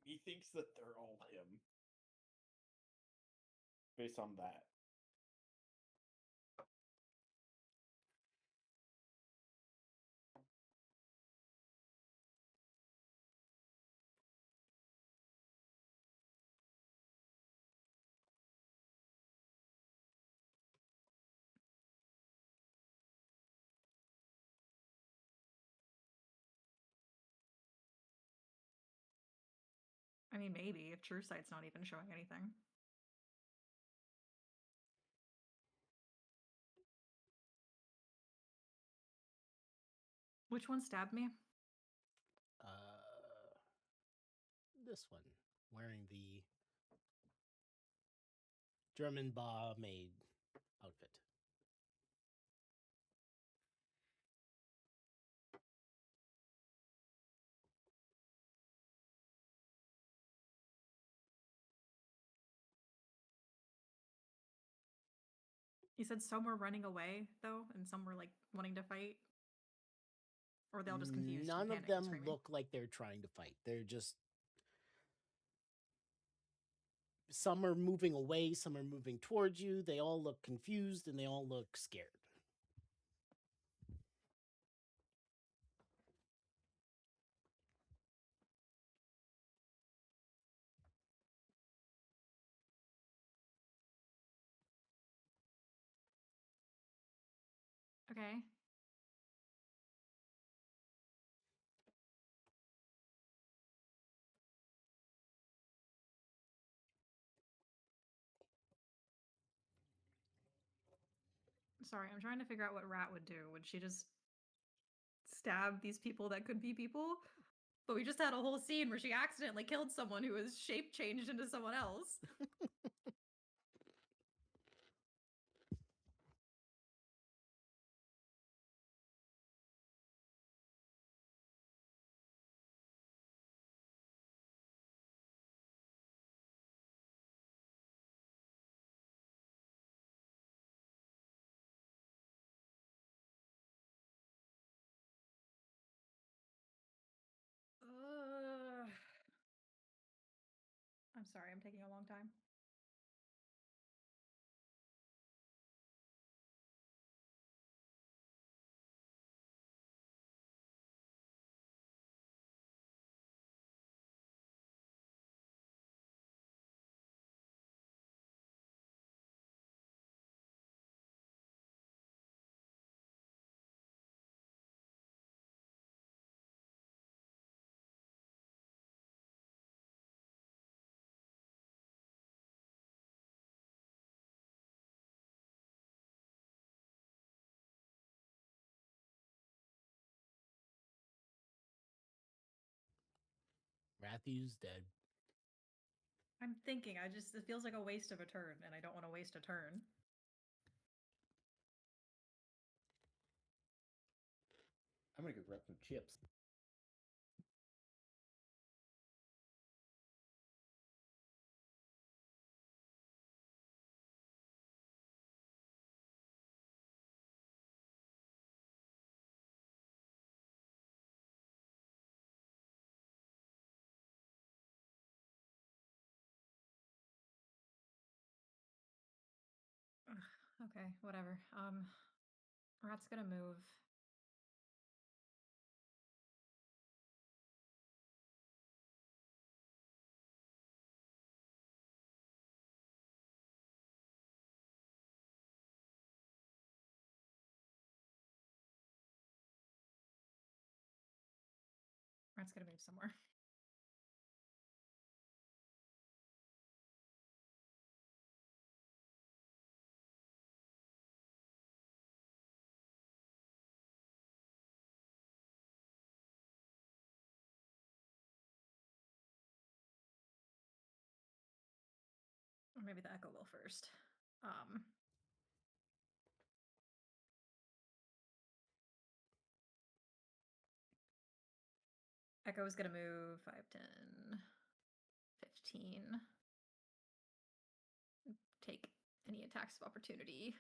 He thinks that they're all him. Based on that. I mean, maybe if True Sight's not even showing anything. Which one stabbed me? This one, wearing the German Ba maid outfit. You said some were running away though, and some were like wanting to fight, or they're all just confused. and None of panicked and them screaming? look like they're trying to fight. They're just. Some are moving away, some are moving towards you. They all look confused and they all look scared. Okay. Sorry, I'm trying to figure out what Rat would do. Would she just stab these people that could be people? But we just had a whole scene where she accidentally killed someone who was shape changed into someone else. I'm sorry, I'm taking a long time. Matthew's dead. I'm thinking, it feels like a waste of a turn, and I don't want to waste a turn. I'm gonna go grab some chips. Okay, whatever. Rat's gonna move. Rat's gonna move somewhere. Or maybe the echo will first. Echo is gonna move 5, 10, 15. Take any attacks of opportunity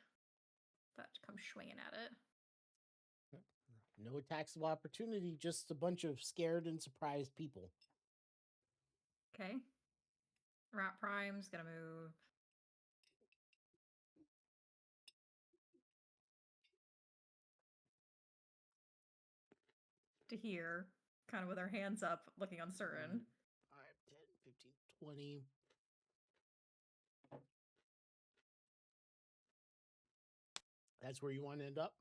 that come swinging at it. No attacks of opportunity, just a bunch of scared and surprised people. Okay. Rat Prime's gonna move. To here, kind of with our hands up, looking uncertain. 5, 10, 15, 20. That's where you want to end up?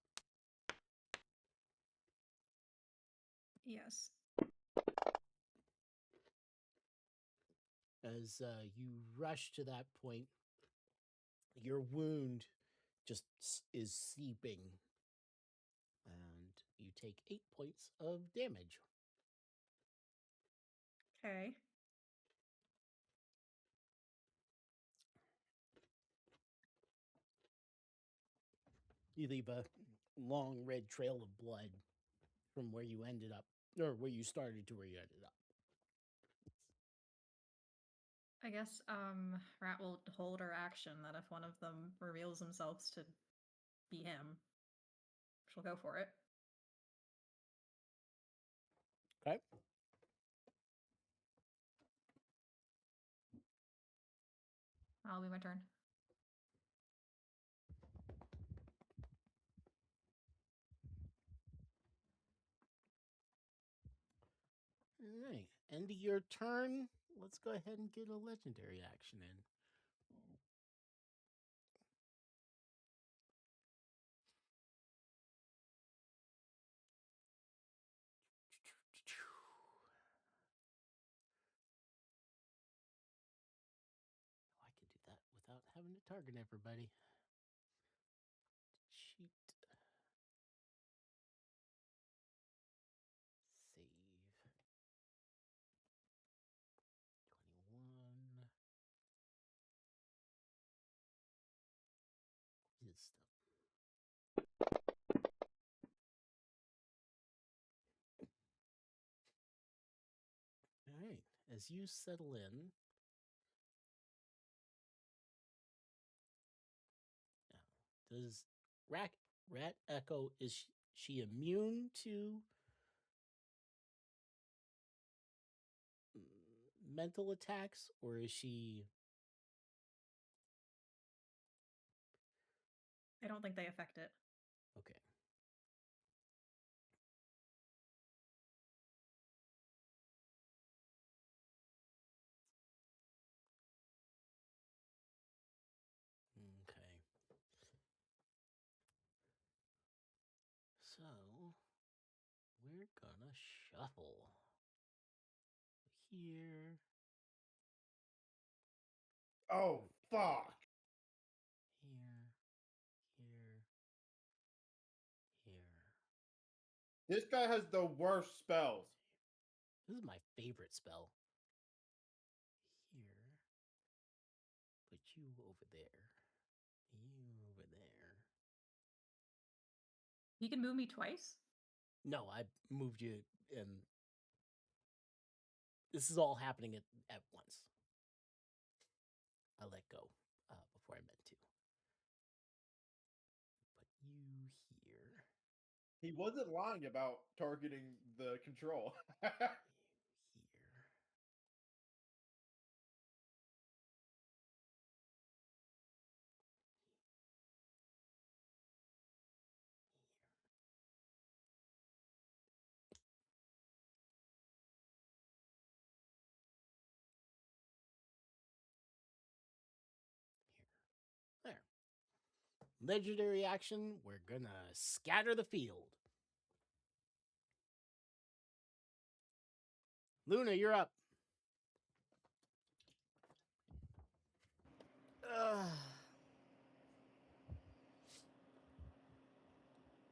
Yes. As you rush to that point, your wound just is seeping. And you take 8 points of damage. Okay. You leave a long red trail of blood from where you ended up, or where you started to where you ended up. I guess Rat will hold her action that if one of them reveals themselves to be him, she'll go for it. Okay. That'll be my turn. All right. End of your turn. Let's go ahead and get a legendary action in. I could do that without having to target everybody. Cheat. Save. 21. Wisdom. All right. As you settle in, does Rat Echo, is she immune to mental attacks, or is she? I don't think they affect it. Okay. Okay. So we're gonna shuffle here, Oh, fuck. here, here, here. This guy has the worst spells. This is my favorite spell. Here. Put you over there. You over there. He can move me twice? No, I moved you, and this is all happening at once. I let go before I meant to. Put you here. He wasn't lying about targeting the control. You here. legendary action, we're gonna scatter the field. Luna, you're up.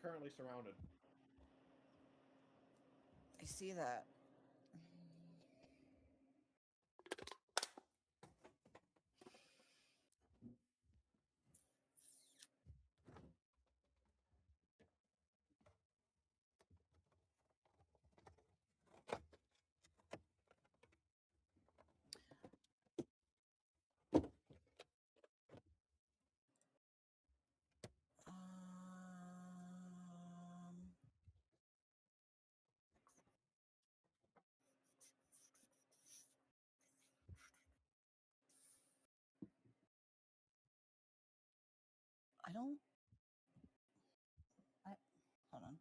Currently surrounded. I see that. I don't. Hold on.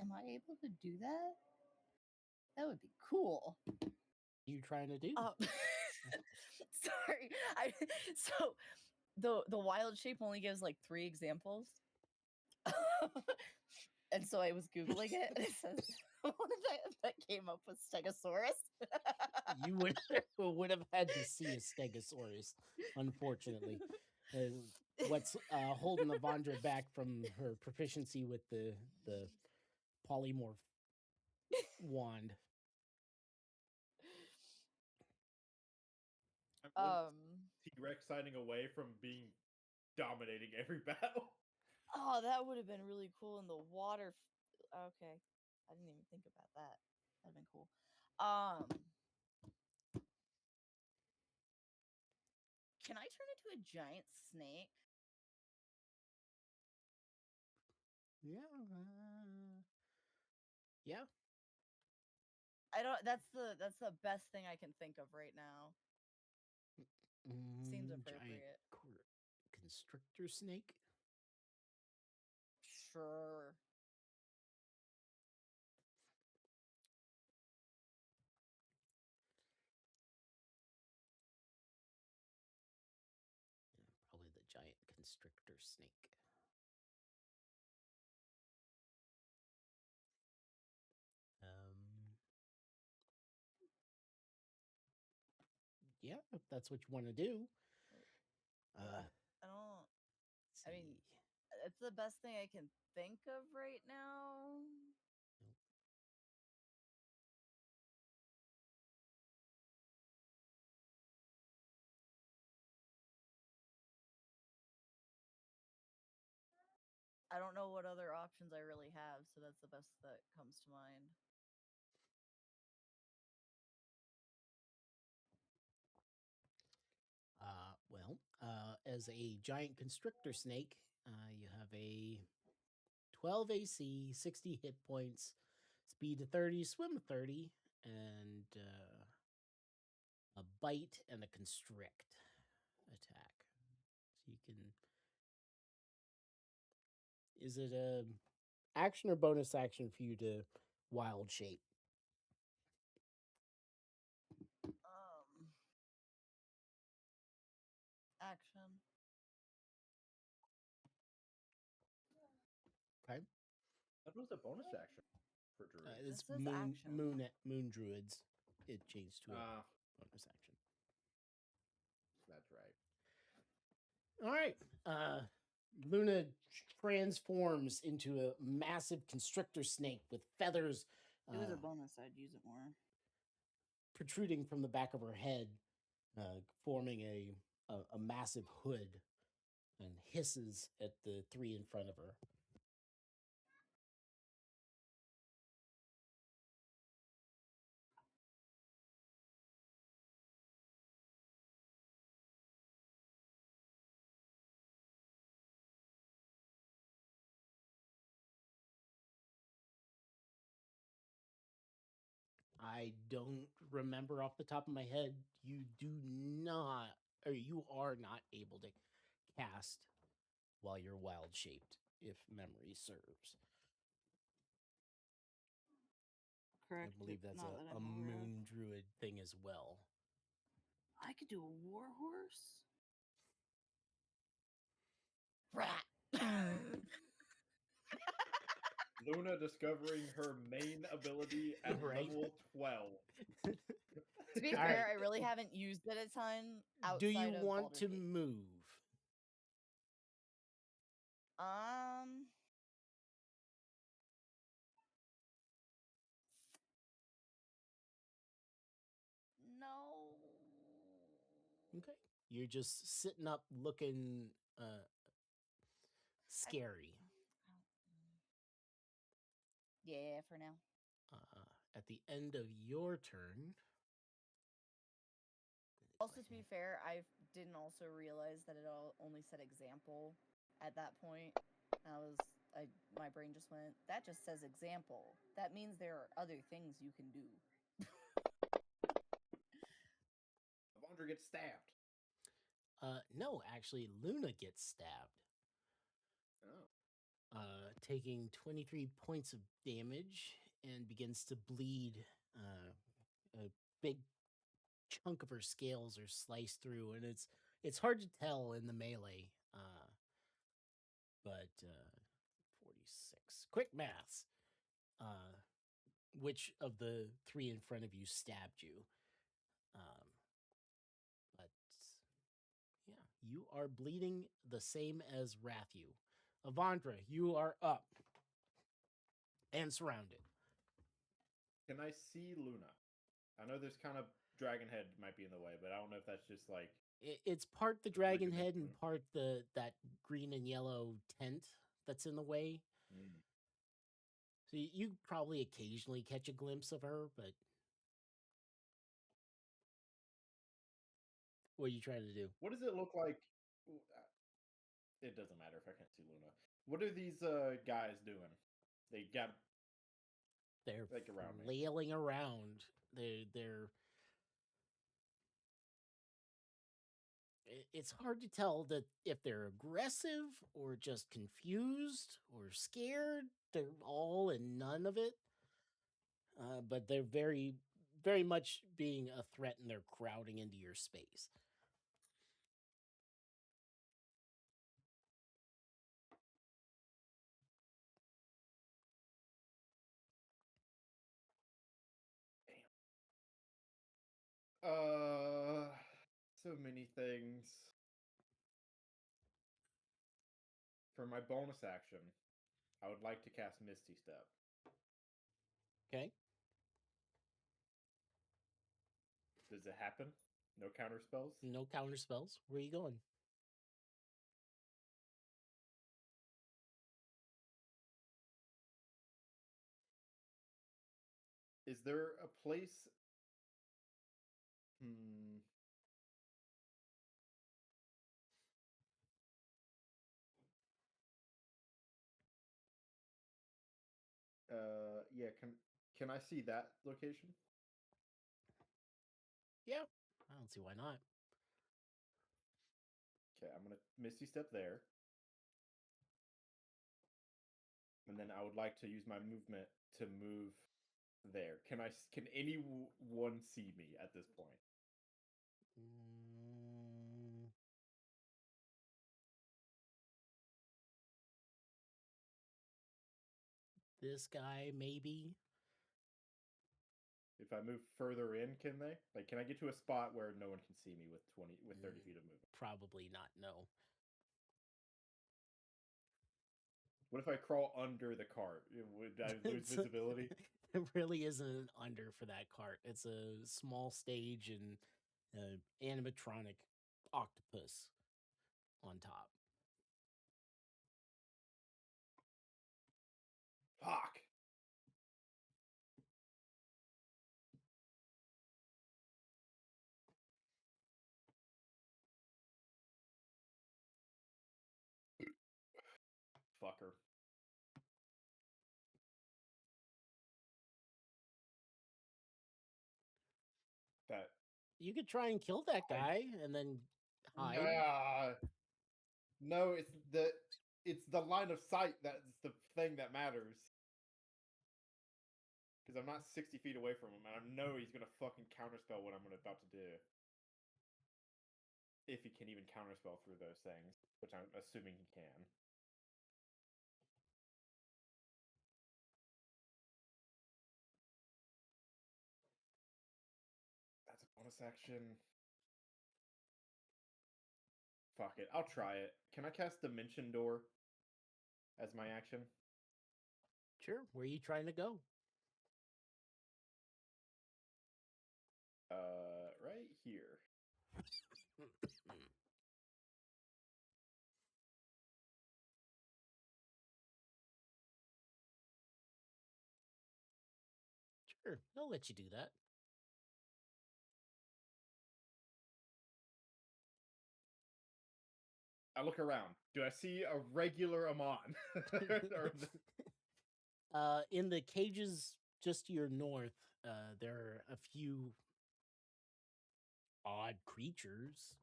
Am I able to do that? That would be cool. You trying to do? Sorry. So the wild shape only gives like 3 examples. And so I was Googling it and it says one that came up with Stegosaurus. You would have had to see a Stegosaurus, unfortunately. What's holding Avandra back from her proficiency with the polymorph wand? T-Rex signing away from being dominating every battle. Oh, that would have been really cool in the water. Okay. I didn't even think about that. That'd been cool. Can I turn into a giant snake? Yeah. Yeah. I don't. That's the best thing I can think of right now. Seems appropriate. Giant constrictor snake. Sure. Probably the giant constrictor snake. Yeah, if that's what you want to do. I don't. Let's I mean, see. it's the best thing I can think of right now. I don't know what other options I really have, so that's the best that comes to mind. As a giant constrictor snake, you have a 12 AC, 60 hit points, speed of 30, swim of 30, and a bite and a constrict attack. So you can. Is it a action or bonus action for you to wild shape? Action. Okay. That was a bonus action for Druid. It's This is action. moon druids. It changed to a bonus action. That's right. All right. Luna transforms into a massive constrictor snake with feathers If it was a bonus, I'd use it more. protruding from the back of her head, forming a massive hood, and hisses at the 3 in front of her. I don't remember off the top of my head. You do not, or you are not able to cast while you're wild shaped, if memory serves. Correct. I believe that's not a, that a I'm aware of. moon druid thing as well. I could do a war horse. Rat. Luna discovering her main ability at Right. level 12. To be All fair, right. I really haven't used it a ton outside Do you of want Baldur's to Gate. move? No. Okay. You're just sitting up looking scary. Yeah, for now. At the end of your turn. Also, to be fair, I didn't also realize that it only said example at that point. My brain just went, that just says example. That means there are other things you can do. Avandra gets stabbed. No, actually, Luna gets stabbed, Oh. taking 23 points of damage and begins to bleed. A big chunk of her scales are sliced through, and it's hard to tell in the melee. But 46. Quick maths. Which of the three in front of you stabbed you? But yeah, you are bleeding the same as Rathu. Avandra, you are up and surrounded. Can I see Luna? I know there's kind of dragon head might be in the way, but I don't know if that's just like It's part the Just really dragon good head and info. part that green and yellow tent that's in the way. So you probably occasionally catch a glimpse of her, but what are you trying to do? What does it look like? It doesn't matter if I can't see Luna. What are these guys doing? They got They're like around me. flailing around. They're. It's hard to tell that if they're aggressive or just confused or scared. They're all and none of it. But they're very, very much being a threat, and they're crowding into your space. So many things. For my bonus action, I would like to cast Misty Step. Okay. Does it happen? No counter spells? No counter spells. Where are you going? Is there a place? Hmm. Yeah. Can I see that location? Yeah. I don't see why not. Okay, I'm gonna Misty Step there, and then I would like to use my movement to move there. Can anyone see me at this point? Mm, this guy, maybe. If I move further in, can they? Like, can I get to a spot where no one can see me with 30 Mm. feet of movement? Probably not. No. What if I crawl under the cart? Would I lose It's a- visibility? There really isn't an under for that cart. It's a small stage and animatronic octopus on top. Fuck! Fucker. You could try and kill that guy and then hide. No, it's the line of sight that's the thing that matters. Because I'm not 60 feet away from him, and I know he's gonna fucking counterspell what I'm about to do. If he can even counterspell through those things, which I'm assuming he can. That's a bonus action. Fuck it, I'll try it. Can I cast Dimension Door as my action? Sure. Where are you trying to go? Right here. Sure. I'll let you do that. I look around. Do I see a regular Amon? In the cages just to your north, there are a few odd creatures,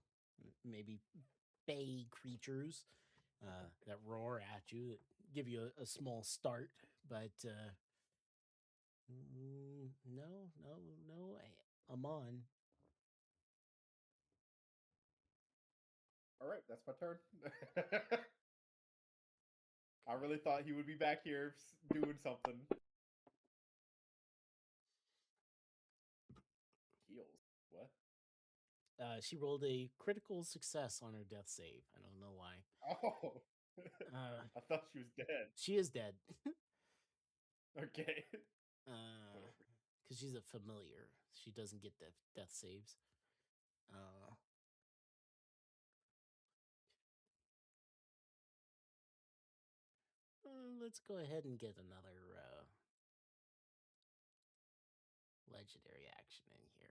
maybe fey creatures, that roar at you, that give you a small start, but no, Amon. All right, that's my turn. I really thought he would be back here doing something. Heals. What? She rolled a critical success on her death save. I don't know why. Oh. I thought she was dead. She is dead. Okay. Because she's a familiar. She doesn't get death saves. Let's go ahead and get another legendary action in here.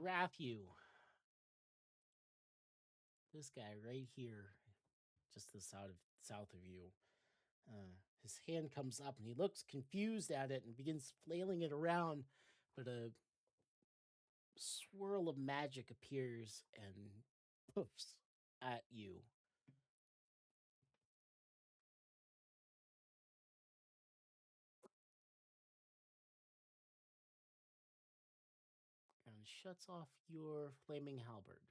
Raphew. This guy right here, just to the south of you. His hand comes up and he looks confused at it and begins flailing it around, but a swirl of magic appears and poofs at you. And shuts off your flaming halberd.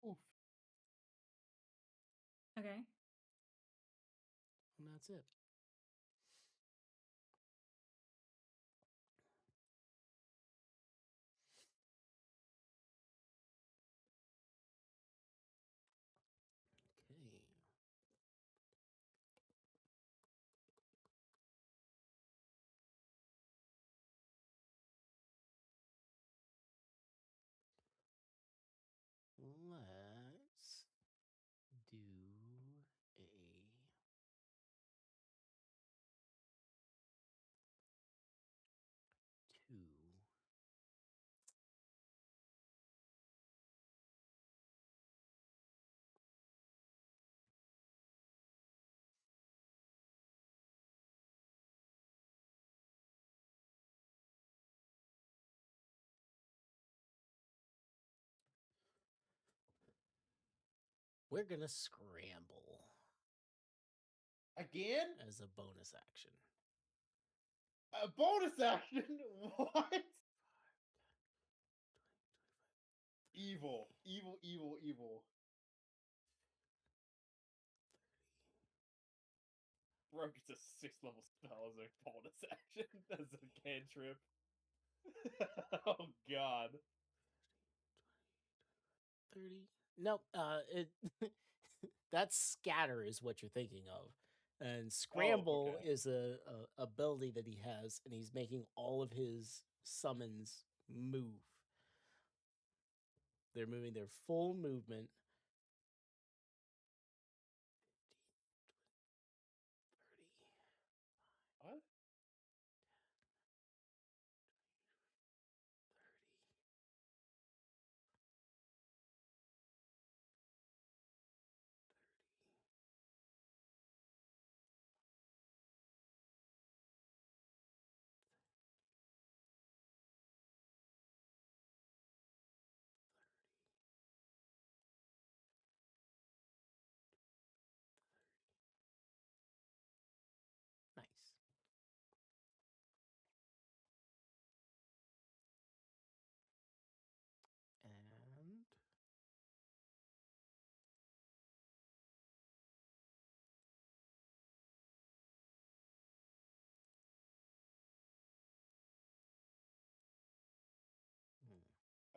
Oof. Okay. And that's it. Okay. Let's do a two. We're gonna scramble Again? as a bonus action. A bonus action? What? Evil. Evil, evil, evil. Rogue gets a 6th level spell as a bonus action. As a cantrip. Oh god. 30. Nope. That's scatter is what you're thinking of. And scramble okay. is a ability that he has, and he's making all of his summons move. They're moving their full movement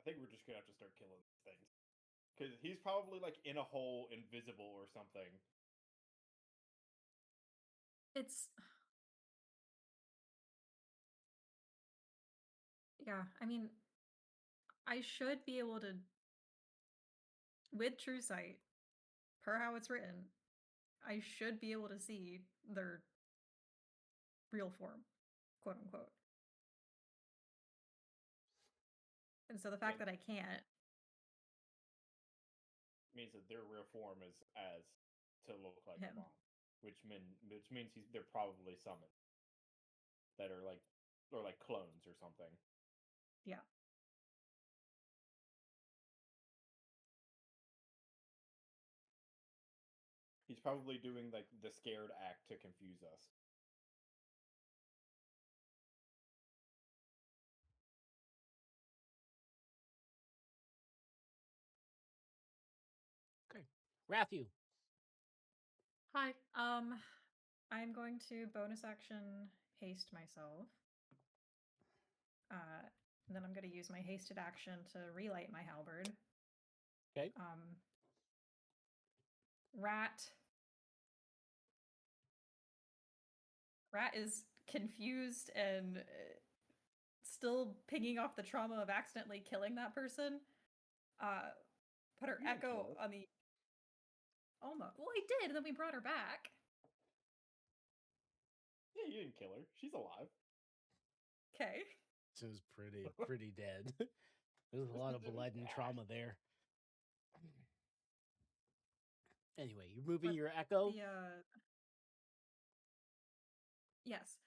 think we're just gonna have to start killing these things. Because he's probably like in a hole, invisible or something. It's yeah, I mean, I should be able to, with True Sight, per how it's written, I should be able to see their real form, quote unquote. And so the fact Yeah. that I can't, Means that their real form is as to look like Him. a mom, which means they're probably summoned that are like or like clones or something. yeah. He's probably doing like the scared act to confuse us. Okay. Rathu. Hi. I'm going to bonus action haste myself. And then I'm going to use my hasted action to relight my halberd. Okay. Rat is confused and still pinging off the trauma of accidentally killing that person. Put her You didn't echo kill her. on the. Almost. Well, I did, and then we brought her back. Yeah, you didn't kill her. She's alive. Okay. She was pretty dead. There's a lot of blood and trauma there. Anyway, you're moving But your echo. Yes.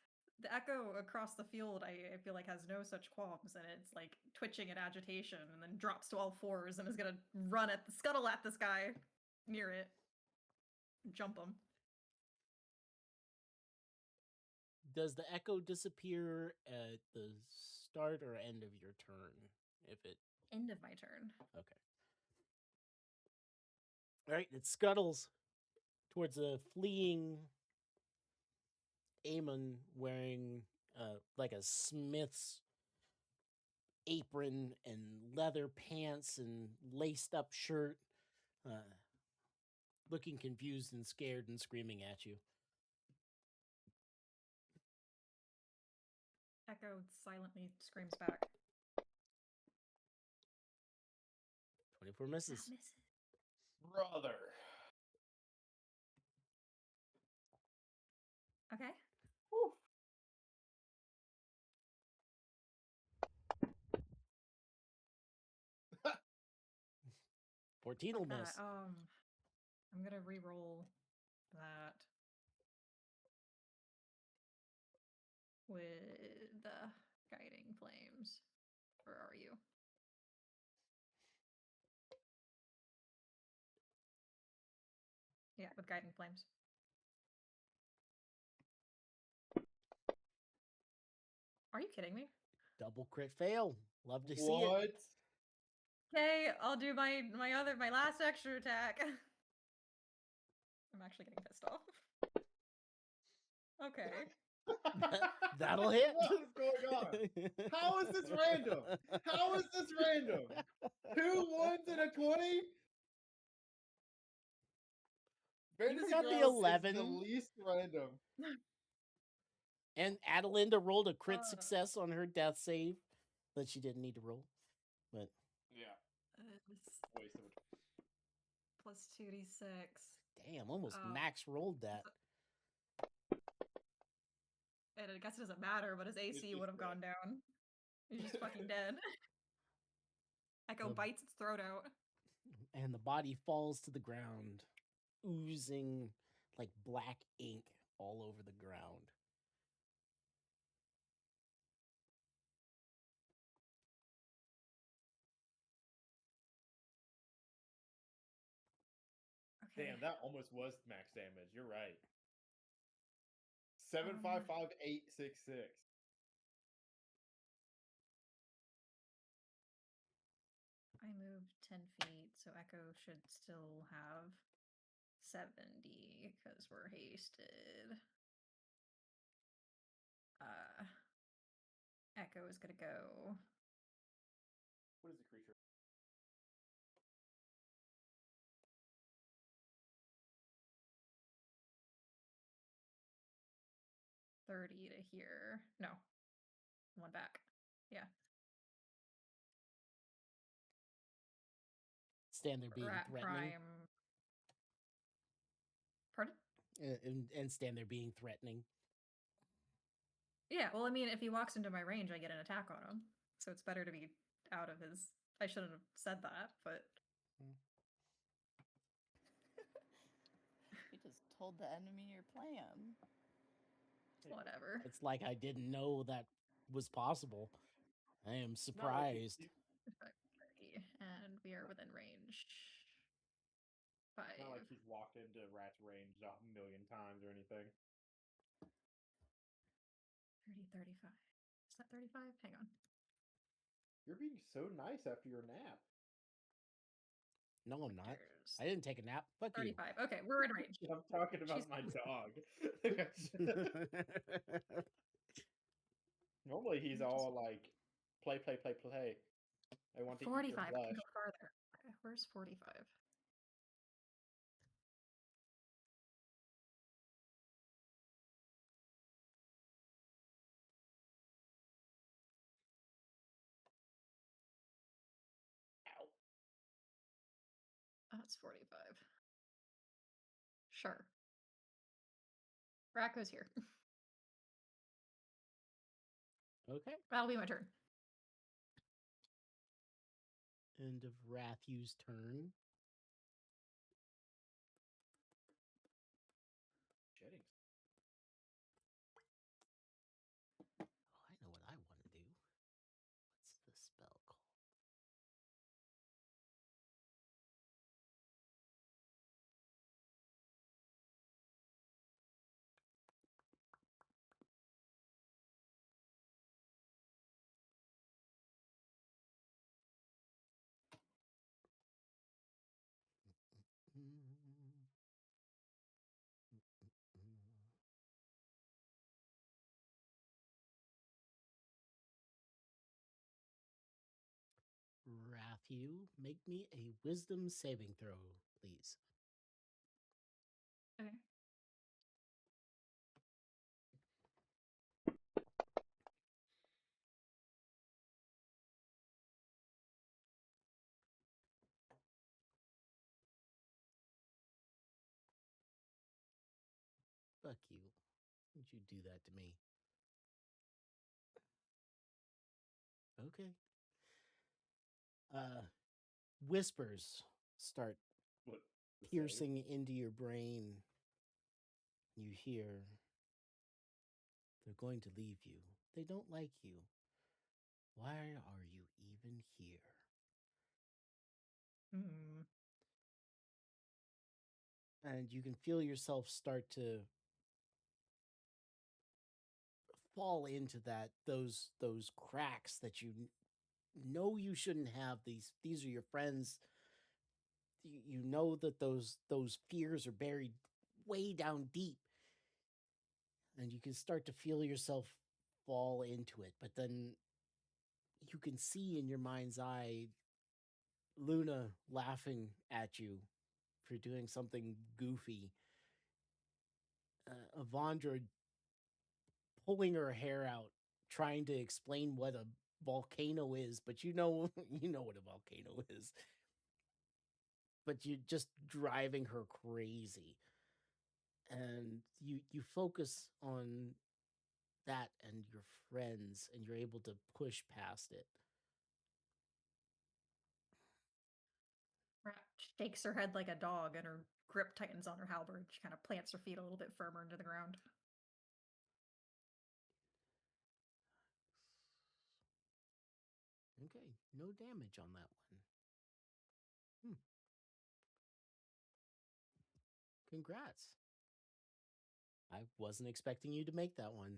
The echo across the field, I feel like, has no such qualms, and it's like twitching in agitation, and then drops to all fours and is gonna run at the scuttle at this guy near it, jump him. Does the echo disappear at the start or end of your turn? If it End of my turn. okay. All right, it scuttles towards a fleeing Aemon wearing like a smith's apron and leather pants and laced up shirt, looking confused and scared and screaming at you. Echo silently screams back. 24 misses. That misses. Brother. Okay. Whew. Fourteen will Fuck that. miss. I'm gonna re-roll that with the guiding flames. Where are you? Yeah, with guiding flames. Are you kidding me? Double crit fail. Love to see it. What? Okay, I'll do my last extra attack. I'm actually getting pissed off. Okay. That'll hit. What is going on? How is this random? How is this random? 2 1s and a 20? Vanity got the Grounds is 11. the least random. And Adelinda rolled a crit Uh. success on her death save that she didn't need to roll. But Yeah, It's waste of it. plus 2d6. damn, almost Uh, max rolled that. And I guess it doesn't matter, but his AC just would have dead. gone down. He's just fucking dead. Echo The- bites its throat out. And the body falls to the ground, oozing like black ink all over the ground. Okay. Damn, that almost was max damage. You're right. 755866. I moved 10 feet, so Echo should still have 70 because we're hasted. Echo is gonna go What is the creature? 30 to here. No. One back. Yeah. Stand there being Rat threatening. Prime. Pardon? And stand there being threatening. Yeah, well, I mean, if he walks into my range, I get an attack on him. So it's better to be out of his. I shouldn't have said that, but You just told the enemy your plan. whatever. It's like I didn't know that was possible. I am It's not like you- surprised. you- 30, and we are within range. 5. It's not like he's walked into Rat's range a million times or anything. 30, 35. Is that 35? Hang on. You're being so nice after your nap. No, I'm not. There's I didn't take a nap. Fuck you. 35. Okay, we're in range. I'm talking about She's- my dog. Normally he's all like, play, play, play, play. I want to eat your 45. I flesh. can go farther. Okay, where's 45? Ow. That's 45. Sure. Racco's here. Okay. That'll be my turn. End of Rathu's turn. Shedding. Oh, I know what I want to do. What's the spell called? Rathu, make me a wisdom saving throw, please. Okay. Fuck you. Would you do that to me? Okay. Whispers start What? the save? piercing into your brain. You hear, they're going to leave you. They don't like you. Why are you even here? Hmm. And you can feel yourself start to fall into those cracks that you know you shouldn't have. These are your friends. You know that those fears are buried way down deep, and you can start to feel yourself fall into it. But then you can see in your mind's eye Luna laughing at you for doing something goofy. Avandra pulling her hair out, trying to explain what a volcano is, but you know you know what a volcano is. But you're just driving her crazy. And you focus on that and your friends, and you're able to push past it. Rat shakes her head like a dog, and her grip tightens on her halberd. She kind of plants her feet a little bit firmer into the ground. Okay, no damage on that one. Congrats. I wasn't expecting you to make that one.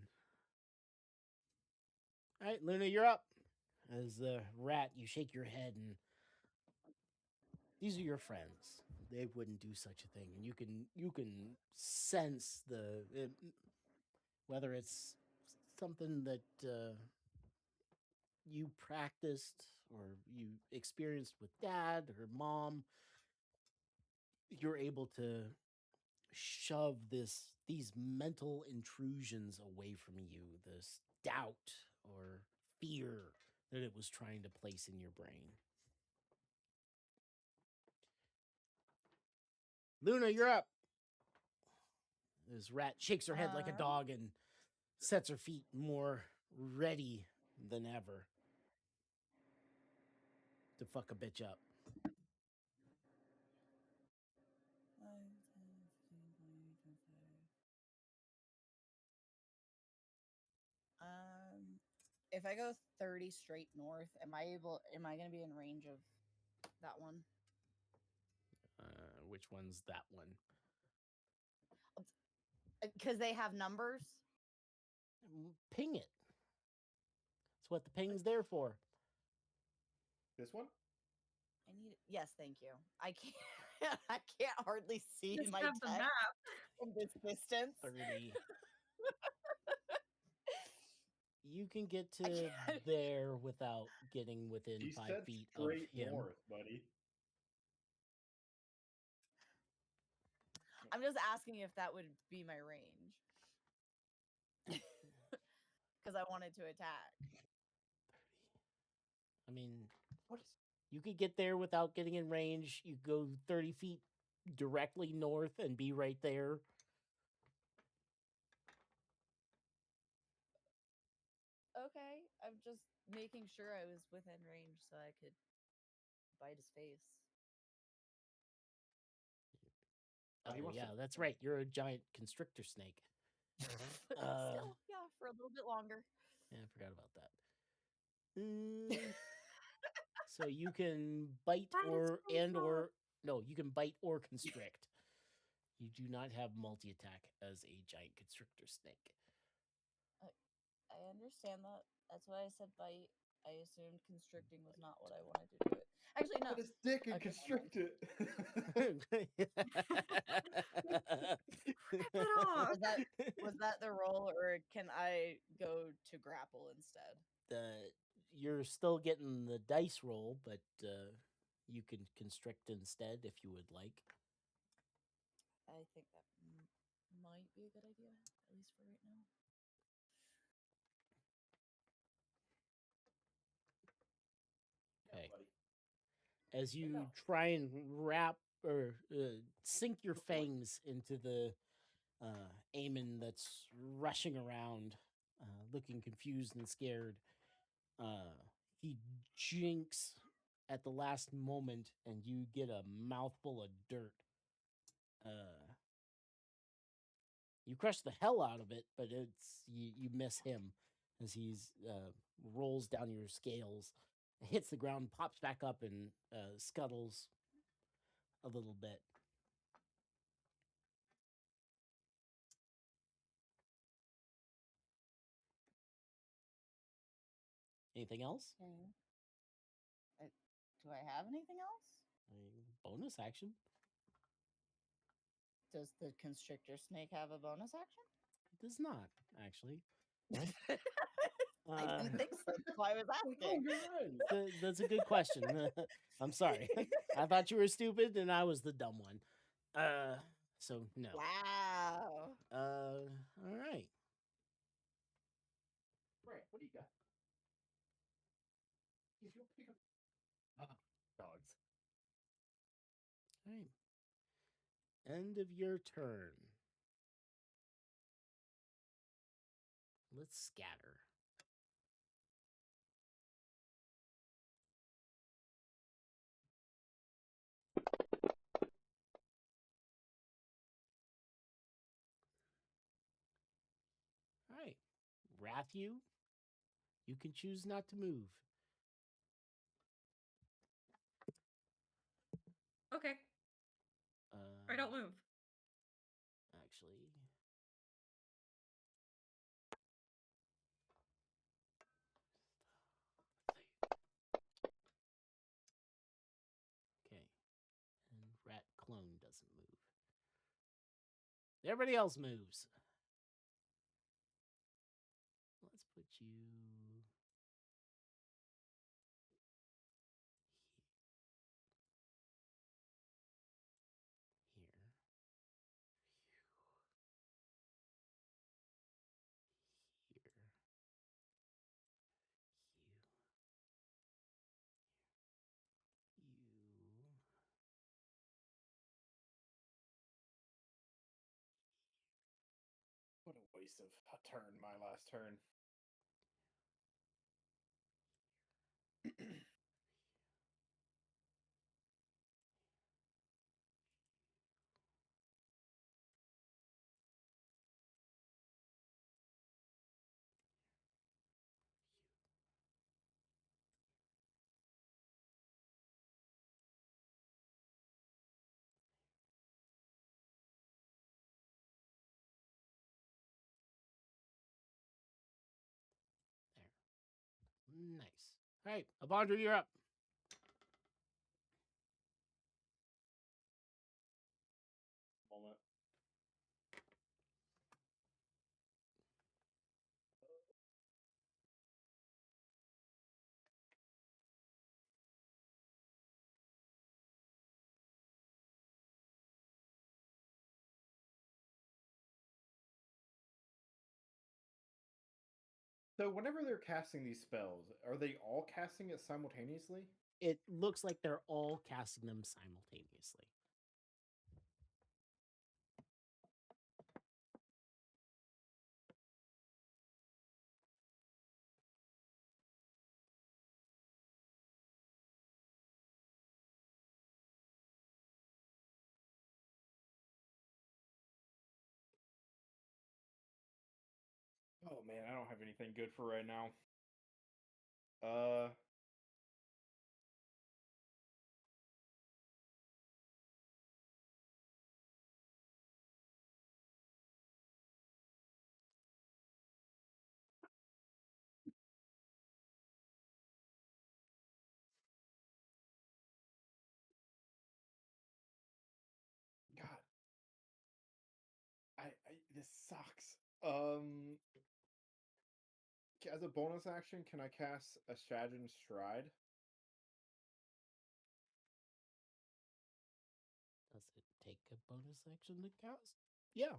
All right, Luna, you're up. As the rat, you shake your head, and these are your friends. They wouldn't do such a thing, and you can sense whether it's something that you practiced or you experienced with dad or mom, you're able to shove these mental intrusions away from you, this doubt or fear that it was trying to place in your brain. Luna, you're up. This rat shakes her head like a dog and sets her feet more ready than ever to fuck a bitch up. 5, 10, 15, 20, 25. If I go 30 straight north, am I going to be in range of that one? Which one's that one? Because they have numbers. Ping it. That's what the ping's there for. This one? I need it. Yes, thank you. I can't. I can't hardly see Just my have the text map. from this distance. 30. You can get I to can't- there without getting within She 5 said feet of straight him. north, buddy. I'm just asking if that would be my range. Because I wanted to attack. 30. I mean, What is you could get there without getting in range. You go 30 feet directly north and be right there. Okay, I'm just making sure I was within range so I could bite his face. Oh, he Oh, wants to- yeah, that's right. You're a giant constrictor snake. Still, yeah, for a little bit longer. Yeah, I forgot about that. So you can bite That is or so and fun. or no, you can bite or constrict. You do not have multi-attack as a giant constrictor snake. I understand that. That's why I said bite. I assumed constricting was not what I wanted to do it. Actually, no. Put his dick and Okay, constrict it. Rip it off. Was that the roll, or can I go to grapple instead? You're still getting the dice roll, but you can constrict instead if you would like. I think that might be a good idea, at least for right now. Okay. buddy. As you no. try and wrap or sink your fangs into the Eamon that's rushing around, looking confused and scared, he jinks at the last moment, and you get a mouthful of dirt. You crush the hell out of it, but you miss him as he's rolls down your scales, hits the ground, pops back up, and scuttles a little bit. Anything else? Okay. Do I have anything else? Bonus action? Does the constrictor snake have a bonus action? It does not, actually. I didn't think so. That's why I was asking. That's a good question. I'm sorry. I thought you were stupid, and I was the dumb one. So no. Wow. All right. Right, what do you got? If you'll pick up dogs. All right. End of your turn. Let's scatter. All right. Rathu, you can choose not to move. Okay, I don't move. Actually. Okay. And Rat Clone doesn't move. Everybody else moves. Let's put you waste of a turn, my last turn. Nice. All right, Avandra, you're up. Moment. So whenever they're casting these spells, are they all casting it simultaneously? It looks like they're all casting them simultaneously. Oh man, I don't have anything good for right now. Uh, God, I this sucks. As a bonus action, can I cast a Shadow's Stride? Does it take a bonus action to cast? Yeah.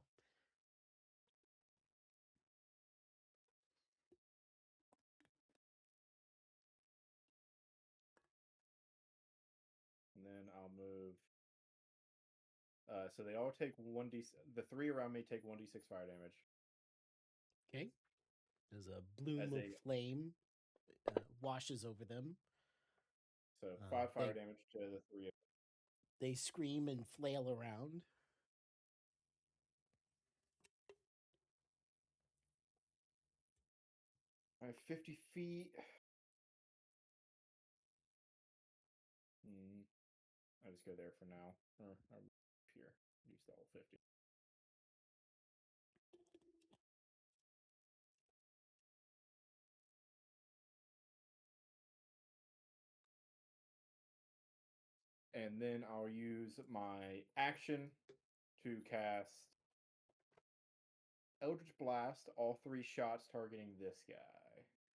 And then I'll move. So they all take 1d. The 3 around me take 1d6 fire damage. Okay. There's a bloom As of a- flame washes over them. So 5 fire they- damage to the 3 of them. They scream and flail around. I have 50 feet. I just go there for now. Or here. Use the whole 50. And then I'll use my action to cast Eldritch Blast, all 3 shots targeting this guy,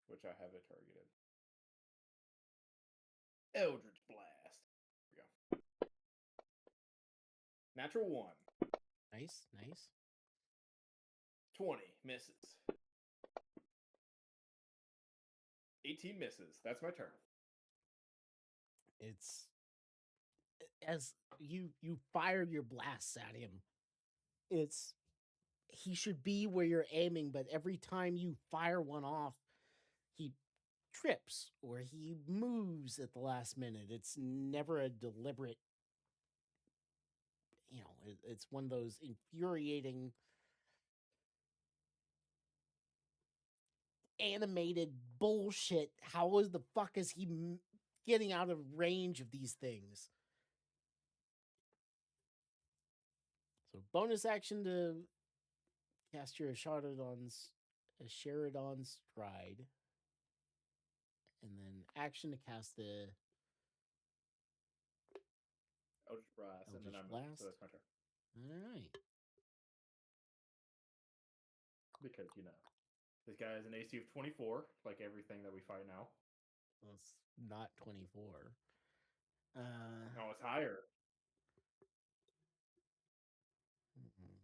which I have it targeted. Eldritch Blast. There we go. Natural 1. Nice, nice. 20 misses. 18 misses. That's my turn. It's as you fire your blasts at him. It's he should be where you're aiming, but every time you fire one off, he trips or he moves at the last minute. It's never a deliberate, it's one of those infuriating animated bullshit. How is the fuck is he getting out of range of these things? So bonus action to cast your Sheridan's Stride. And then action to cast the Eldritch Blast, and then Eldritch I'm Blast. so that's my turn. Alright. Because this guy has an AC of 24, like everything that we fight now. Well, it's not 24. No, it's higher. Mm-mm.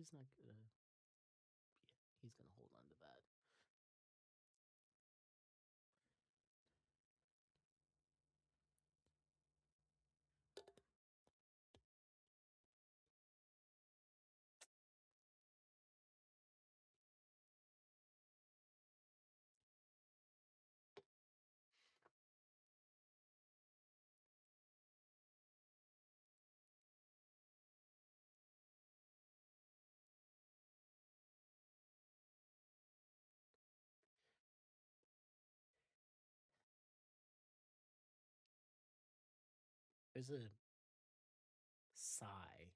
he's not gonna. Yeah, he's gonna hold on to that. There's a sigh.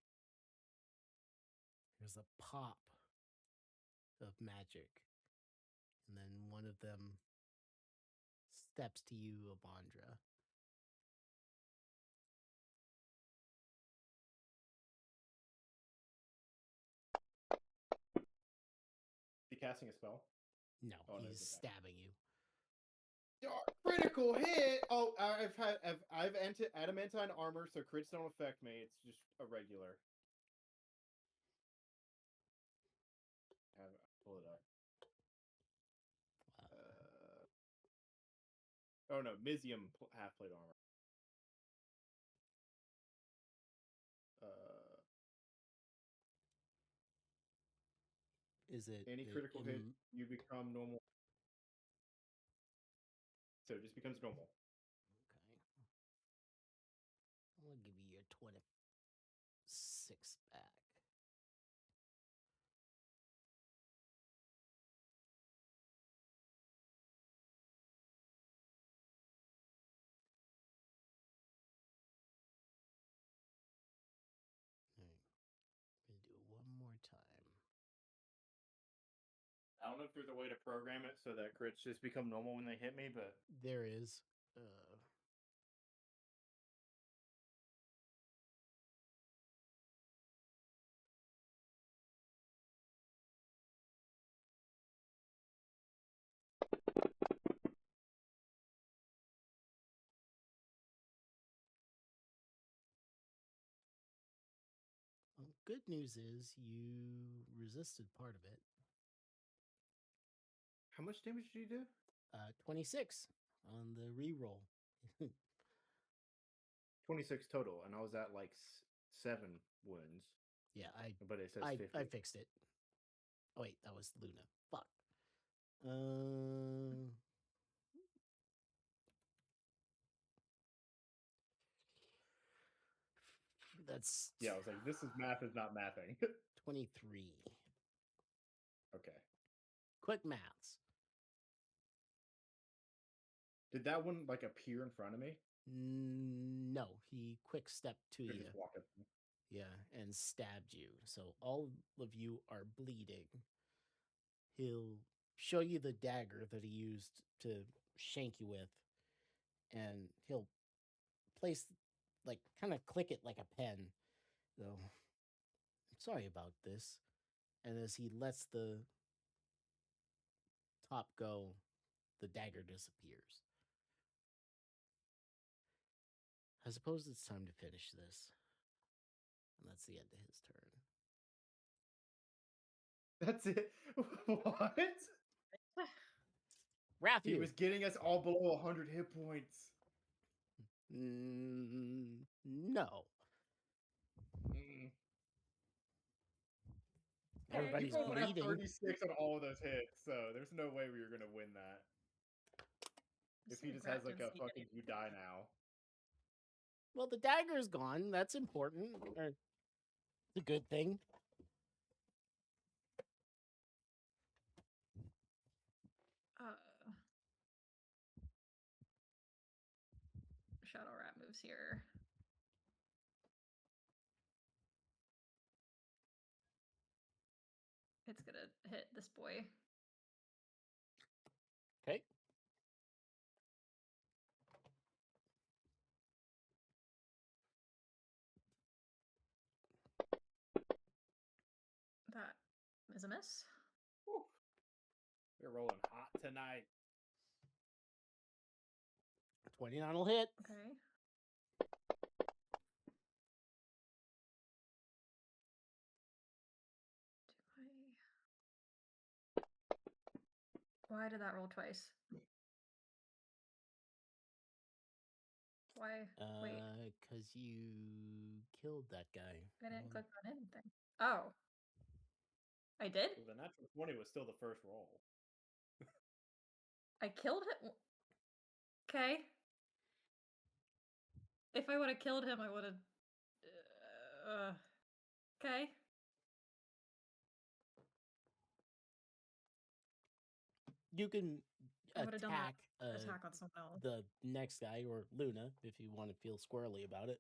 There's a pop of magic. And then one of them steps to you, Abandra. Is he casting a spell? No, Oh, no, he's he's attacking. stabbing you. Critical hit! Oh, I've adamantine armor, so crits don't affect me. It's just a regular. Pull it up. Oh no, Mizium half plate armor. Is it Any critical hit, you become normal. So it just becomes normal. Okay. I'm gonna give you your 26 back. Alright. We'll do it one more time. I don't know if there's a way to program it so that crits just become normal when they hit me, but There is. Well, good news is you resisted part of it. how much damage did you do? 26 on the reroll. 26 total, and I was at like 7 wounds. Yeah, But it says I 50. fixed it. Oh wait, that was Luna. Fuck. That's Yeah, I was like, this is math is not mathing. 23. Okay. Quick maths. Did that one like appear in front of me? No, he quick stepped to Or you. just walked up to me? Yeah, and stabbed you. So all of you are bleeding. He'll show you the dagger that he used to shank you with, and he'll place, like, kind of click it like a pen. So, I'm sorry about this. And as he lets the top go, the dagger disappears. I suppose it's time to finish this. And that's the end of his turn. That's it. What? He Raphu! was getting us all below 100 hit points. No. Mm. Everybody's You rolled like bleeding. 36 on all of those hits, so there's no way we were gonna win that. If he just has like a fucking you die now. Well, the dagger's gone. That's important. Or it's a good thing. Shadow Rat moves here. It's gonna hit this boy. Okay. That is a miss. Whew. We're rolling hot tonight. 29 will hit. Okay. Why did that roll twice? Why? Wait, Because you killed that guy. I didn't Um, click on anything. Oh. I did? So the natural 20 was still the first roll. I killed him? Okay. If I would have killed him, I would have. Okay. You can I would have done that attack attack on someone else. the next guy or Luna if you want to feel squirrely about it.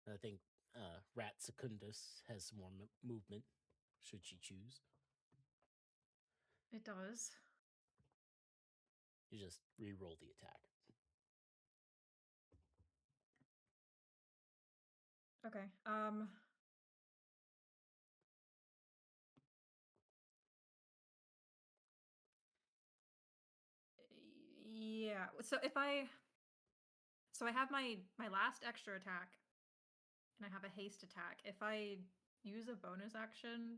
I think Rat Secundus has some more movement, should she choose. It does. You just re-roll the attack. Okay. Yeah. So if I have my last extra attack and I have a haste attack. If I use a bonus action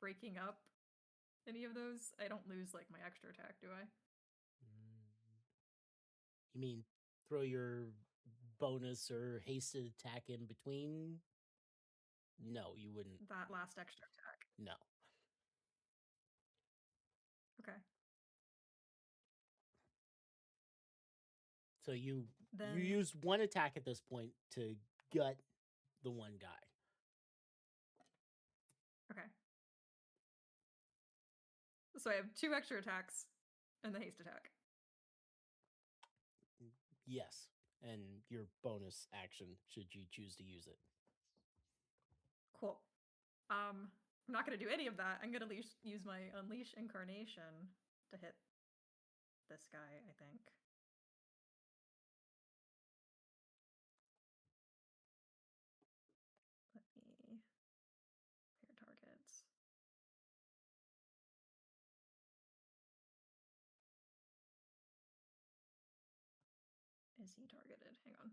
breaking up any of those, I don't lose like my extra attack, do I? You mean throw your bonus or hasted attack in between? No, you wouldn't. That last extra attack. No. Okay. So you Then used one attack at this point to gut the one guy. okay. So I have 2 extra attacks and the haste attack. Yes, and your bonus action should you choose to use it. Cool. I'm not going to do any of that. I'm going to use my Unleash Incarnation to hit this guy, I think. Let me pair targets. Is he targeted? Hang on.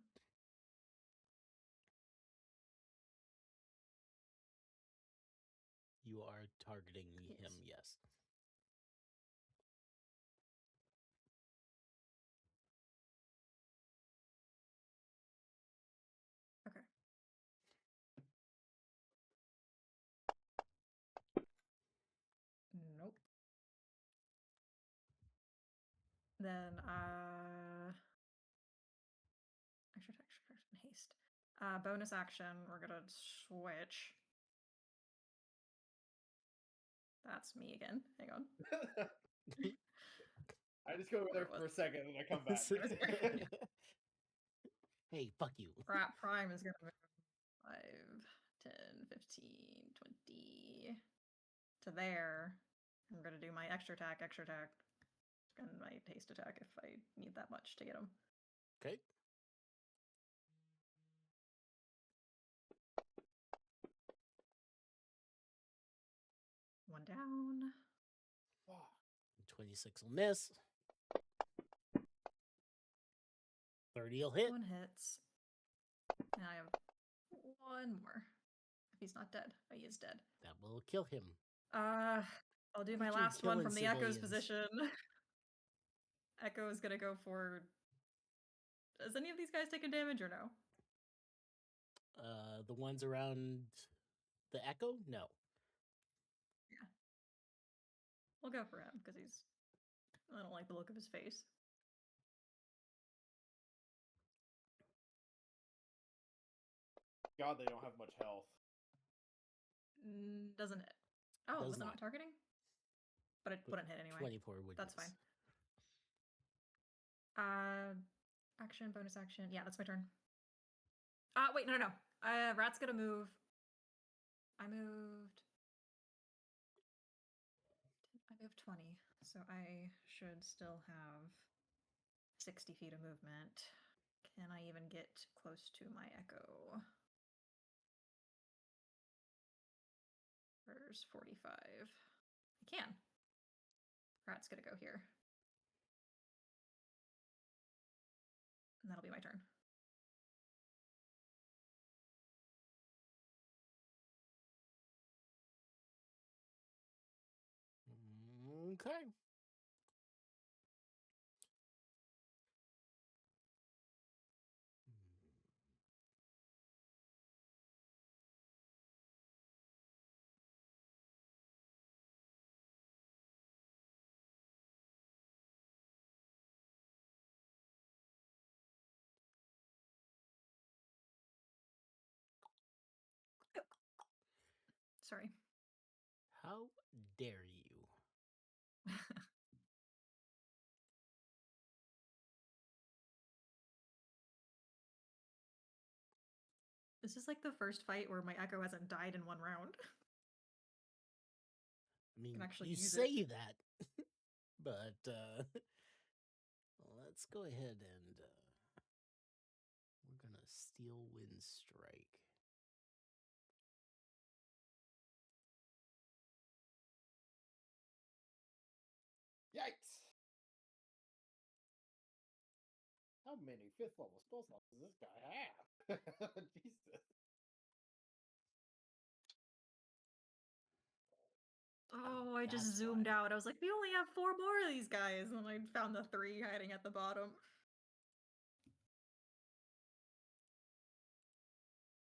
You are targeting Yes. him, yes. Okay. Nope. Then extra attack, and haste. Bonus action, we're gonna switch. That's me again. Hang on. I just go over there Where for a second and I come back. Hey, fuck you. Rat Prime is gonna move 5, 10, 15, 20 to there. I'm gonna do my extra attack, and my haste attack if I need that much to get him. Okay. One down. 26 will miss. 30 will hit. 1 hits. And I have 1 more. If he's not dead. Oh, he is dead. That will kill him. I'll do Look my at you last one killing from the Echo's civilians. position. Echo is gonna go for. Has any of these guys taken damage or no? The ones around the Echo? No. We'll go for him because he's. I don't like the look of his face. God, they don't have much health. Doesn't hit. Oh, Does was it not. not targeting? But it wouldn't hit anyway. 24 would That's miss. fine. Action, bonus action. Yeah, that's my turn. Wait, no. Rat's gonna move. I moved 20, so I should still have 60 feet of movement. Can I even get close to my Echo? Where's 45? I can. Rat's gonna go here. And that'll be my turn. Okay. Sorry. How dare you? This is like the first fight where my echo hasn't died in one round. I mean, actually you use it. say that, but let's go ahead and we're gonna Steel Wind Strike. Yikes! How many 5th level spell slots does this guy have? Jesus. Oh, I just That's zoomed why. out. I was like, we only have 4 more of these guys. And then I found the 3 hiding at the bottom.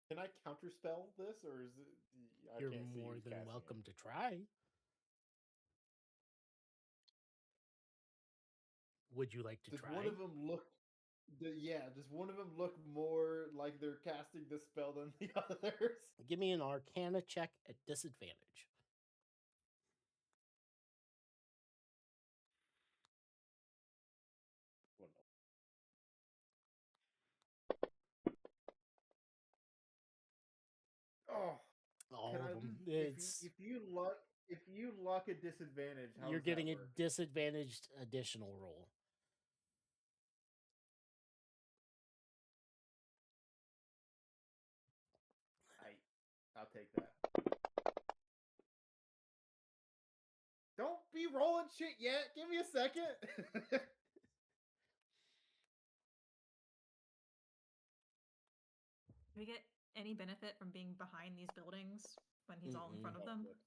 Can I counterspell this, or is it? I You're can't see more who's than casting welcome it. to try. Would you like to Does try? one of them look? Does one of them look more like they're casting the spell than the others? Give me an Arcana check at disadvantage. Well, no. Oh, All can of I? them. If you luck a disadvantage, how You're does that getting a work? disadvantaged additional roll. I'll take that. Don't be rolling shit yet. Give me a second. Do we get any benefit from being behind these buildings when he's all in front of Oh, them? good.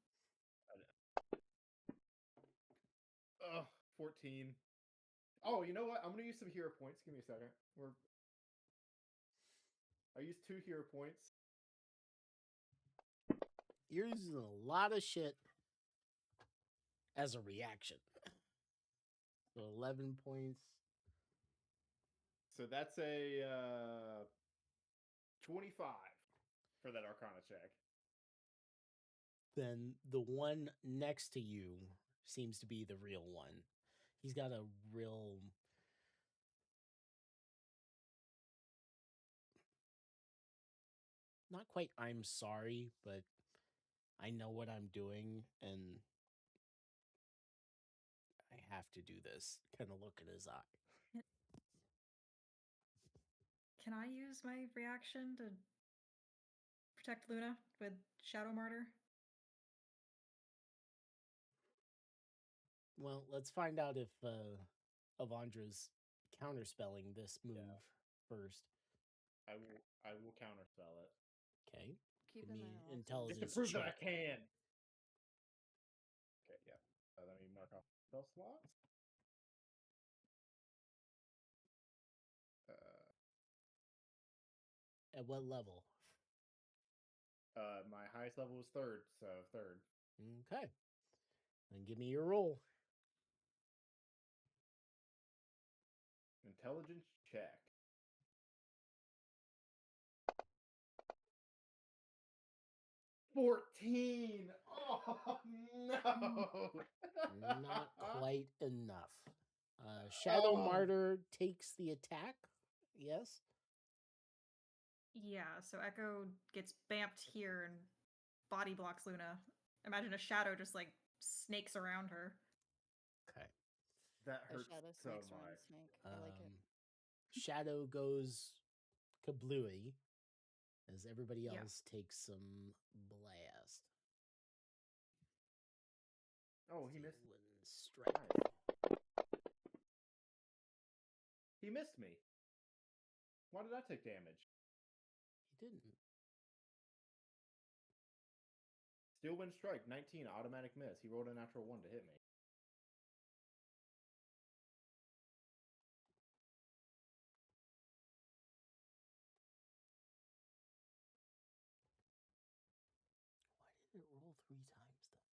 14. Oh, you know what? I'm gonna use some hero points. Give me a second. I used 2 hero points. You're using a lot of shit as a reaction. So 11 points. So that's a 25 for that Arcana check. Then the one next to you seems to be the real one. He's got a real not quite I'm sorry, but I know what I'm doing and I have to do this kind of look in his eye. Can I use my reaction to protect Luna with Shadow Martyr? Well, let's find out if Avandra's counterspelling this move first. I will counterspell it. Okay. Keep Give an me eye on intelligence Just to prove that I check. can. Okay, yeah. Let me mark off spell slots. At what level? My highest level was 3rd, so 3rd. Okay. Then give me your roll. Intelligence check. $14. Oh no! Not quite enough. Shadow Oh. Martyr takes the attack. Yes. Yeah, so Echo gets bamped here and body blocks Luna. Imagine a shadow just like snakes around her. Okay. That A hurts shadow so snakes around much. the snake. I like it. Shadow goes kablooey as everybody Yeah. else takes some blast. Oh, he missed. Steel Wind Strike. Nice. He missed me. Why did I take damage? He didn't. Steel Wind Strike, 19, automatic miss. He rolled a natural 1 to hit me. 3 times though.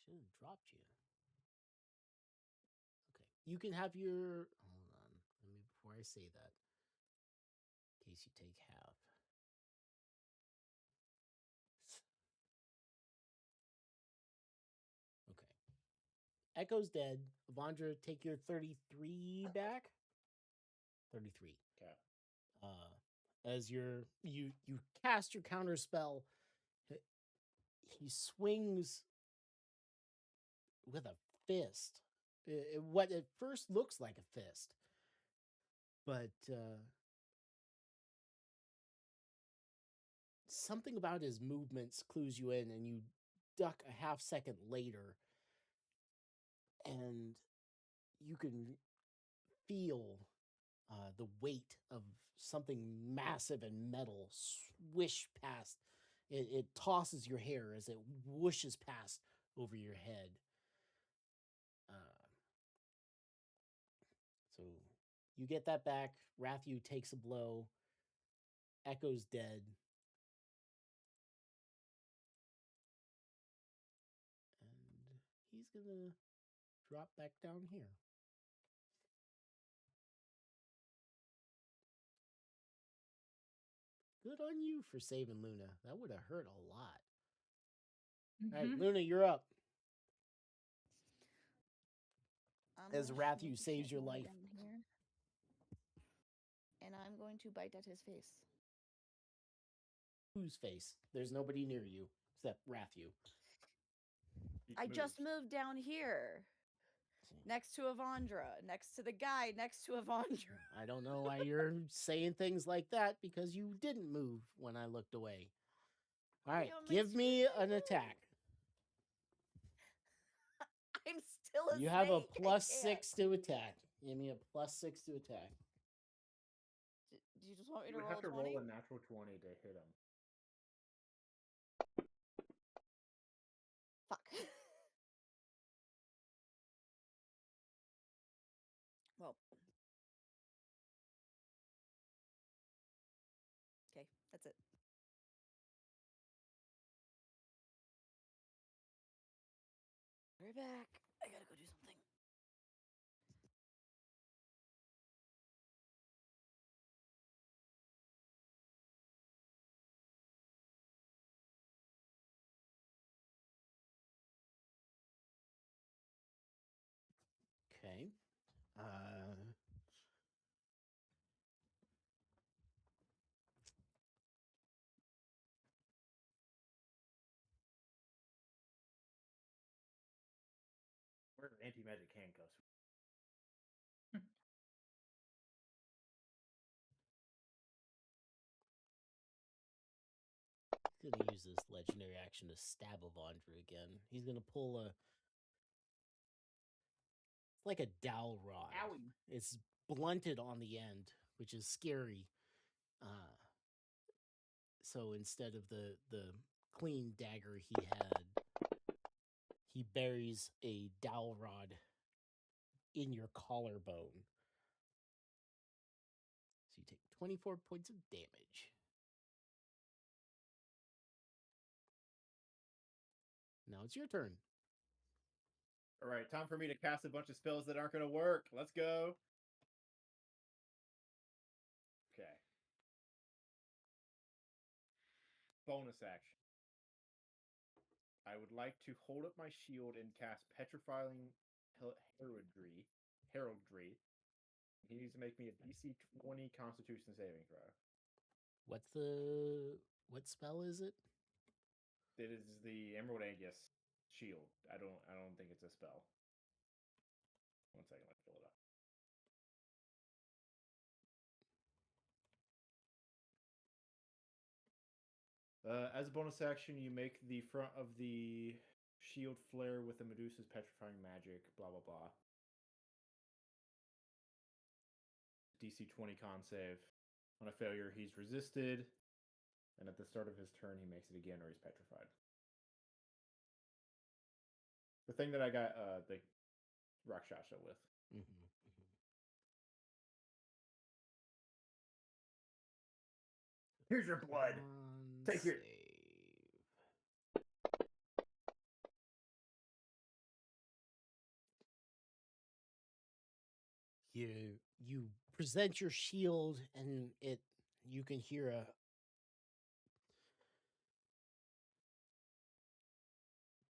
Should have dropped you. Okay. You can have your. Hold on. Let me before I say that. In case you take half. Okay. Echo's dead. Avandra, take your 33 back. 33. Okay. As you cast your counter spell, he swings with a fist. What at first looks like a fist, but something about his movements clues you in, and you duck a half second later, and you can feel the weight of something massive and metal swish past. It tosses your hair as it whooshes past over your head. So you get that back. Rathu takes a blow. Echo's dead. And he's going to drop back down here. Good on you for saving Luna. That would have hurt a lot. All right, Mhm. Luna, you're up. I'm As gonna Rathu make a saves your roll life. down here, and I'm going to bite at his face. Whose face? There's nobody near you except Rathu. I just moved down here, next to Avandra, next to the guy next to Avandra. I don't know why you're saying things like that because you didn't move when I looked away. All right, on my give me screen, I an moved. attack. I'm still a You have a snake, I plus can't. 6 to attack. Give me a plus 6 to attack. Do you just want me You to would roll have to 20? roll a natural 20 to hit him. Fuck. Well. Okay, that's it. We're back. I gotta go do something. Okay. Where are anti-magic handcuffs? He's gonna use this legendary action to stab Avandra again. He's gonna pull a. It's like a dowel rod. Owie. It's blunted on the end, which is scary. So instead of the clean dagger he had, he buries a dowel rod in your collarbone. So you take 24 points of damage. Now it's your turn. All right, time for me to cast a bunch of spells that aren't going to work. Let's go. Okay. Bonus action. I would like to hold up my shield and cast Petrifying Heraldry. He needs to make me a DC 20 Constitution saving throw. What spell is it? It is the Emerald Aegis shield. I don't think it's a spell. 1 second, let's pull it up. As a bonus action, you make the front of the shield flare with the Medusa's petrifying magic, blah blah blah. DC 20 con save. On a failure, he's resisted. And at the start of his turn, he makes it again or he's petrified. The thing that I got the Rakshasa with. Here's your blood. Take your you present your shield, and you can hear a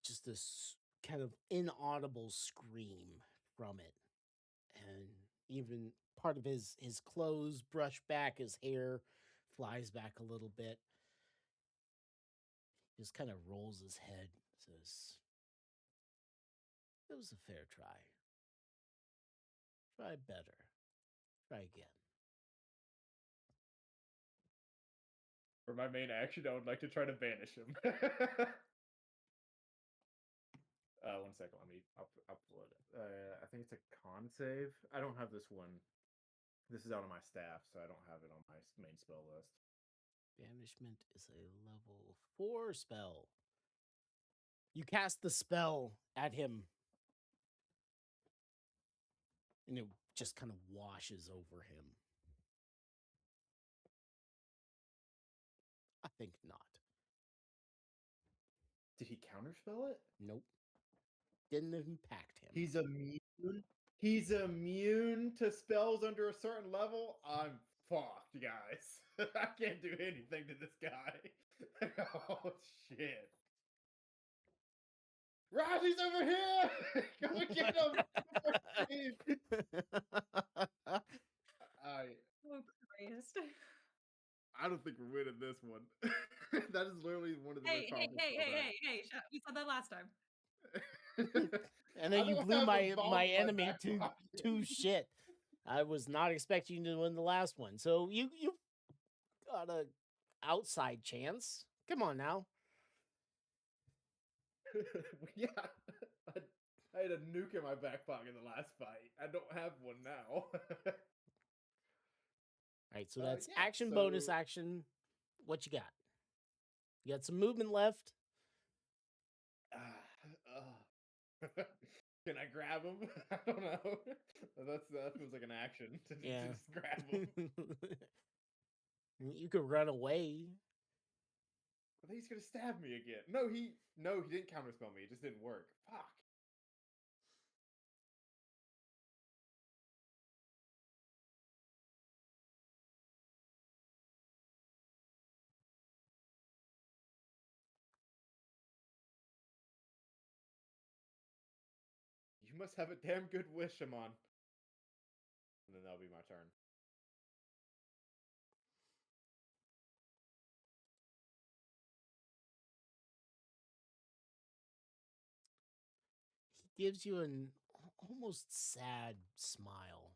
just this kind of inaudible scream from it, and even part of his clothes brush back, his hair flies back a little bit. Just kind of rolls his head, says, "It was a fair try. Try better. Try again." For my main action, I would like to try to banish him. 1 second, I'll pull it up. I think it's a con save. I don't have this one. This is out of my staff, so I don't have it on my main spell list. Banishment is a level 4 spell. You cast the spell at him, and it just kind of washes over him. I think not. Did he counterspell it? Nope. Didn't impact him. He's immune. He's immune to spells under a certain level. I'm fucked, guys. I can't do anything to this guy. Oh shit! Riley's over here. Come and get him. Oh Christ. I don't think we're winning this one. That is literally one of the Hey, most hey, powerful hey, spells hey, hey, hey, we said that last time. And then I you don't blew have a my bomb in my enemy back to pocket. shit. I was not expecting you to win the last one. So you got a outside chance. Come on now. Yeah, I had a nuke in my back pocket in the last fight. I don't have one now. All right, so Uh, that's yeah, action, bonus so- action. What you got? You got some movement left. Can I grab him? I don't know. That feels like an action to Yeah. just grab him. You could run away. I think he's gonna stab me again. No, he didn't counterspell me. It just didn't work. Fuck. You must have a damn good wish, Amon. And then that'll be my turn. He gives you an almost sad smile.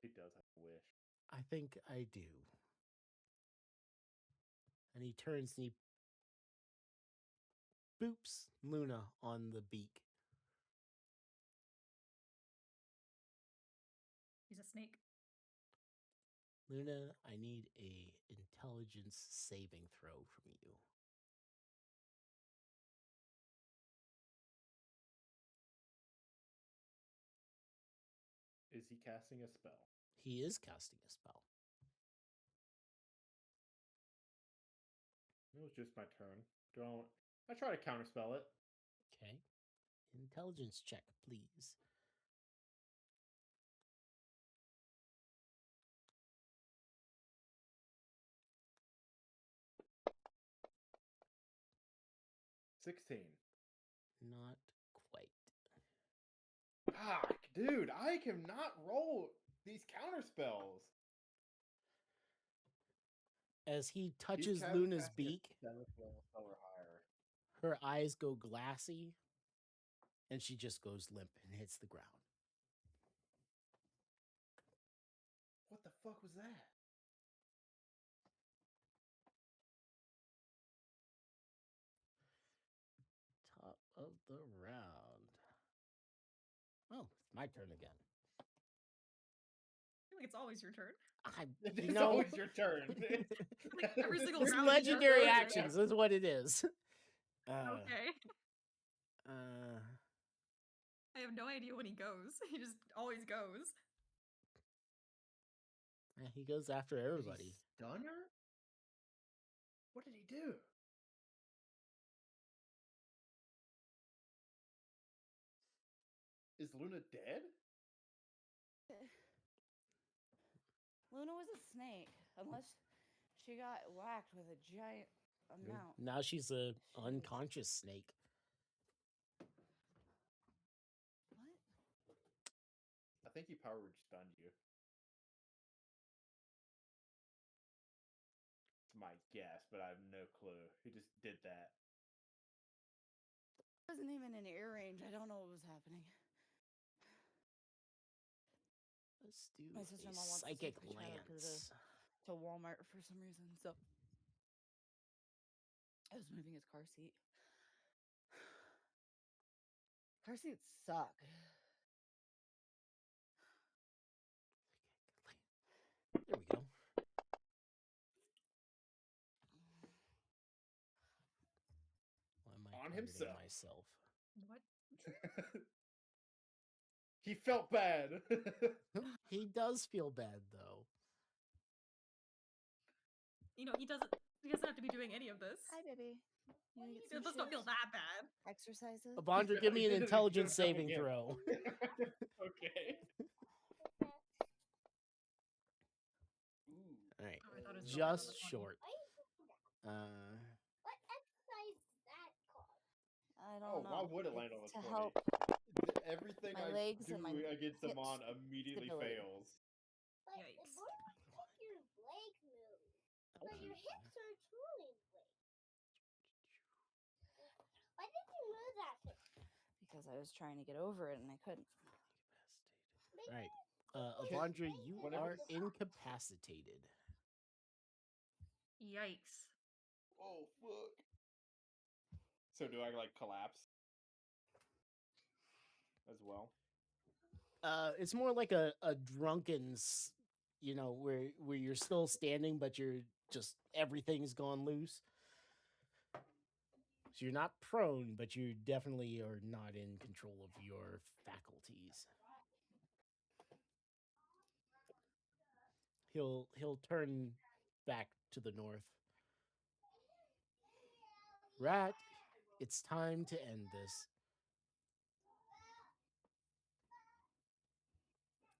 He does have a wish. I think I do. And he turns and he boops Luna on the beak. He's a snake. Luna, I need a intelligence saving throw from you. Is he casting a spell? He is casting a spell. It was just my turn. I try to counterspell it. Okay. Intelligence check, please. $16. Not quite. Fuck, dude, I cannot roll these counterspells. As he He's touches casting Luna's a beak, 7th level spell or higher. her eyes go glassy, and she just goes limp and hits the ground. What the fuck was that? Top of the round. Oh, it's my turn again. I feel like it's always your turn. It's always your turn. Like every single It's round is your legendary turn. actions. That's what it is. Okay. Uh, I have no idea when he goes. He just always goes. he goes after Did he everybody. stun her? What did he do? Is Luna dead? Luna was a snake, unless she got whacked with a giant amount. Now she's a unconscious snake. What? I think he power word stunned you. It's my guess, but I have no clue. He just did that. I wasn't even in ear range. I don't know what was happening. Let's do My a sister-in-law wants to psychic take my child lance. to Walmart for some reason, so I was moving his car seat. Car seats suck. There we go. Why am I On targeting himself. myself? What? He felt bad. He does feel bad though. You know, he doesn't have to be doing any of this. Hi, baby. You wanna get some Let's not feel shoes? that bad. Exercises? Avandra, give me an He did it again, intelligence come saving again. throw. Okay. Ooh. All right, Oh, I thought it was the just one. short. What exercise is that called? I Oh, don't know. why would it land on It's the to 20? help Everything my I legs do and my against hips Amon immediately stability. fails. But Yikes. what if your leg moves? But your hips aren't moving. Why did you move that thing? Because I was trying to get over it and I couldn't. All right, Avandra, you Whenever are incapacitated. Yikes. Oh, fuck. So do I, like, collapse? As well? It's more like a drunken, you know, where you're still standing, but you're just everything's gone loose. So you're not prone, but you definitely are not in control of your faculties. He'll turn back to the north. Rat, it's time to end this.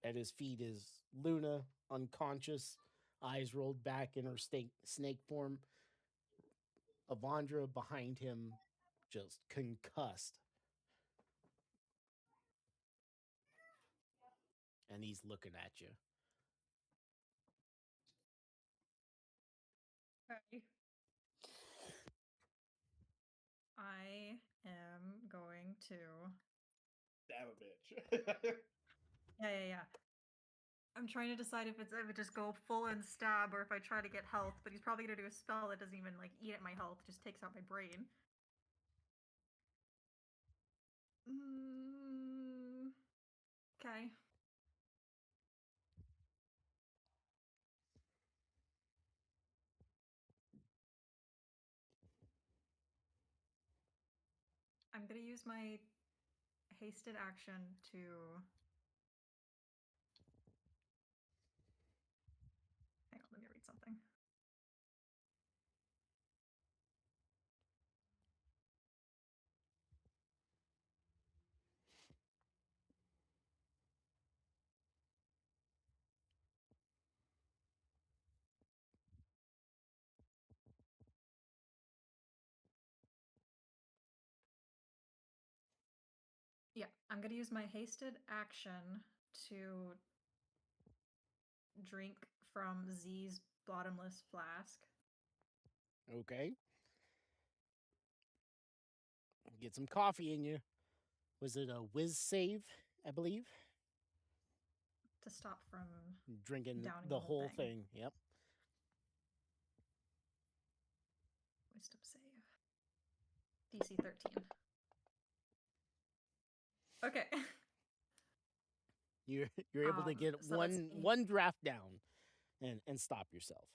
At his feet is Luna, unconscious, eyes rolled back in her snake form. Avandra behind him, just concussed. And he's looking at you. Okay. I am going to. Damn a bitch. Yeah. I'm trying to decide if I would just go full and stab or if I try to get health, but he's probably gonna do a spell that doesn't even like eat at my health, just takes out my brain. Okay. I'm gonna use my hasted action to. Hang on, let me read something. Yeah, I'm gonna use my hasted action to drink from Z's bottomless flask. Okay. Get some coffee in you. Was it a whiz save, I believe? To stop from Drinking downing the whole thing. Yep. Wisdom save. DC 13. Okay. You're able to get so let's see. one draft down and stop yourself.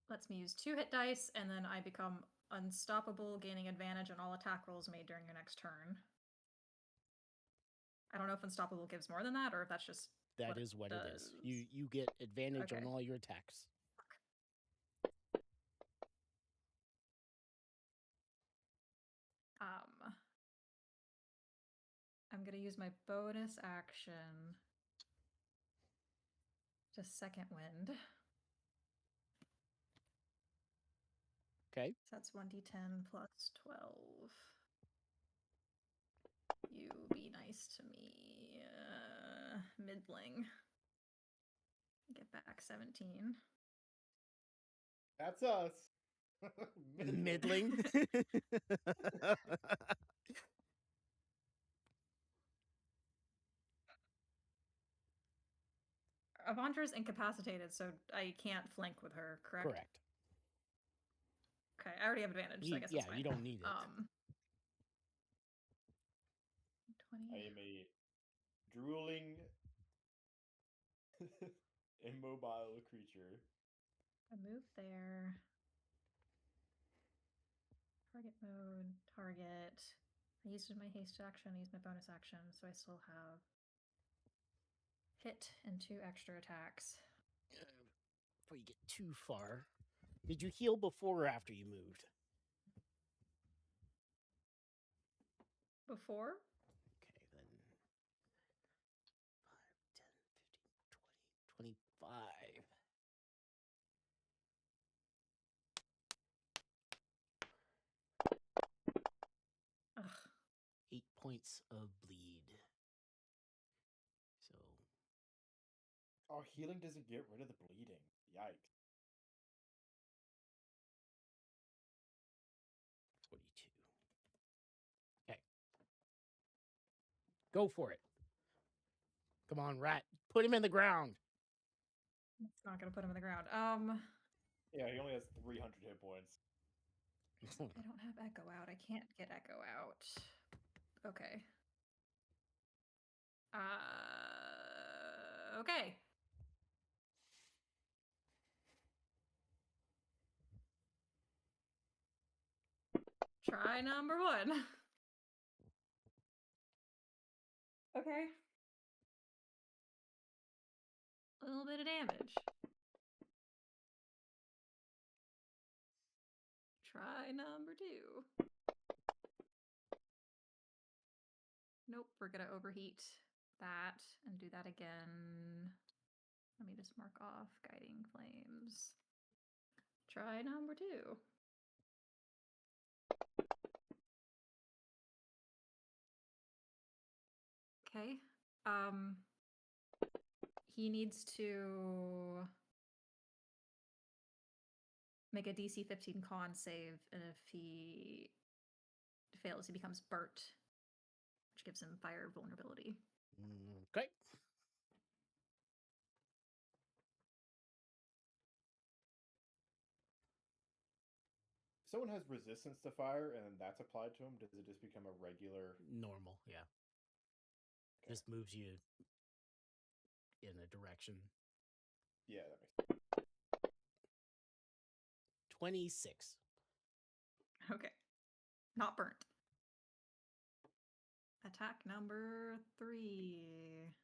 Lets me use 2 hit dice, and then I become unstoppable, gaining advantage on all attack rolls made during your next turn. I don't know if unstoppable gives more than that, or if that's just That is what it is. does. You get advantage on Okay. all your attacks. I'm gonna use my bonus action to second wind. Okay. So that's 1d10 plus 12. You be nice to me, middling. Get back 17. That's us. Middling. Avandra is incapacitated, so I can't flank with her, correct? Correct. Okay, I already have advantage, so I guess Yeah, that's fine. you don't need it. 20. I am a drooling, immobile creature. I move there. Target mode, target. I used my haste action, I used my bonus action, so I still have hit and 2 extra attacks. Before you get too far, did you heal before or after you moved? Before? Okay, then 5, 10, 15, 20, 25. Ugh. 8 points of bleed. So Oh, healing doesn't get rid of the bleeding. Yikes. 42. Okay. Go for it. Come on, rat. Put him in the ground. It's not gonna put him in the ground. Yeah, he only has 300 hit points. I don't have Echo out. I can't get Echo out. Okay. Okay. Try number 1. Okay. A little bit of damage. Try number 2. Nope, we're gonna overheat that and do that again. Let me just mark off Guiding Flames. Try number 2. Okay. He needs to make a DC 15 con save, and if he fails, he becomes burnt, which gives him fire vulnerability. Okay. If someone has resistance to fire and that's applied to him, does it just become a regular? Normal, yeah. Okay. Just moves you in a direction. Yeah, that makes sense. 26. Okay. Not burnt. Attack number 3.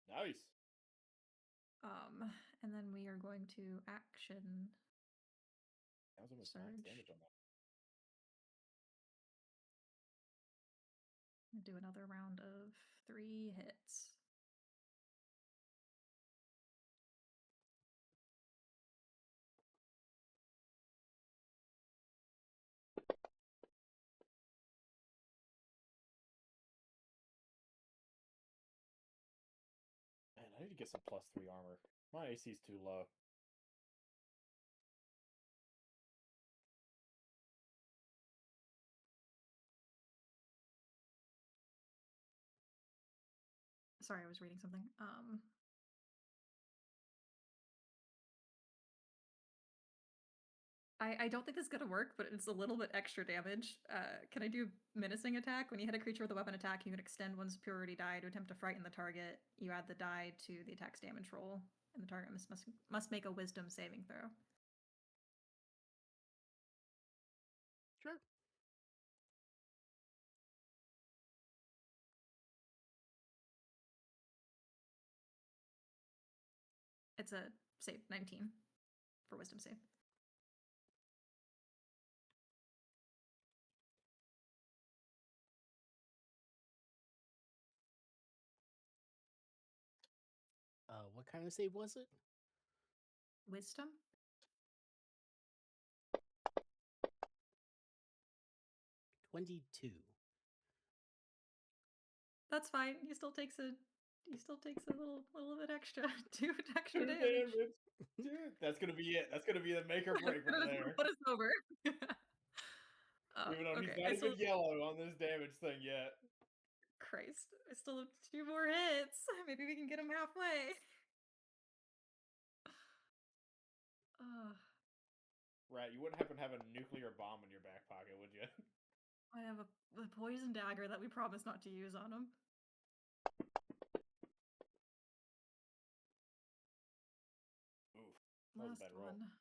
Nice. And then we are going to action That was almost max surge. damage on that. Do another round of 3 hits. Man, I need to get some +3 armor. My AC is too low. Sorry, I was reading something. I don't think this is gonna work, but it's a little bit extra damage. Can I do menacing attack? When you hit a creature with a weapon attack, you can extend one superiority die to attempt to frighten the target. You add the die to the attack's damage roll, and the target must make a wisdom saving throw. Sure. It's a save 19 for wisdom save. What kind of save was it? Wisdom? $22. That's fine. He still takes a little bit extra. 2 extra 2 damage. damage. Dude, that's gonna be it. That's gonna be the make or break right there. What is over? Even though Okay, he's not even yellow on this damage thing yet. Christ, I still have 2 more hits. Maybe we can get him halfway. Right, you wouldn't happen to have a nuclear bomb in your back pocket, would you? I have a poison dagger that we promised not to use on him. Oof. That was a Last bad roll. one.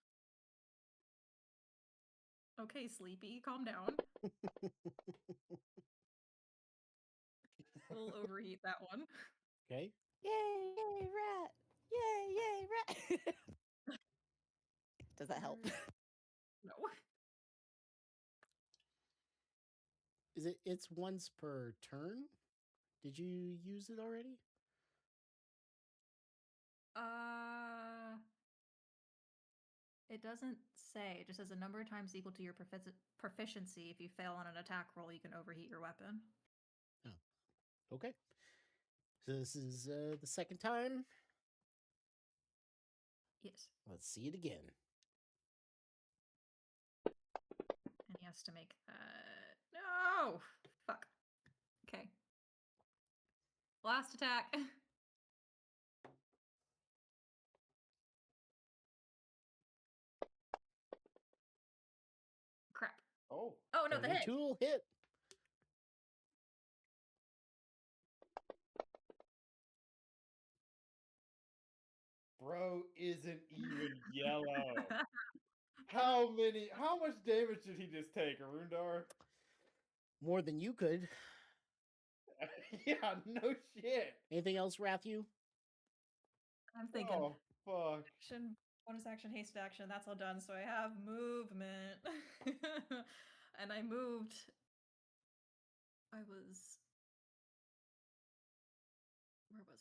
Okay, Sleepy, calm down. We'll overheat that one. Okay. Yay, yay, rat! Yay, yay, rat! Does that help? No. It's once per turn? Did you use it already? It doesn't say. It just says a number of times equal to your proficiency. If you fail on an attack roll, you can overheat your weapon. Okay. So this is the second time. Yes. Let's see it again. And he has to make no! Fuck. Okay. Last attack. Crap. Oh. Oh no, the hit. 22 hit. Bro isn't even yellow. How much damage did he just take, Arundar? More than you could. Yeah, no shit. Anything else, Rathu? I'm thinking. Oh, fuck. Action, bonus action, hasted action. That's all done. So I have movement, and I moved. Where was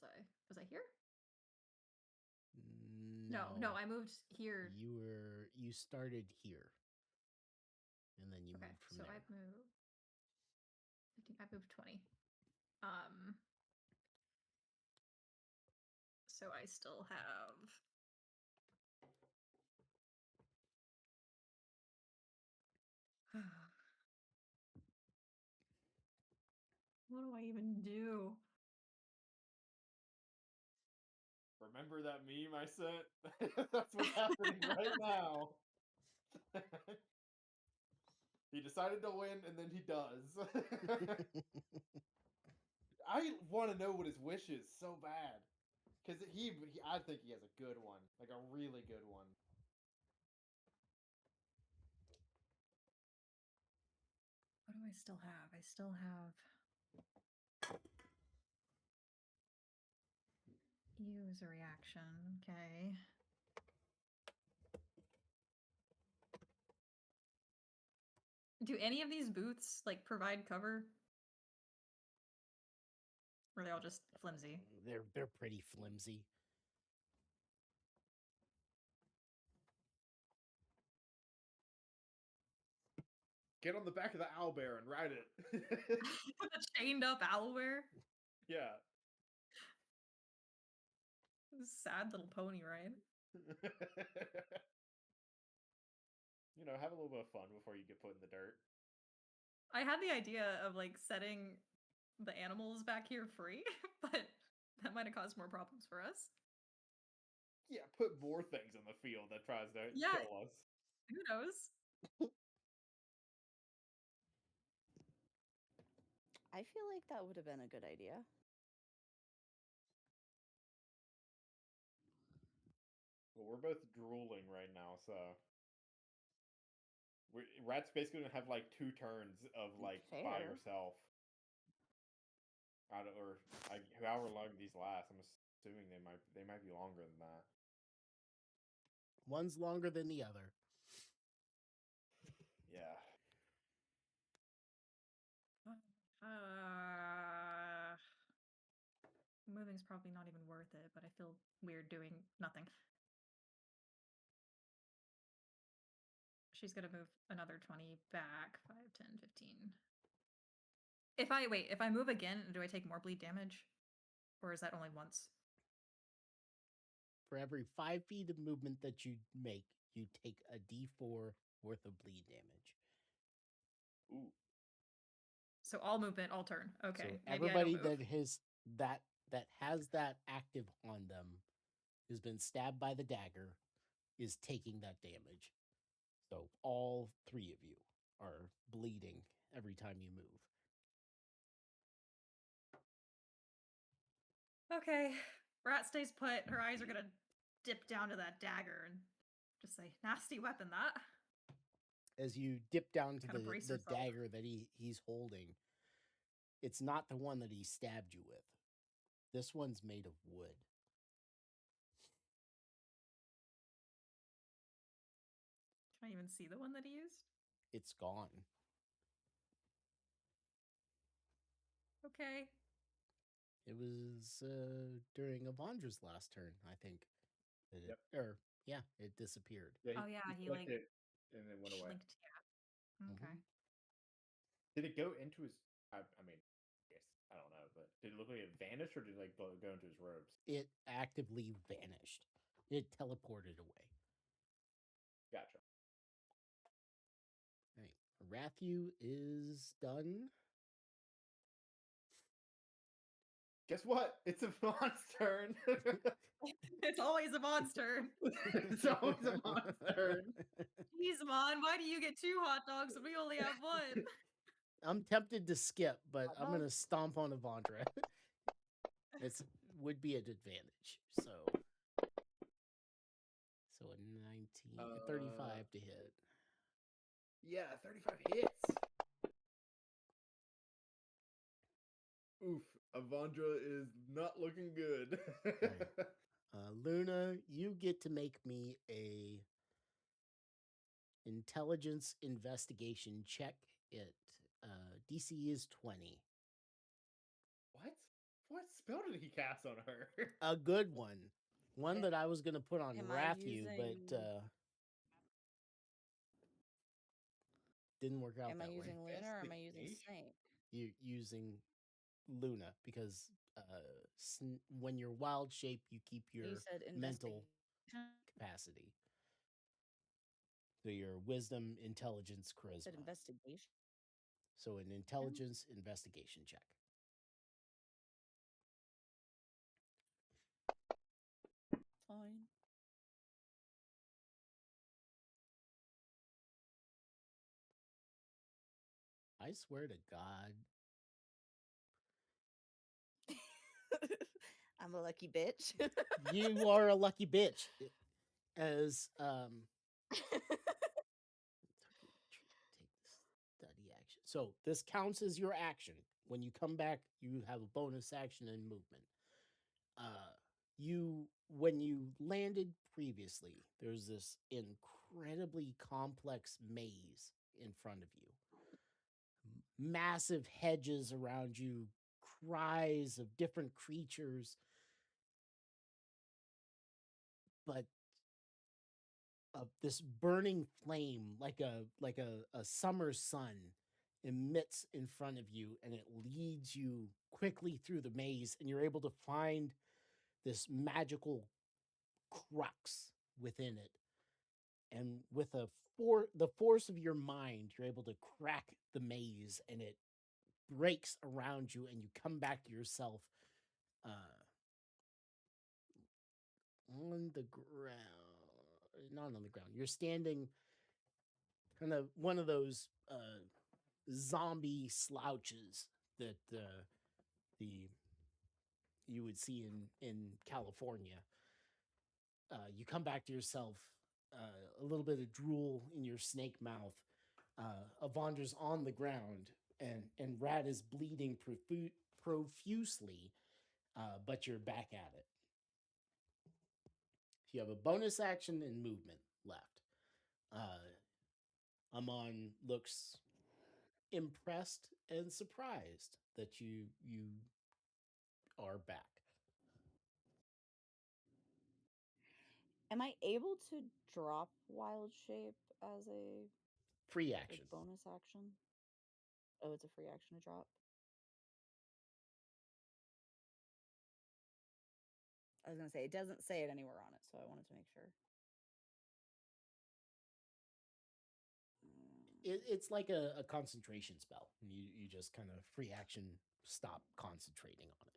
I? Was I here? No, I moved here. You started here. And then you Okay, moved from so there. I've moved. I think I moved 20. So I still have. What do I even do? Remember that meme I sent? That's what's happening right now. He decided to win, and then he does. I want to know what his wish is so bad. Because I think he has a good one. Like a really good one. What do I still have? I still have. Use a reaction. Okay. Do any of these boots like provide cover? Or are they all just flimsy? They're pretty flimsy. Get on the back of the owlbear and ride it. The chained up owlbear? Yeah. Sad little pony ride. You know, have a little bit of fun before you get put in the dirt. I had the idea of like setting the animals back here free, but that might have caused more problems for us. Yeah, put more things in the field that tries to Yeah. kill us. Who knows? I feel like that would have been a good idea. Well, we're both drooling right now, so Rat's basically gonna have like 2 turns of like by Fair. herself. However long these last, I'm assuming they might be longer than that. One's longer than the other. Yeah. Moving's probably not even worth it, but I feel weird doing nothing. She's gonna move another 20 back. 5, 10, 15. If I move again, do I take more bleed damage? Or is that only once? For every 5 feet of movement that you make, you take a d4 worth of bleed damage. Ooh. So all movement, all turn. Okay. So maybe I don't everybody move. that has that active on them, who's been stabbed by the dagger, is taking that damage. So all 3 of you are bleeding every time you move. Okay. Rat stays put. Her eyes are gonna dip down to that dagger and just say, nasty weapon that. As you dip down to Kinda brace the herself. dagger that he's holding, it's not the one that he stabbed you with. This one's made of wood. Can I even see the one that he used? It's gone. Okay. It was during Avandra's last turn, I think. That Yep. It disappeared. Oh, yeah, he, flicked like, it and then went away. Linked, yeah. Okay. Did it go into his? I mean, I guess I don't know, but did it look like it vanished, or did it like go into his robes? It actively vanished. It teleported away. Gotcha. All right. Rathu is done. Guess what? It's a monster. It's always a monster. It's always a monster. Jeez, Mon, why do you get 2 hot dogs and we only have 1? I'm tempted to skip, but Hot I'm dog? gonna stomp on Avandra. It's would be an advantage. So a 19, a 35 to hit. Yeah, 35 hits. Oof, Avandra is not looking good. Luna, you get to make me a intelligence investigation check. It DC is 20. What? What spell did he cast on her? A good one. One Am- that I was gonna put on am I Rathu, but using- didn't work out Am I that way. using Luna or am I using Investigation? Snake? You're using Luna because when you're wild shape, you keep your You said mental investigation? capacity. So your wisdom, intelligence, You said charisma. investigation. So an intelligence investigation check. Fine. I swear to God, I'm a lucky bitch. you are a lucky bitch. As take the study action. So this counts as your action. When you come back, you have a bonus action and movement. When you landed previously, there's this incredibly complex maze in front of you. Massive hedges around you, cries of different creatures. But this burning flame, like a summer sun, emits in front of you, and it leads you quickly through the maze, and you're able to find this magical crux within it. And with the force of your mind, you're able to crack the maze, and it breaks around you, and you come back to yourself on the ground. Not on the ground. You're standing kind of one of those zombie slouches that you would see in California. You come back to yourself, a little bit of drool in your snake mouth. Avandra's on the ground, and Rat is bleeding profusely, but you're back at it. You have a bonus action and movement left. Amon looks impressed and surprised that you are back. Am I able to drop wild shape as a Free like, action. bonus action? Oh, it's a free action to drop. I was gonna say it doesn't say it anywhere on it, so I wanted to make sure. It's like a concentration spell. You just kind of free action stop concentrating on it.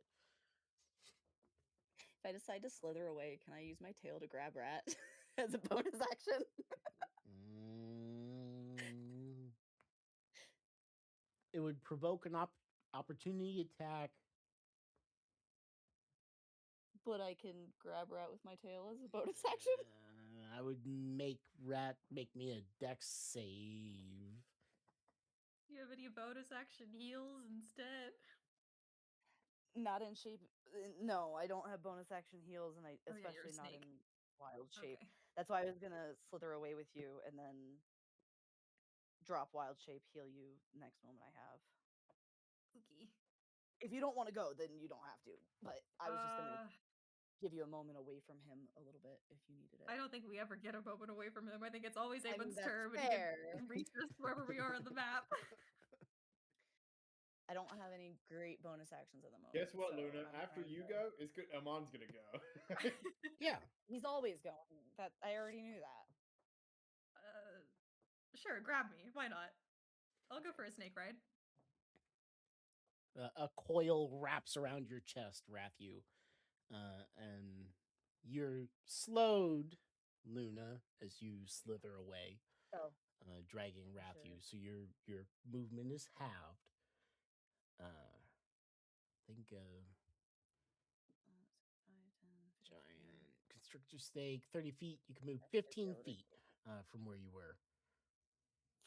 If I decide to slither away, can I use my tail to grab Rat as a bonus action? Mm, it would provoke an opportunity attack. But I can grab Rat with my tail as a bonus action. I would make Rat make me a dex save. Do you have any bonus action heals instead? Not in shape. No, I don't have bonus action heals, and I Oh, yeah, you're a especially not in snake. wild shape. Okay. That's why I was gonna slither away with you and then drop wild shape, heal you next moment I have. Spooky. If you don't want to go, then you don't have to. But I was just gonna Uh, give you a moment away from him a little bit if you needed it. I don't think we ever get a moment away from him. I think it's always I mean, Amon's that's turn, and fair. he can reach us wherever we are on the map. I don't have any great bonus actions at the moment. Guess what, so Luna? I'm After trying you to- go, it's good. Amon's gonna go. Yeah. He's always going. That I already knew that. Sure, grab me. Why not? I'll go for a snake ride. A coil wraps around your chest, Rathu, and you're slowed, Luna, as you slither away, Oh, dragging Sure. Rathu. So your movement is halved. Think giant constrictor snake, 30 feet. You can move 15 ability. feet from where you were.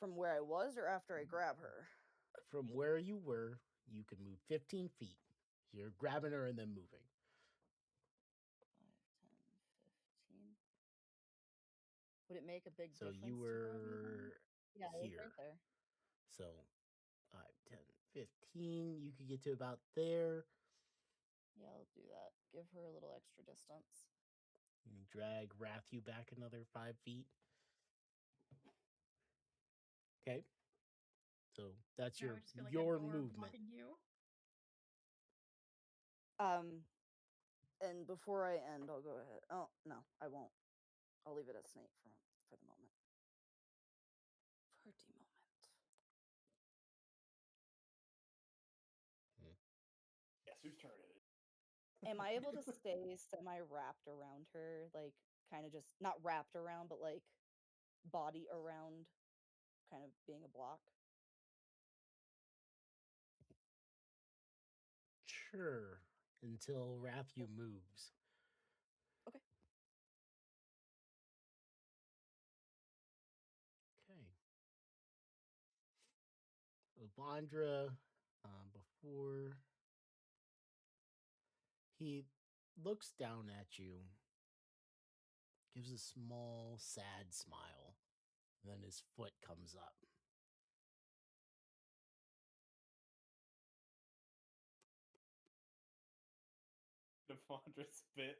From where I was, or after I grab her. From where you were, you can move 15 feet. You're grabbing her and then moving. 5, 10, 15. Would it make a big So difference? you to grab me then? were Yeah, it was here. right there. So 5, 10, 15. You could get to about there. Yeah, I'll do that. Give her a little extra distance. You drag Rathu back another 5 feet. Okay. So that's Now your I just feel like your a dwarf movement. blocking you. And before I end, I'll go ahead. Oh no, I won't. I'll leave it as snake for the moment. For the moment. Guess whose turn it is? Am I able to stay semi-wrapped around her, like kind of just not wrapped around, but like body around, kind of being a block? Sure. Until Rathu moves. Okay. Okay. Avandra, before he looks down at you, gives a small, sad smile, and then his foot comes up. Devondra spit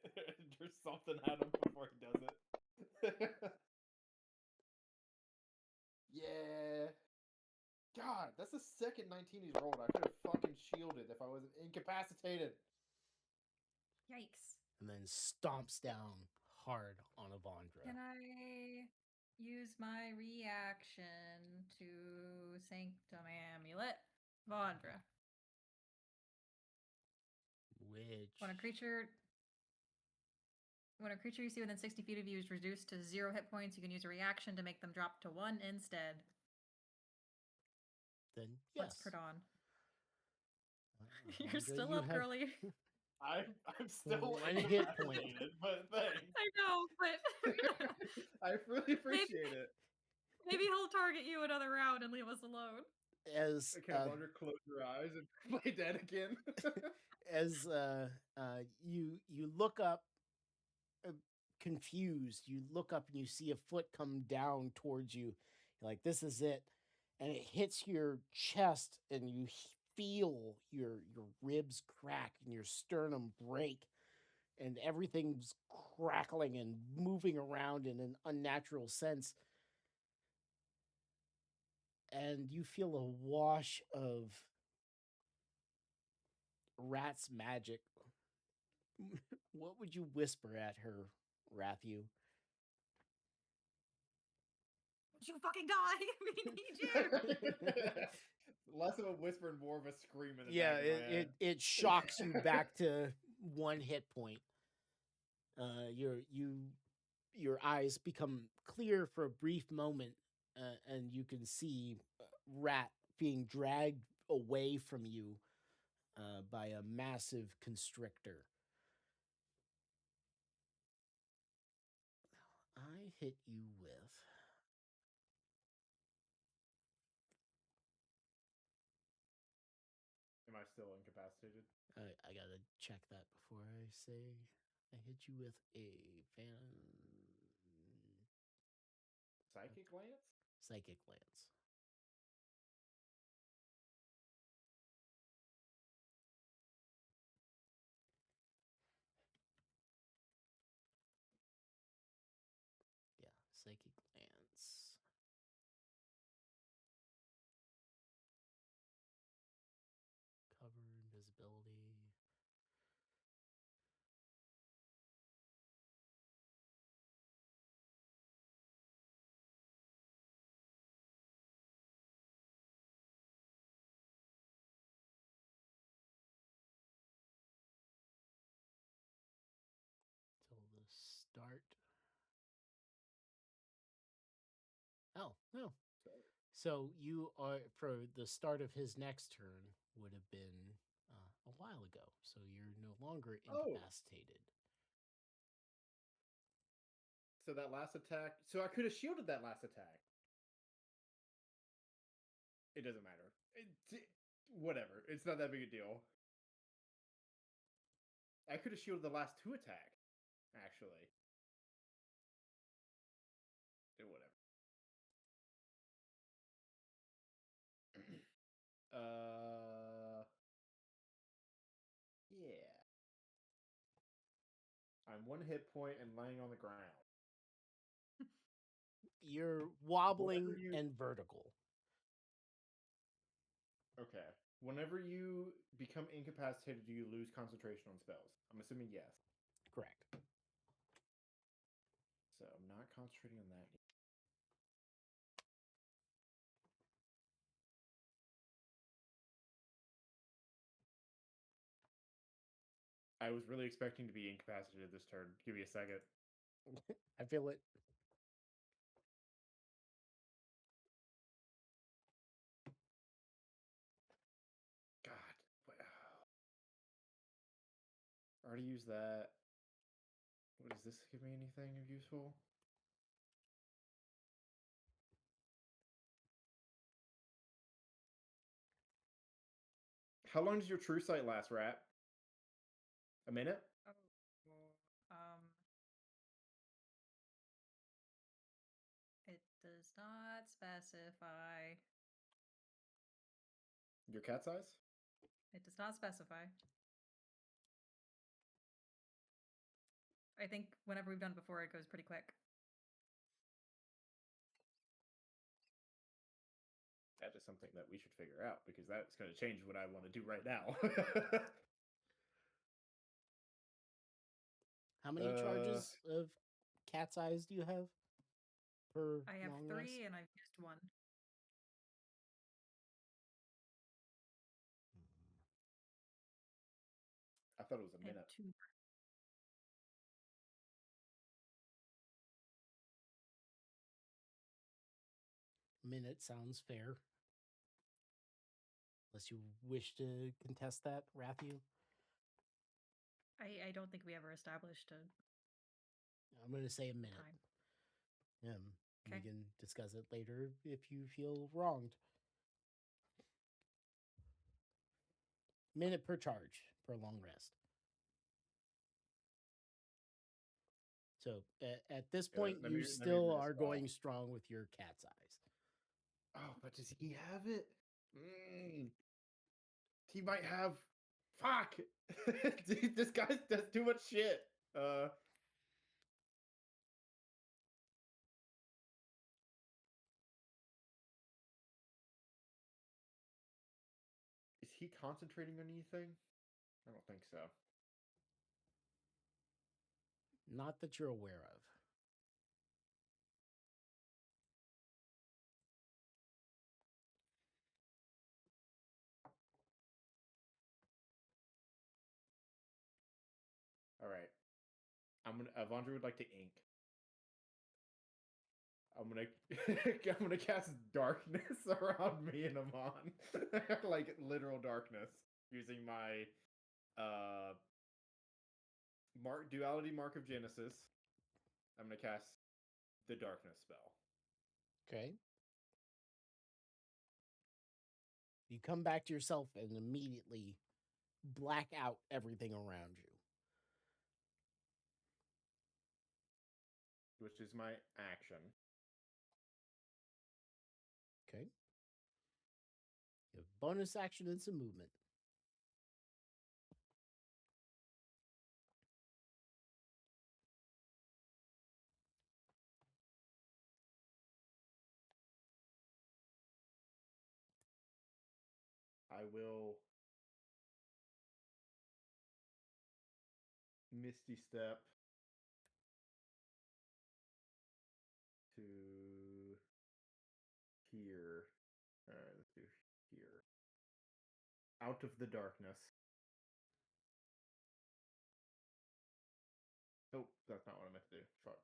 or something at him before he does it. Yeah. God, that's the second 19 he's rolled. I could have fucking shielded if I wasn't incapacitated. Yikes. And then stomps down hard on Avandra. Can I use my reaction to Sanctum Amulet? Vondra. Which When a creature you see within 60 feet of you is reduced to 0 hit points, you can use a reaction to make them drop to 1 instead. then yes. Let's put on. Avandra, You're still you up, have girly. I'm still One hit point. incapacitated, but thanks. I know, but I really appreciate it. maybe he'll target you another round and leave us alone. As Can Avandra close her eyes and play dead again? as you look up, confused. You look up and you see a foot come down towards you. You're like, this is it. And it hits your chest, and you feel your ribs crack and your sternum break, and everything's crackling and moving around in an unnatural sense. And you feel a wash of rat's magic. What would you whisper at her, Rathu? Would you fucking die? We need you. Less of a whisper and more of a scream in the Yeah, back of my head. it shocks you back to 1 hit point. Your eyes become clear for a brief moment, and you can see Rat being dragged away from you by a massive constrictor. I hit you with. Am I still incapacitated? I gotta check that before I say. I hit you with a Psychic lance? psychic lance. Yeah, psychic lance. Cover, invisibility. Till the start. Oh, no. So you are, for the start of his next turn, would have been a while ago. So you're no longer Oh. incapacitated. So that last attack. So I could have shielded that last attack. It doesn't matter. Whatever. It's not that big a deal. I could have shielded the last 2 attacks, actually. Whatever. Yeah. I'm 1 hit point and laying on the ground. You're wobbling Whatever you- and vertical. Okay. Whenever you become incapacitated, do you lose concentration on spells? I'm assuming yes. Correct. So I'm not concentrating on that. I was really expecting to be incapacitated this turn. Give me a second. I feel it. God. I already used that. What does this give me anything of useful? How long does your true sight last, Rat? A minute? It does not specify. Your cat size? It does not specify. I think whenever we've done it before, it goes pretty quick. That is something that we should figure out because that's going to change what I want to do right now. How many charges of cat's eyes do you have per I have long 3 rest? and I've used 1. I thought it was a I have minute. 2. Minute sounds fair. Unless you wish to contest that, Rathu. I don't think we ever established a I'm going to say a minute. time. We Okay. can discuss it later if you feel wronged. Minute per charge for a long rest. So at this Yeah, point, let me- you let me still read are this off. going strong with your cat's eyes. Oh, but does he have it? He might have. Fuck! Dude, this guy does too much shit. Is he concentrating on anything? I don't think so. Not that you're aware of. All right. Avandra would like to ink. I'm gonna I'm gonna cast darkness around me and Amon. Like literal darkness. Using my duality mark of Genesis. I'm gonna cast the darkness spell. Okay. You come back to yourself and immediately black out everything around you. Which is my action. Okay. You have bonus action and some movement. I will Misty Step to here. Let's do here. Out of the darkness. Oh, that's not what I meant to do. Fuck.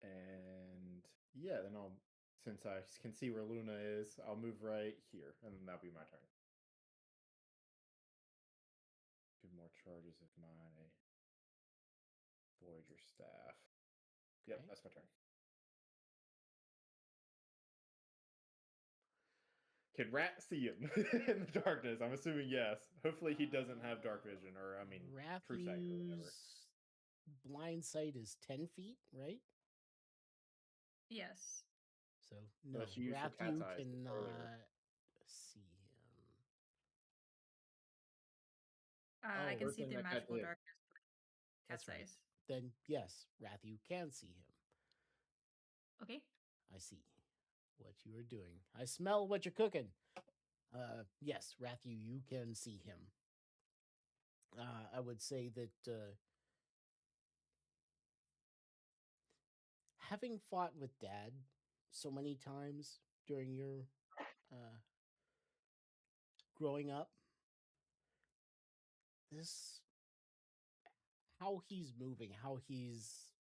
And yeah, then I'll, since I can see where Luna is, I'll move right here, and then that'll be my turn. Do more charges of my Voyager staff. Yep, Okay. that's my turn. Can Rat see him in the darkness? I'm assuming yes. Hopefully he doesn't have dark vision, or I mean, true sight or whatever. Rathu's blind sight is 10 feet, right? Yes. So no, she used her cat's Rathu eyes cannot earlier. see him. I Oh, can first see thing through that cat magical did. darkness. That's Cat's right. eyes. Then yes, Rathu can see him. Okay. I see what you are doing. I smell what you're cooking. Yes, Rathu, you can see him. I would say that having fought with Dad so many times during your growing up, this how he's moving, how he's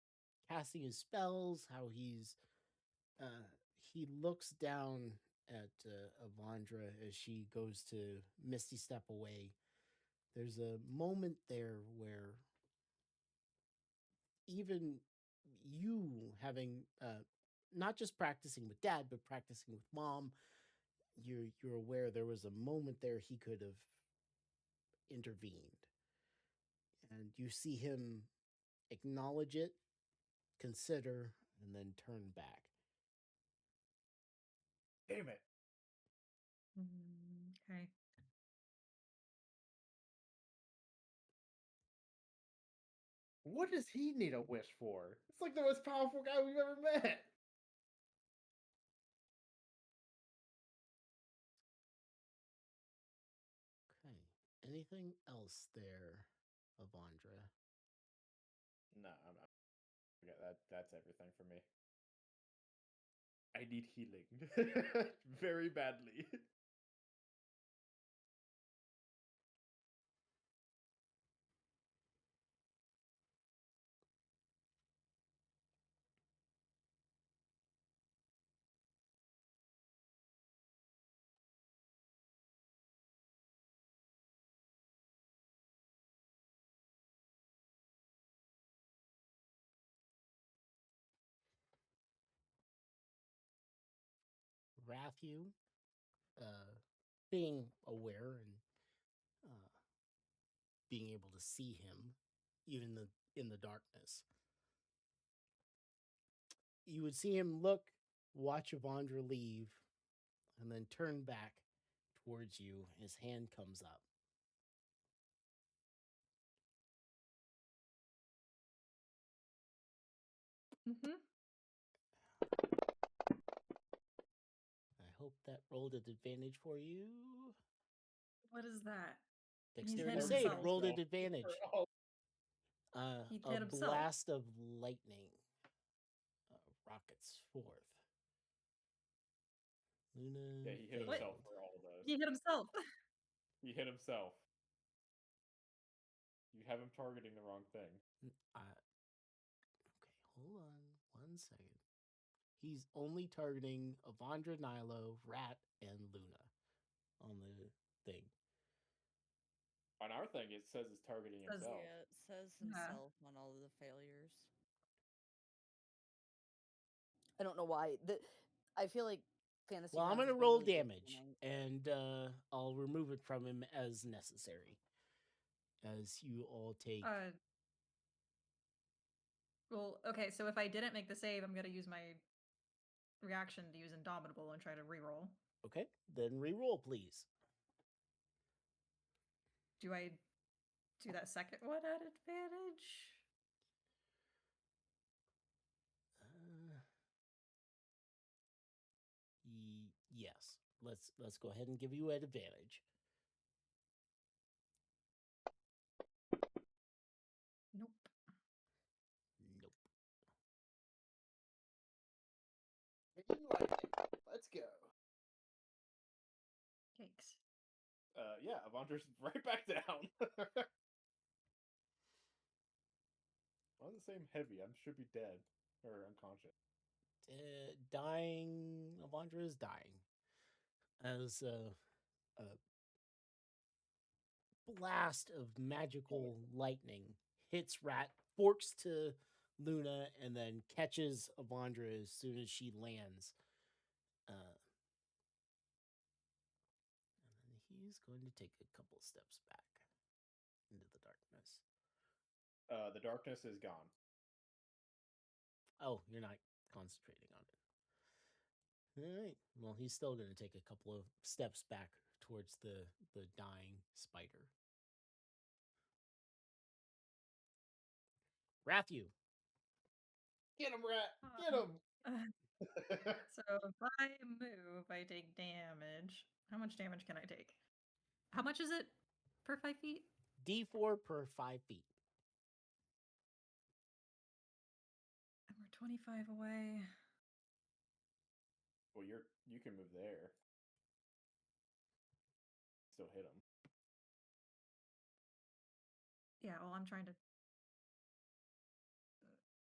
casting his spells, how he looks down at Avandra as she goes to Misty Step away. There's a moment there where even you having not just practicing with Dad, but practicing with Mom, you're aware there was a moment there he could have intervened, and you see him acknowledge it, consider, and then turn back. Damn it. Okay. What does he need a wish for? It's like the most powerful guy we've ever met. Okay. Anything else there, Avandra? No, I'm not. Okay, that's everything for me. I need healing. Very badly. Rathu, being aware and being able to see him, even in the darkness. You would see him look, watch Avandra leave, and then turn back towards you. His hand comes up. Mm-hmm. I hope that rolled an advantage for you. What is that? Dexterity hit save, himself. rolled an For advantage. all- He A hit himself. blast of lightning rockets forth. Luna. Yeah, he hit What? himself failed. for all of those. He hit himself. He hit himself. You have him targeting the wrong thing. Okay, hold on 1 second. He's only targeting Avandra, Nilo, Rat, and Luna on the thing. On our thing, it says it's targeting Says- himself. Yeah, it says Yeah. himself on all of the failures. I don't know why. I feel like fantasy. Well, I'm Grounds going to has been roll really good damage, tonight. and I'll remove it from him as necessary. As you all take. Well, okay, so if I didn't make the save, I'm gonna use my reaction to use Indomitable and try to reroll. Okay, then re-roll, please. Do I do that second one at advantage? Yes. Let's go ahead and give you an advantage. Nope. Nope. Let's go. Yikes. Yeah, Avandra's right back down. On the same heavy, I should be dead or unconscious. Dying. Avandra is dying. As a blast of magical lightning hits Rat, forks to Luna, and then catches Avandra as soon as she lands. And then he's going to take a couple steps back into the darkness. The darkness is gone. Oh, you're not concentrating on it. All right. Well, he's still going to take a couple of steps back towards the dying spider. Rathu. Get him, Rat! Get him! So if I move, I take damage. How much damage can I take? How much is it per 5 feet? D4 per 5 feet. And we're 25 away. Well, you can move there. Still hit him. Yeah, well, I'm trying to.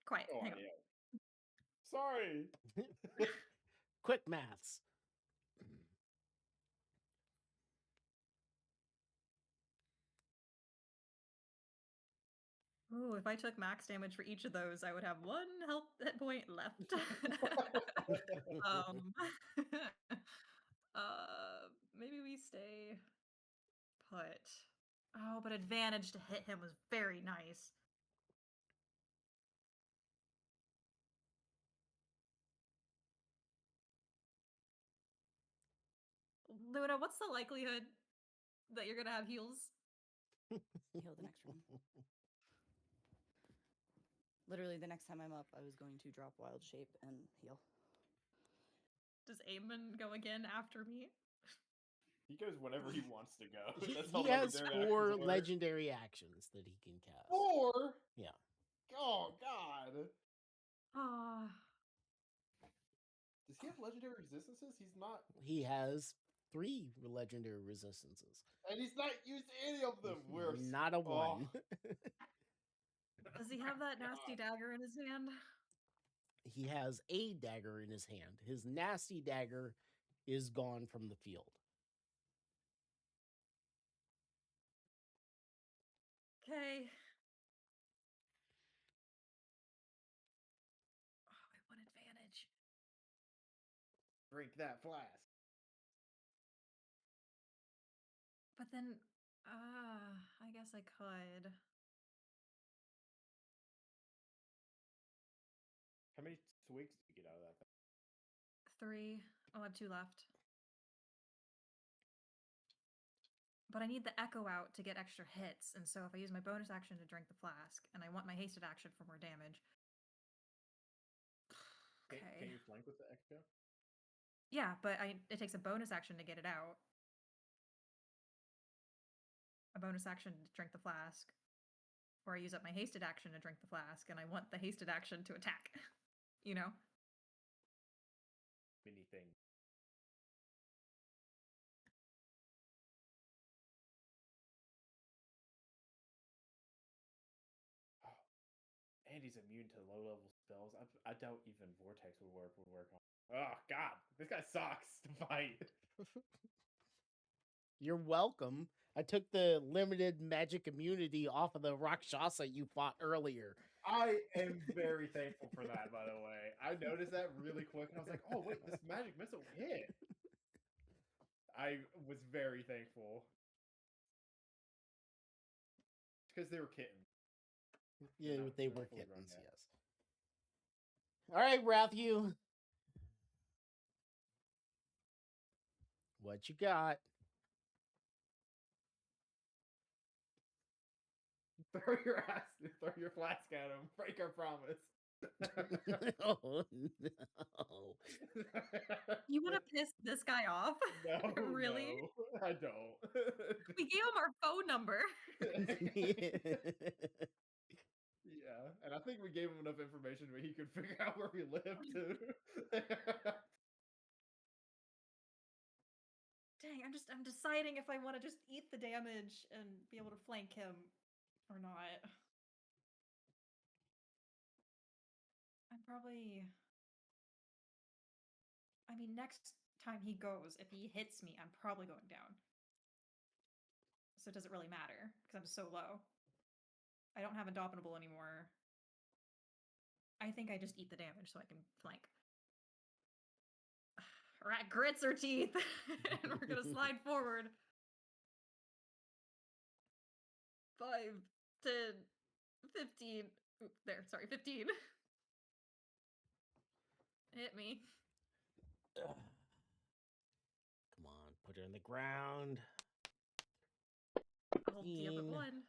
Quiet. Oh, Hang on. yeah. Sorry. Quick maths. Ooh, if I took max damage for each of those, I would have 1 health hit point left. um, maybe we stay put. Oh, but advantage to hit him was very nice. Luna, what's the likelihood that you're gonna have heals? Heal the next round. Literally, the next time I'm up, I was going to drop wild shape and heal. Does Eamon go again after me? He goes whenever he wants to go. He, That's how he has legendary 4 actions work. legendary actions that he can cast. 4? Yeah. Oh, God. Ah, Does he have legendary resistances? He's not. He has 3 legendary resistances. And he's not used any of them. We're Not a 1. does he have that nasty dagger in his hand? He has a dagger in his hand. His nasty dagger is gone from the field. Okay. Oh, I want advantage. Drink that flask. But then, I guess I could. How many swigs do you get out of that thing? 3. I'll have 2 left. But I need the echo out to get extra hits, and so if I use my bonus action to drink the flask, and I want my hasted action for more damage. Can Okay. you flank with the extra? Yeah, but it takes a bonus action to get it out. A bonus action to drink the flask. Or I use up my hasted action to drink the flask, and I want the hasted action to attack. You know? Mini thing. Oh, Andy's immune to low level spells. I doubt even Vortex would work on. Oh God, this guy sucks to fight. You're welcome. I took the limited magic immunity off of the Rakshasa you fought earlier. I am very thankful for that, by the way. I noticed that really quick, and I was like, "Oh wait, this magic missile hit." I was very thankful because they were kittens. Yeah, not- they they're were fully grown kittens, yet. yes. All right, Rathew. What you got? Throw your flask at him. Break our promise. Oh no. You want to piss this guy off? No, Really? no, I don't. We gave him our phone number. Yeah, and I think we gave him enough information where he could figure out where we live too. Dang, I'm deciding if I want to just eat the damage and be able to flank him or not. I'm probably. I mean, next time he goes, if he hits me, I'm probably going down. So it doesn't really matter because I'm so low. I don't have Indomitable anymore. I think I just eat the damage so I can flank. Rat grits her teeth, and we're gonna slide forward. 5, 10, 15. Oop, there, sorry, 15. Hit me. Come on, put her in the ground. I'll the upper 15. one.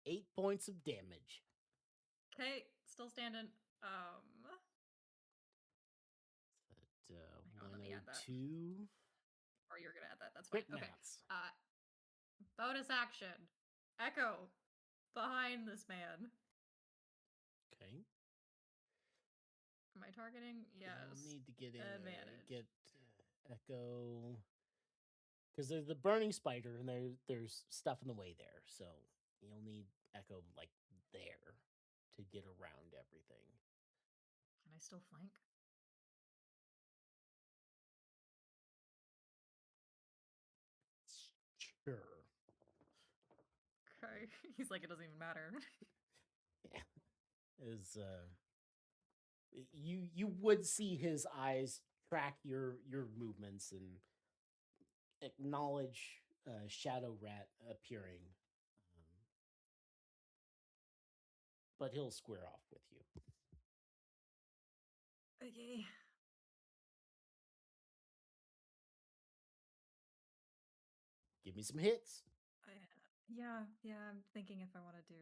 8 points of damage. Okay, still standing. But, Hang on, let me add that. 102. Or you're gonna add that. That's fine. Quick Okay. maths. Bonus action. Echo behind this man. Okay. Am I targeting? Yes. You'll need to get in Advantage. get echo because there's the burning spider and there's stuff in the way there, so you'll need echo like there to get around everything. Can I still flank? Sure. Okay. He's like, it doesn't even matter. Is you would see his eyes track your movements and acknowledge Shadow Rat appearing, but he'll square off with you. Okay. Give me some hits. Yeah, I'm thinking if I want to do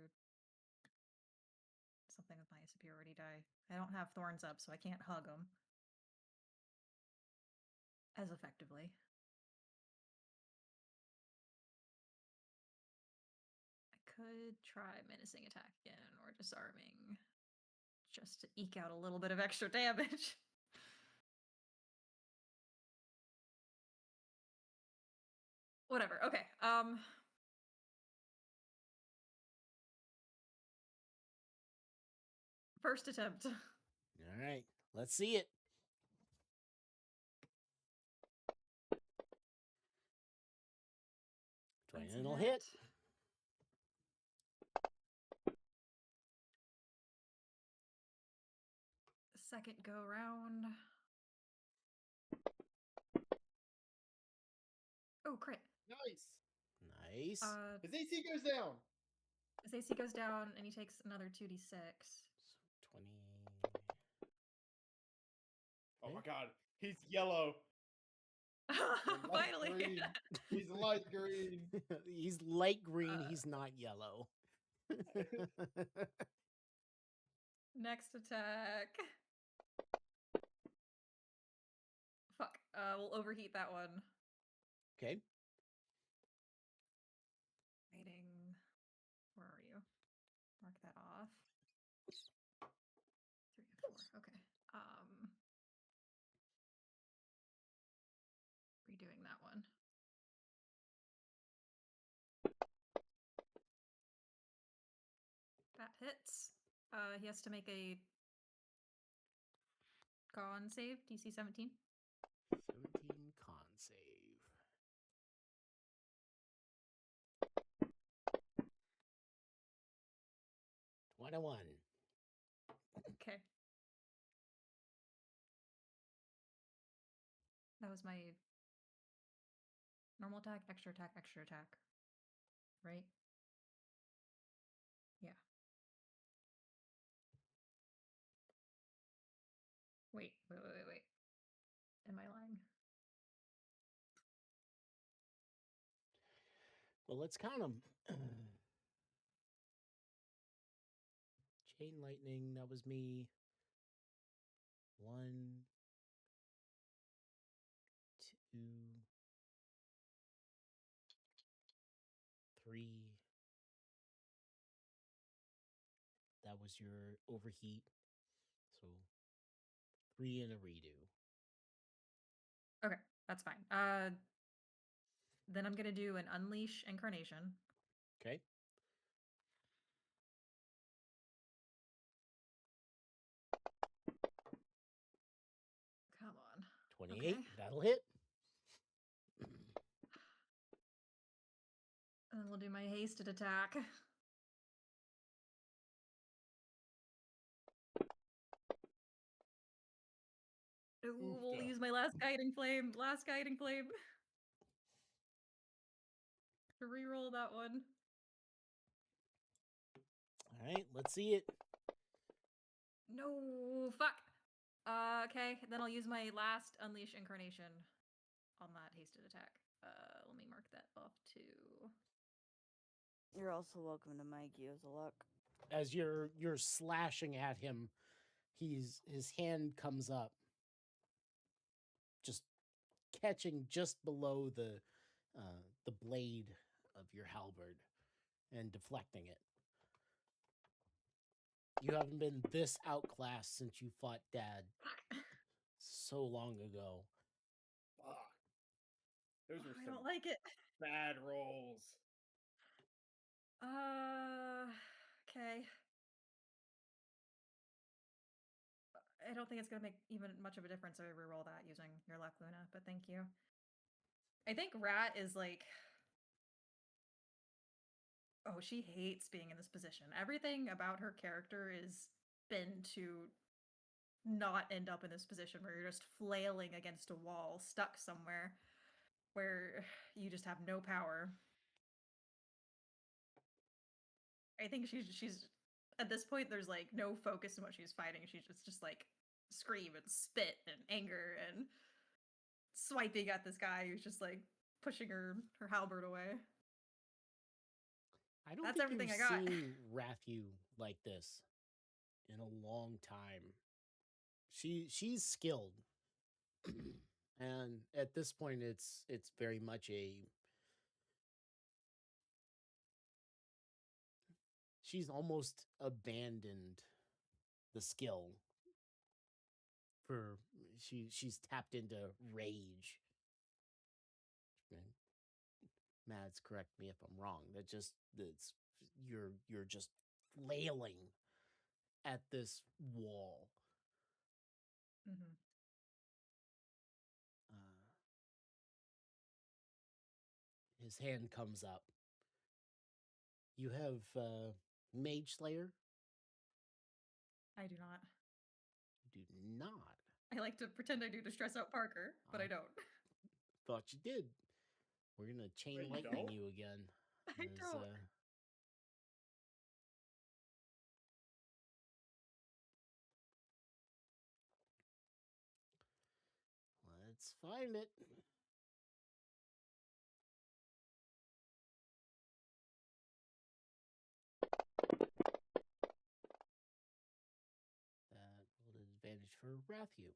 something with my superiority die. I don't have thorns up, so I can't hug him as effectively. I could try menacing attack again or disarming just to eke out a little bit of extra damage. Whatever. Okay. First attempt. All right, let's see it. 20 That's a will hit. Second go round. Oh, crit. Nice. Nice. His AC goes down. His AC goes down, and he takes another 2d6. So 20. Oh my Okay. god, he's yellow. Or light Finally. green. He's light green. He's light green. He's not yellow. Next attack. Fuck. We'll overheat that one. Okay. Waiting. Where are you? Mark that off. 3 and 4. Okay. Redoing that one. That hits. He has to make a con save, DC 17. 17 con save. One. Okay. That was my normal attack, extra attack, extra attack. Right? Yeah. Wait. Am I lying? Well, let's count them. Chain lightning, that was me. 1, 2, 3. That was your overheat. So 3 and a redo. Okay, that's fine. Then I'm gonna do an unleash incarnation. Okay. Come on. 28. Okay. That'll hit. And then we'll do my hasted attack. Ooh, we'll Oofta. use my last guiding flame. Last guiding flame. To reroll that one. All right, let's see it. No, fuck. Okay, then I'll use my last unleash incarnation on that hasted attack. Let me mark that off too. You're also welcome to my Geos of Luck. As you're slashing at him, his hand comes up, just catching just below the blade of your halberd and deflecting it. You haven't been this outclassed since you fought Dad so long ago. Fuck. Those were I some don't like it. bad rolls. Okay. I don't think it's gonna make even much of a difference if I reroll that using your luck, Luna, but thank you. I think Rat is like, oh, she hates being in this position. Everything about her character is been to not end up in this position where you're just flailing against a wall, stuck somewhere where you just have no power. I think she's at this point there's like no focus in what she's fighting. She's just like scream and spit and anger and swiping at this guy who's just like pushing her halberd away. I don't That's think everything you've I got. seen Rathu like this in a long time. She's skilled. And at this point it's very much she's almost abandoned the skill for she's tapped into rage. Mads, correct me if I'm wrong. It's you're just flailing at this wall. Mm-hmm. His hand comes up. You have Mage Slayer? I do not. You do not. I like to pretend I do to stress out Parker, but I don't. Thought you did. We're gonna chain Wait, you lightning don't? you again. I As, don't. let's find it. That will advantage for Rathu.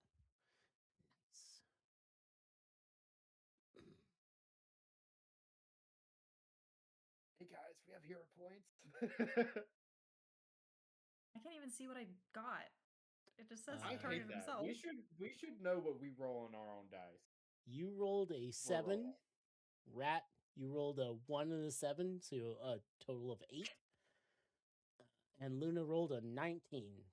Nice. Hey guys, we have hero points. I can't even see what I got. It just says I he targeted hate that. himself. We should know what we roll on our own dice. You rolled a 7. rolling. Rat, you rolled a 1 and a 7, so a total of 8. And Luna rolled a 19,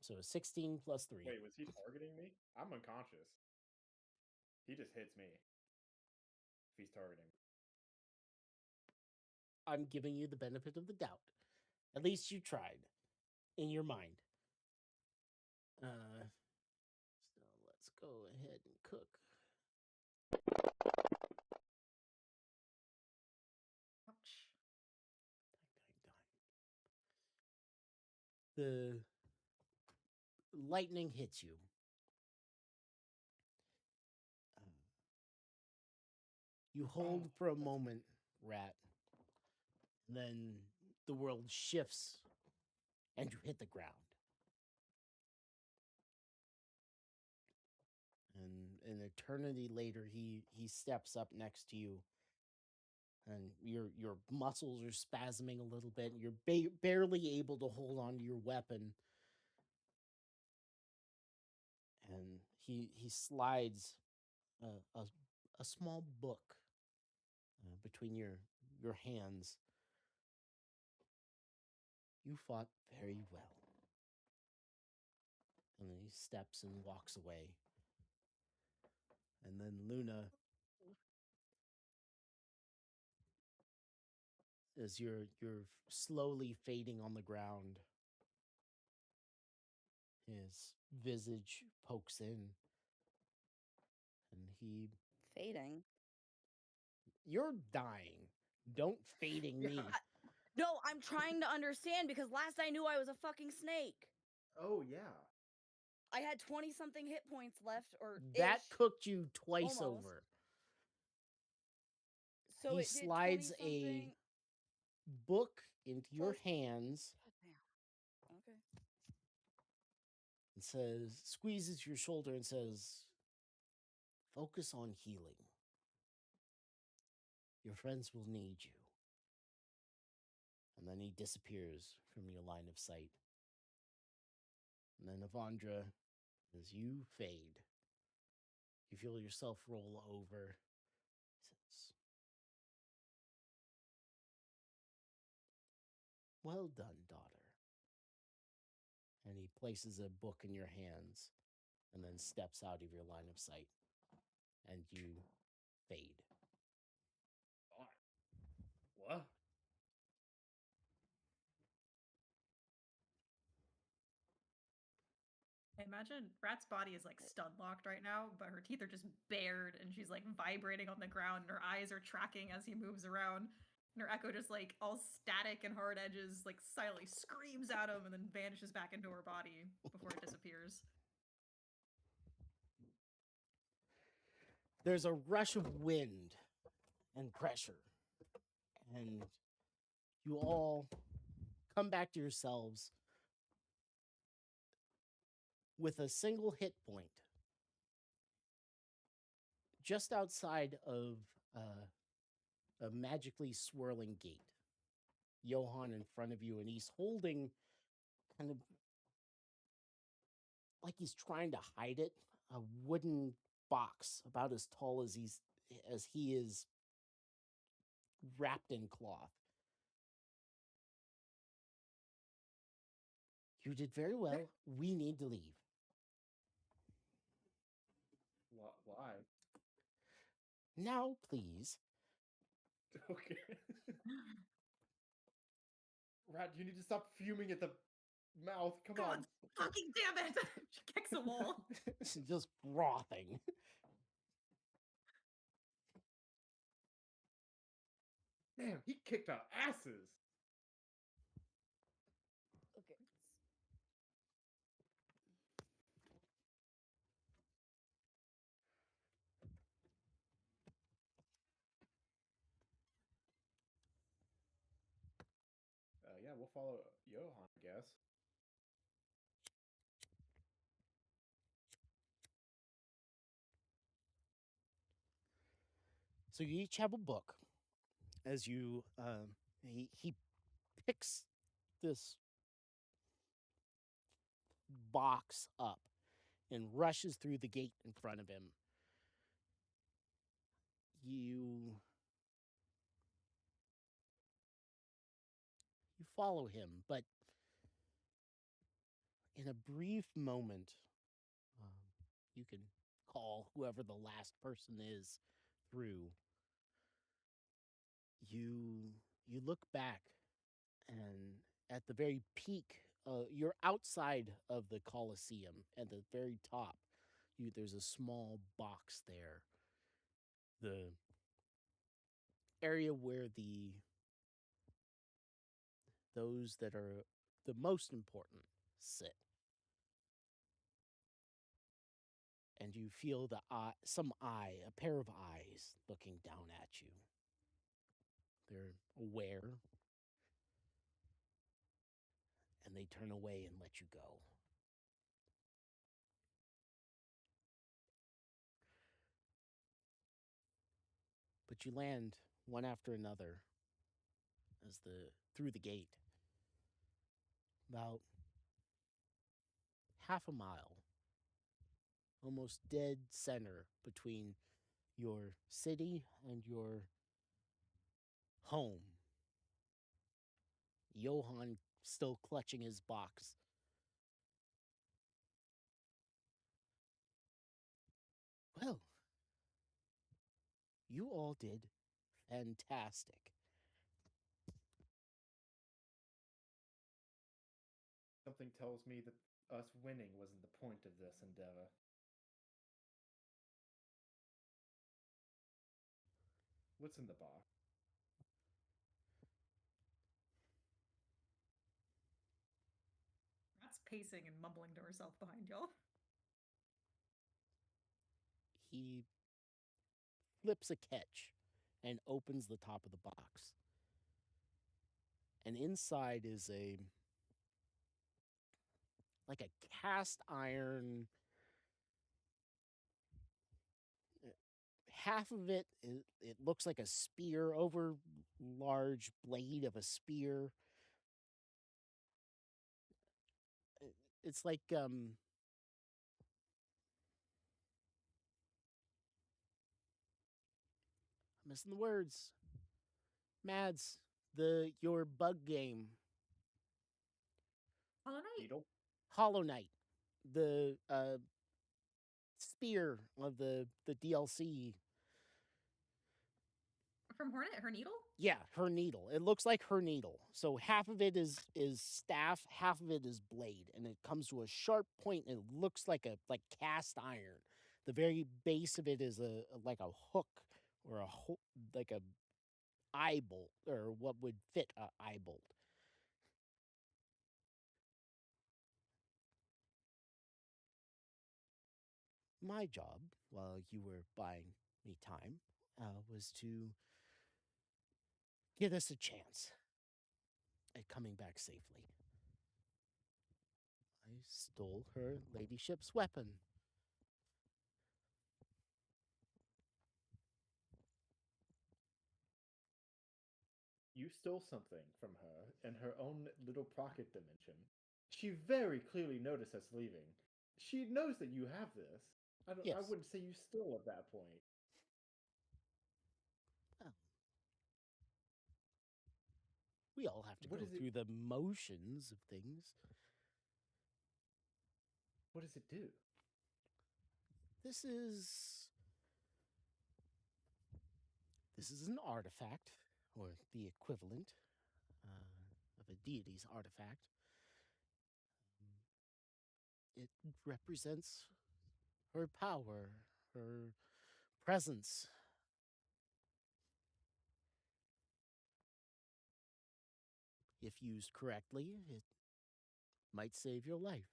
so a 16 plus 3. Wait, was he targeting me? I'm unconscious. He just hits me. If he's targeting me. I'm giving you the benefit of the doubt. At least you tried in your mind. So let's go ahead and cook. Ouch. The lightning hits you. You hold for a moment, Rat. Then the world shifts and you hit the ground. And an eternity later, he steps up next to you, and your muscles are spasming a little bit. You're barely able to hold on to your weapon, and he slides a small book between your hands. You fought very well. And then he steps and walks away. And then Luna, as you're slowly fading on the ground, his visage pokes in, and he... Fading. You're dying. Don't fading me. No, I'm trying to understand because last I knew I was a fucking snake. Oh yeah. I had 20-something hit points left, or That ish. cooked you twice Almost. over. So He it did slides a 20-something. book into your Plus- hands Goddamn. Okay. and says, squeezes your shoulder and says, focus on healing. Your friends will need you. And then he disappears from your line of sight. And then Avandra, as you fade, you feel yourself roll over. Says, well done, daughter. And he places a book in your hands and then steps out of your line of sight. And you fade. What? I imagine Rat's body is like stun locked right now, but her teeth are just bared and she's like vibrating on the ground and her eyes are tracking as he moves around. And her echo just like all static and hard edges, like silently screams at him and then vanishes back into her body before it disappears. There's a rush of wind and pressure. And you all come back to yourselves with a single hit point just outside of a magically swirling gate. Johann in front of you, and he's holding kind of like he's trying to hide it, a wooden box about as tall as he is wrapped in cloth. You did very well. We need to leave. Why? Now, please. Okay. Rat, you need to stop fuming at the mouth. Come God on. fucking damn it! She kicks a wall. She's just frothing. Damn, he kicked our asses. Okay. Yeah, we'll follow Johan, I guess. So you each have a book. As you, he picks this box up and rushes through the gate in front of him. You follow him, but in a brief moment, you can call whoever the last person is through. You look back, and at the very peak, you're outside of the Colosseum. At the very top, there's a small box there. The area where those that are the most important sit. And you feel a pair of eyes looking down at you. They're aware, and they turn away and let you go. But you land one after another through the gate. About half a mile, almost dead center between your city and your home. Johan still clutching his box. Well, you all did fantastic. Something tells me that us winning wasn't the point of this endeavor. What's in the box? Rat's pacing and mumbling to herself behind y'all. He flips a catch and opens the top of the box. And inside is like a cast iron. Half of it looks like a spear, over large blade of a spear. It's like I'm missing the words. Mads, your bug game, Hollow Knight? Needle? Hollow Knight, the spear of the DLC. From Hornet? Her needle? Yeah, her needle. It looks like her needle. So half of it is staff, half of it is blade, and it comes to a sharp point, and it looks like cast iron. The very base of it is like a hook or like a eye bolt, or what would fit a eye bolt. My job, while you were buying me time, was to get us a chance at coming back safely. I stole her ladyship's weapon. You stole something from her in her own little pocket dimension. She very clearly noticed us leaving. She knows that you have this. I Yes. wouldn't say you stole at that point. Oh. We all have to What go is it- through the motions of things. What does it do? This is an artifact, or the equivalent of a deity's artifact. It represents her power, her presence. if used correctly, it might save your life.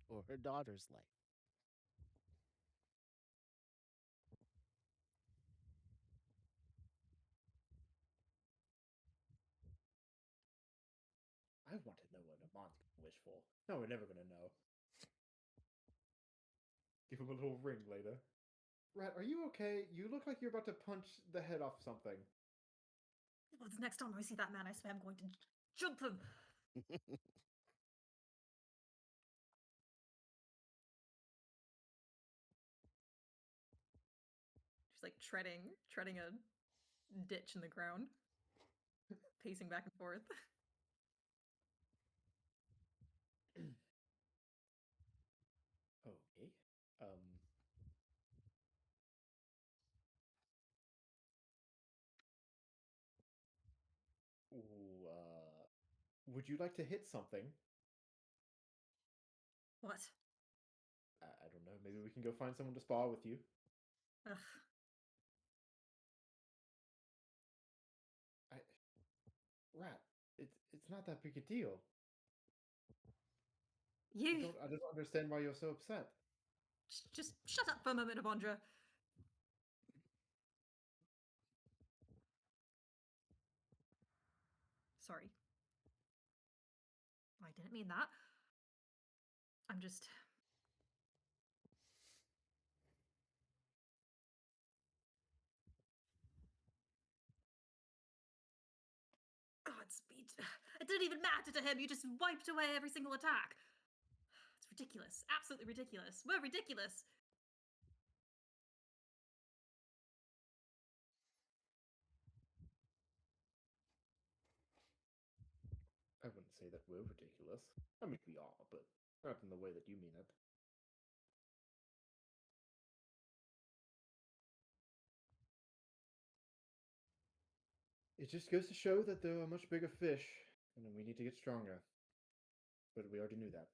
Or her daughter's life. I want to know what Amon's gonna wish for. No, we're never gonna know. Give him a little ring later. Rat, are you okay? You look like you're about to punch the head off something. Well, the next time I see that man, I swear I'm going to jump him. She's like treading a ditch in the ground, pacing back and forth. Okay. Ooh, would you like to hit something? What? I don't know. Maybe we can go find someone to spar with you. Ugh. Rat, it's not that big a deal. You I don't understand why you're so upset. just shut up for a moment, Avondra. Sorry. I didn't mean that. I'm just. Godspeed. It didn't even matter to him. You just wiped away every single attack. It's ridiculous. Absolutely ridiculous. We're ridiculous. I wouldn't say that we're ridiculous. I mean, we are, but not in the way that you mean it. It just goes to show that there are much bigger fish, and we need to get stronger. But we already knew that.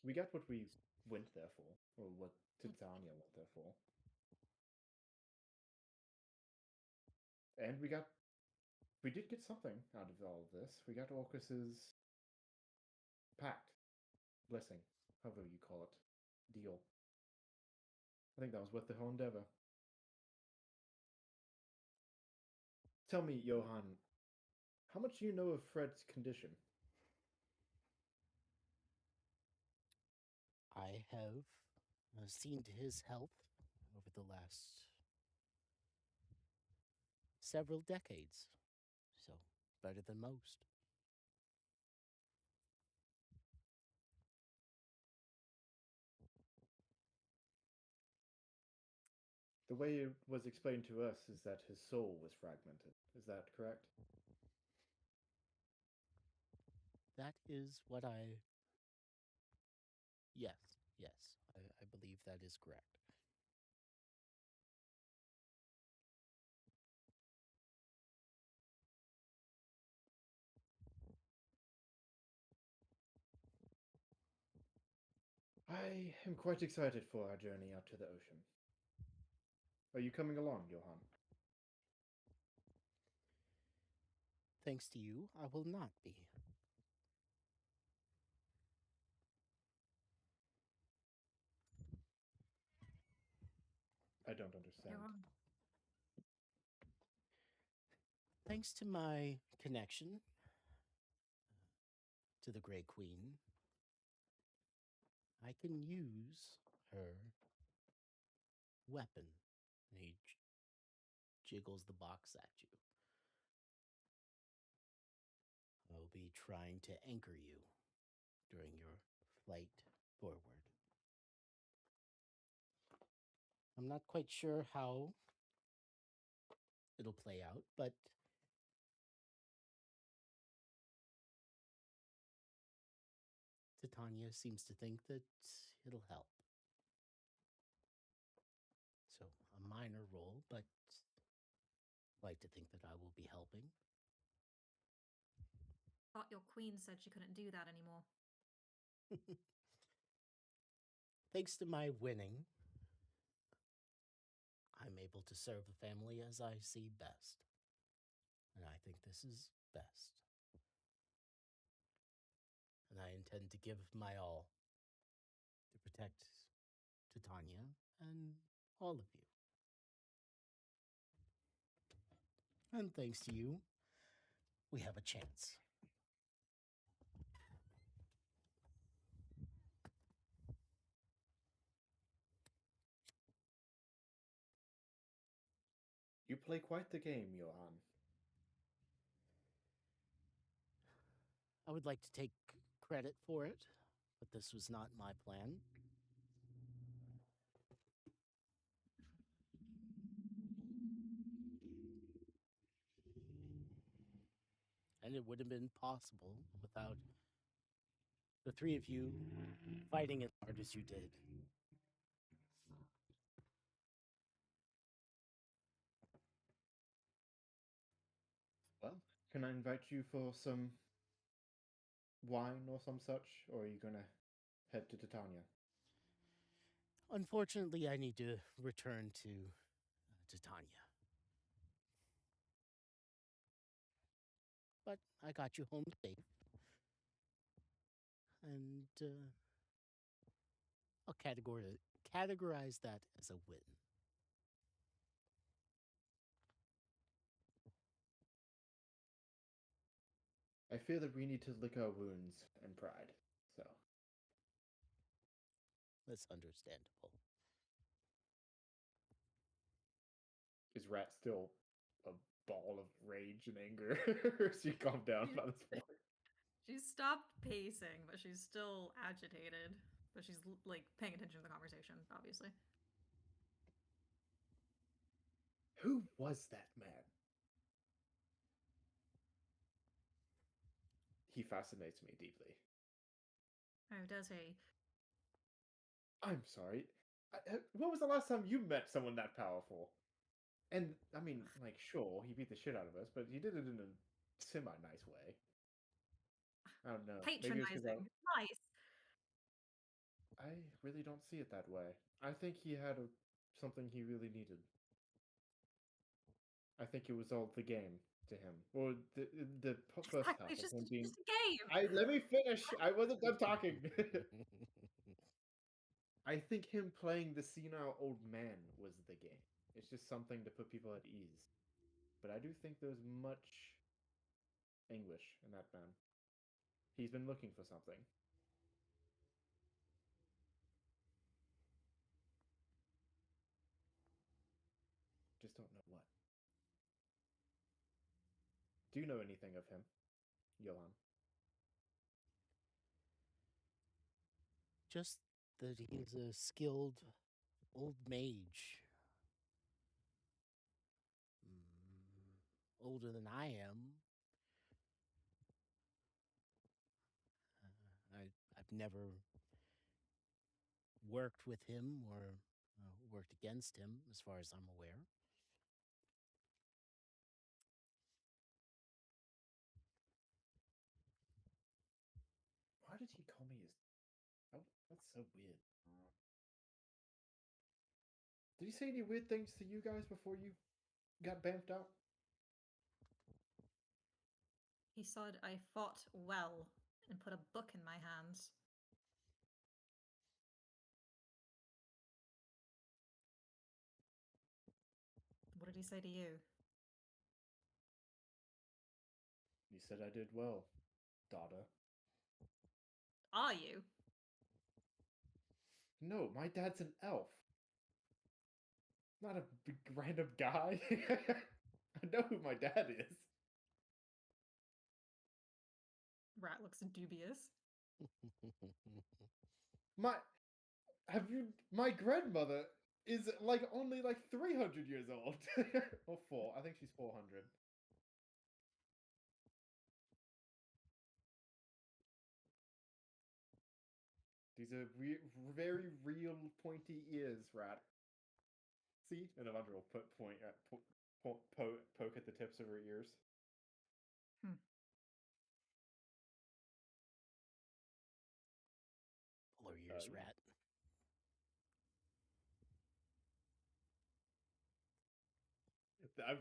We got what we went there for, or what Titania went there for. And we did get something out of all of this. We got Orcus's pact, blessing, however you call it, deal. I think that was worth the whole endeavor. Tell me, Johann, how much do you know of Fred's condition? I have seen to his health over the last several decades, so better than most. The way it was explained to us is that his soul was fragmented. Is that correct? That is what I. Yes, yes, I believe that is correct. I am quite excited for our journey out to the ocean. Are you coming along, Johann? Thanks to you, I will not be. I don't understand. You're wrong. Thanks to my connection to the Grey Queen, I can use her weapon. And he jiggles the box at you. I'll be trying to anchor you during your flight forward. I'm not quite sure how it'll play out, but Titania seems to think that it'll help. So, a minor role, but I'd like to think that I will be helping. Thought your queen said she couldn't do that anymore. Thanks to my winning, I'm able to serve the family as I see best. And I think this is best. And I intend to give my all to protect Titania and all of you. And thanks to you, we have a chance. You play quite the game, Johan. I would like to take credit for it, but this was not my plan. And it would have been possible without the three of you fighting as hard as you did. Well, can I invite you for some wine or some such, or are you gonna head to Titania? Unfortunately, I need to return to Titania. But I got you home safe. And I'll categorize that as a win. I feel that we need to lick our wounds and pride, so. That's understandable. Is Rat still a ball of rage and anger? Or is she calmed down by this point? She's stopped pacing, but she's still agitated. But she's like paying attention to the conversation, obviously. Who was that man? He fascinates me deeply. Oh, does he? I'm sorry. When was the last time you met someone that powerful? And, I mean, like, sure, he beat the shit out of us, but he did it in a semi-nice way. I don't know. Maybe it's 'cause Patronizing. Nice. I really don't see it that way. I think he had something he really needed. I think it was all the game to him. Or the first Exactly. half It's of just, him it's being... just a game. Let me finish! I wasn't done talking! I think him playing the senile old man was the game. It's just something to put people at ease. But I do think there's much anguish in that man. He's been looking for something. Just don't know what. Do you know anything of him, Johan? Just that he's a skilled old mage. Older than I am. I've never worked with him or worked against him, as far as I'm aware. Why did he call me his... That's so weird. Did he say any weird things to you guys before you got bamfed out? He said I fought well and put a book in my hands. What did he say to you? He said I did well, daughter. Are you? No, my dad's an elf. Not a big random guy. I know who my dad is. Rat looks dubious. My grandmother is only 300 years old. Or 4. I think she's 400. These are very real pointy ears, Rat. See? And Evandra will poke at the tips of her ears. Pull her ears, Rat.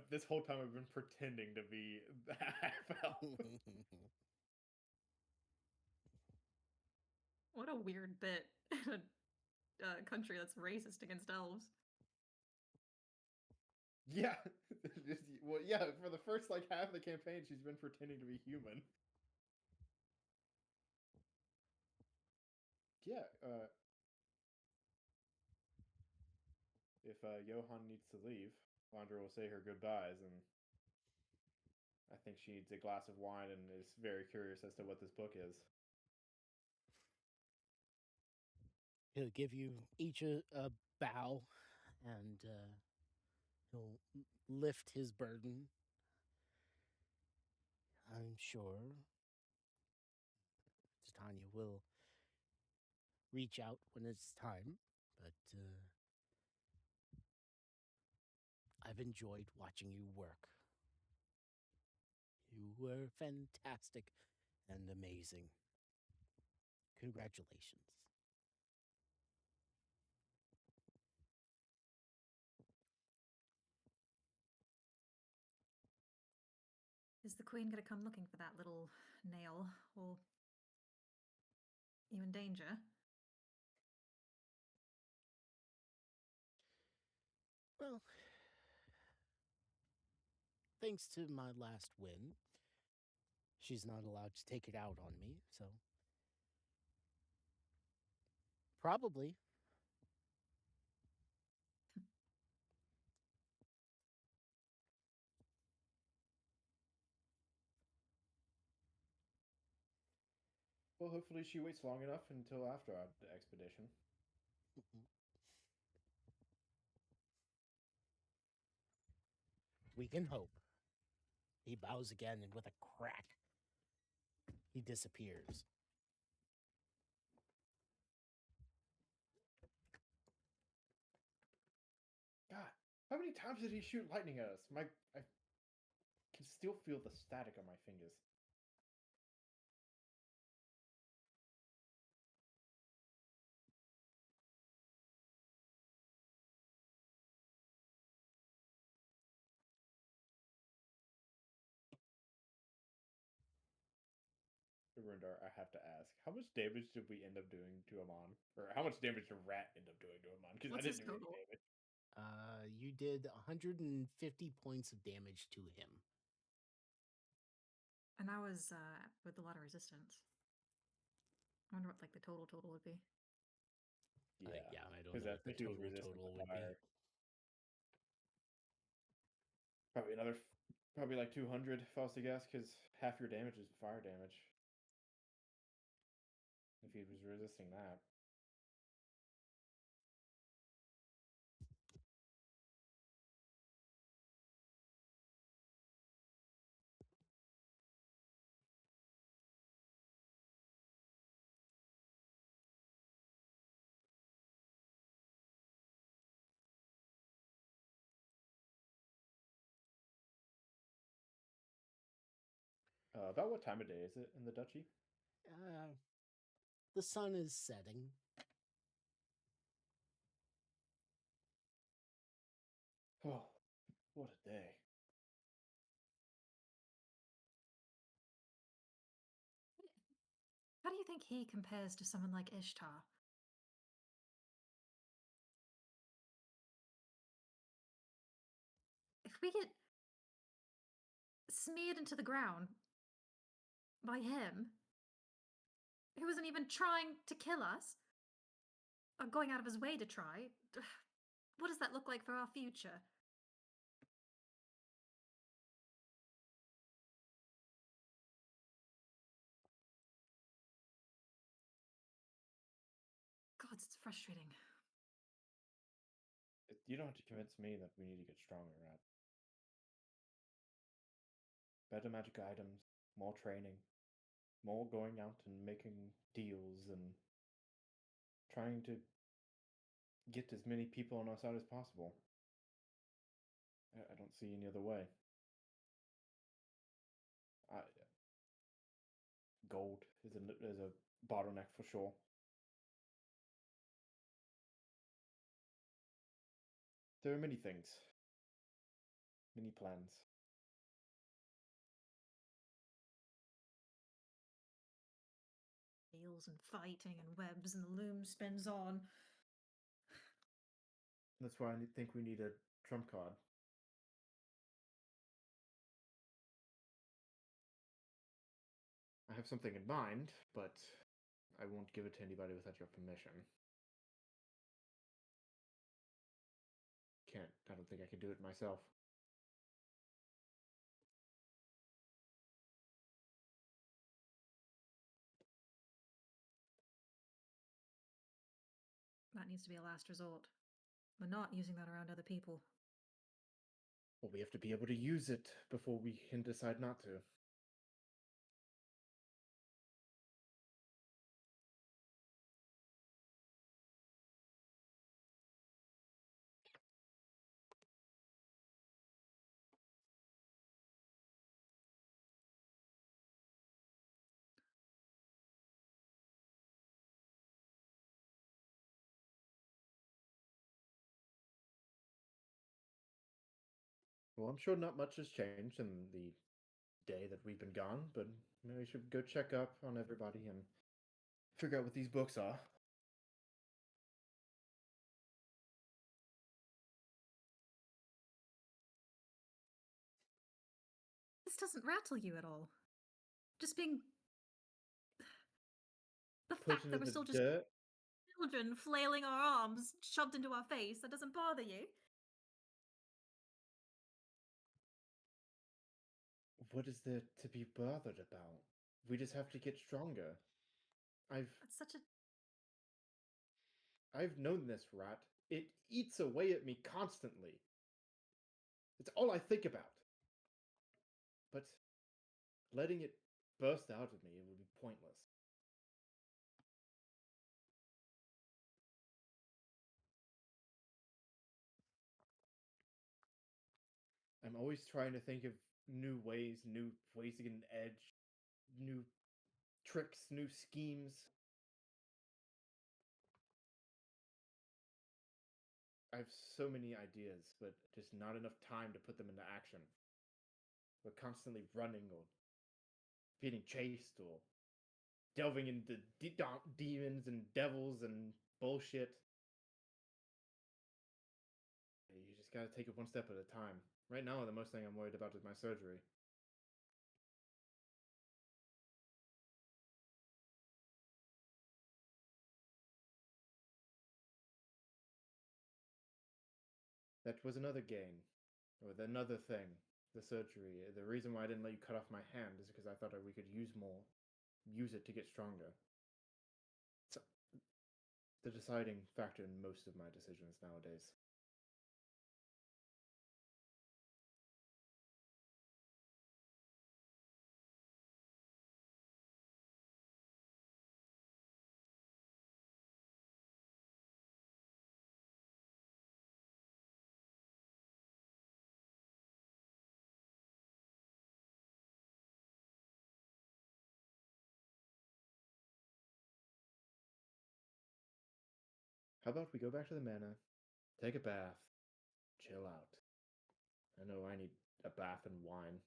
This whole time I've been pretending to be half elf. What a weird bit in a country that's racist against elves. Yeah, well, yeah. For the first like half of the campaign, she's been pretending to be human. Yeah. If Johan needs to leave, Andra will say her goodbyes, and I think she needs a glass of wine and is very curious as to what this book is. He'll give you each a bow, and he'll lift his burden. I'm sure Titania will reach out when it's time, but I've enjoyed watching you work. You were fantastic and amazing. Congratulations. Is the queen going to come looking for that little nail, or you in danger? Well, thanks to my last win, she's not allowed to take it out on me, so probably. Well, hopefully she waits long enough until after the expedition. We can hope. He bows again, and with a crack, he disappears. God, how many times did he shoot lightning at us? I can still feel the static on my fingers. Rundar, I have to ask, how much damage did we end up doing to Amon? Or how much damage did Rat end up doing to Amon? Because I What's his didn't do any total? damage. You did 150 points of damage to him. And that was with a lot of resistance. I wonder what like the total would be. Yeah, I don't Because know I what the think he was total resistant would to be. fire. Probably like 200 if I was to guess, because half your damage is fire damage. If he was resisting that. About what time of day is it in the duchy? The sun is setting. Oh, what a day. How do you think he compares to someone like Ishtar? If we get smeared into the ground by him, who wasn't even trying to kill us, or going out of his way to try, what does that look like for our future? God, it's frustrating. You don't have to convince me that we need to get stronger, Rat. Better magic items, more training, more going out and making deals and trying to get as many people on our side as possible. I don't see any other way. Gold is a bottleneck for sure. There are many things. Any plans? Nails and fighting and webs and the loom spins on. That's why I think we need a trump card. I have something in mind, but I won't give it to anybody without your permission. I don't think I can do it myself. That needs to be a last resort. We're not using that around other people. Well, we have to be able to use it before we can decide not to. Well, I'm sure not much has changed in the day that we've been gone, but we should go check up on everybody and figure out what these books are. This doesn't rattle you at all. Just being. The Put fact into that we're the still just dirt. children flailing our arms shoved into our face, that doesn't bother you? What is there to be bothered about? We just have to get stronger. That's such a. I've known this rat. It eats away at me constantly. It's all I think about. But letting it burst out of me would be pointless. I'm always trying to think of new ways to get an edge, new tricks, new schemes. I have so many ideas, but just not enough time to put them into action. We're constantly running or getting chased or delving into demons and devils and bullshit. You just gotta take it one step at a time. Right now, the most thing I'm worried about is my surgery. That was another gain, or another thing. The surgery. The reason why I didn't let you cut off my hand is because I thought we could use it to get stronger. It's the deciding factor in most of my decisions nowadays. How about we go back to the manor, take a bath, chill out. I know I need a bath and wine.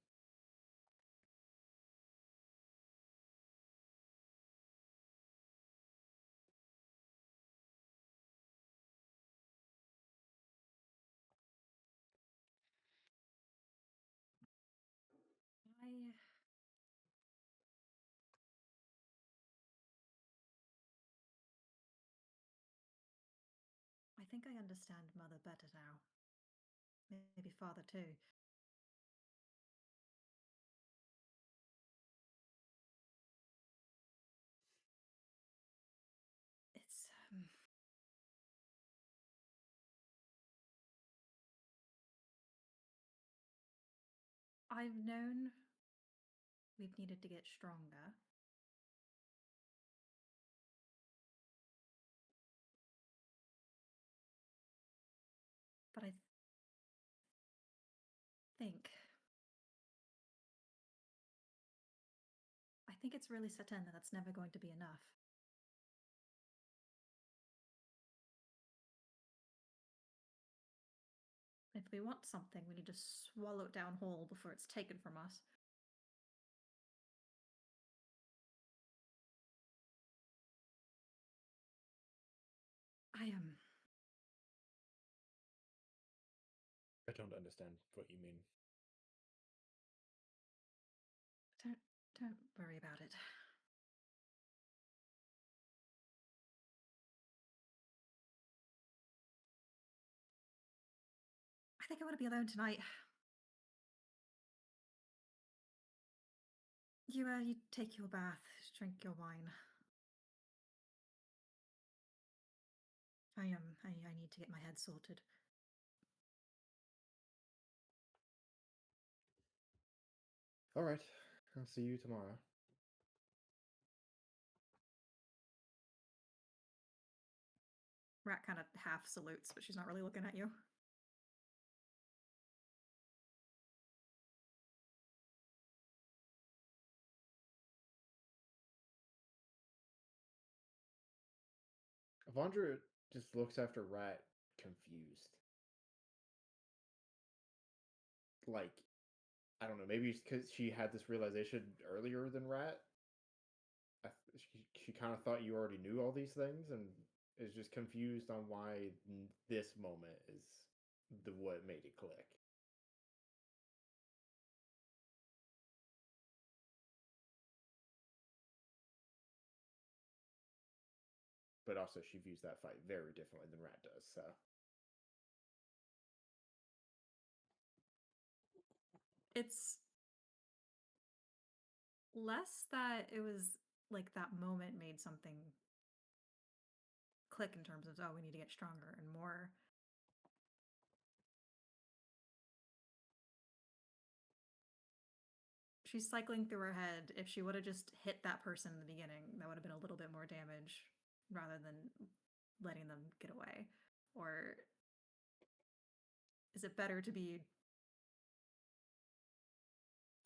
I think I understand Mother better now. Maybe Father too. It's. I've known we've needed to get stronger. But I think it's really set in that that's never going to be enough. If we want something, we need to swallow it down whole before it's taken from us. I don't understand what you mean. Don't worry about it. I think I want to be alone tonight. You take your bath, drink your wine. I need to get my head sorted. All right. I'll see you tomorrow. Rat kind of half salutes, but she's not really looking at you. Avandra just looks after Rat confused. Like, I don't know, maybe it's because she had this realization earlier than Rat. She kind of thought you already knew all these things and is just confused on why this moment is what made it click. But also, she views that fight very differently than Rat does, so. It's less that it was like that moment made something click in terms of, oh, we need to get stronger, and more she's cycling through her head. If she would have just hit that person in the beginning, that would have been a little bit more damage rather than letting them get away. Or is it better to be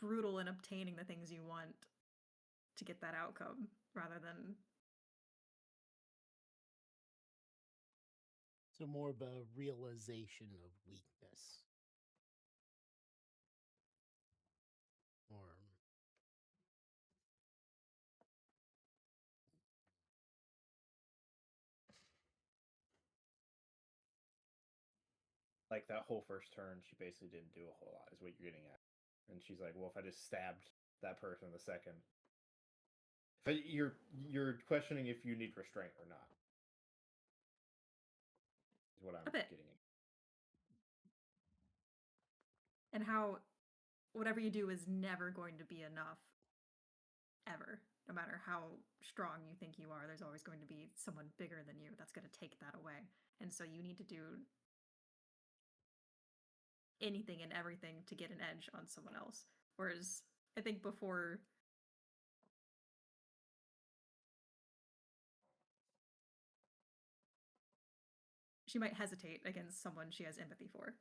brutal in obtaining the things you want to get that outcome rather than... So more of a realization of weakness. Or like that whole first turn, she basically didn't do a whole lot, is what you're getting at. And she's like, well, if I just stabbed that person the second. But you're questioning if you need restraint or not. Is what I'm bit. getting at. And how whatever you do is never going to be enough. Ever. No matter how strong you think you are, there's always going to be someone bigger than you that's going to take that away. And so you need to do anything and everything to get an edge on someone else. Whereas I think before, she might hesitate against someone she has empathy for.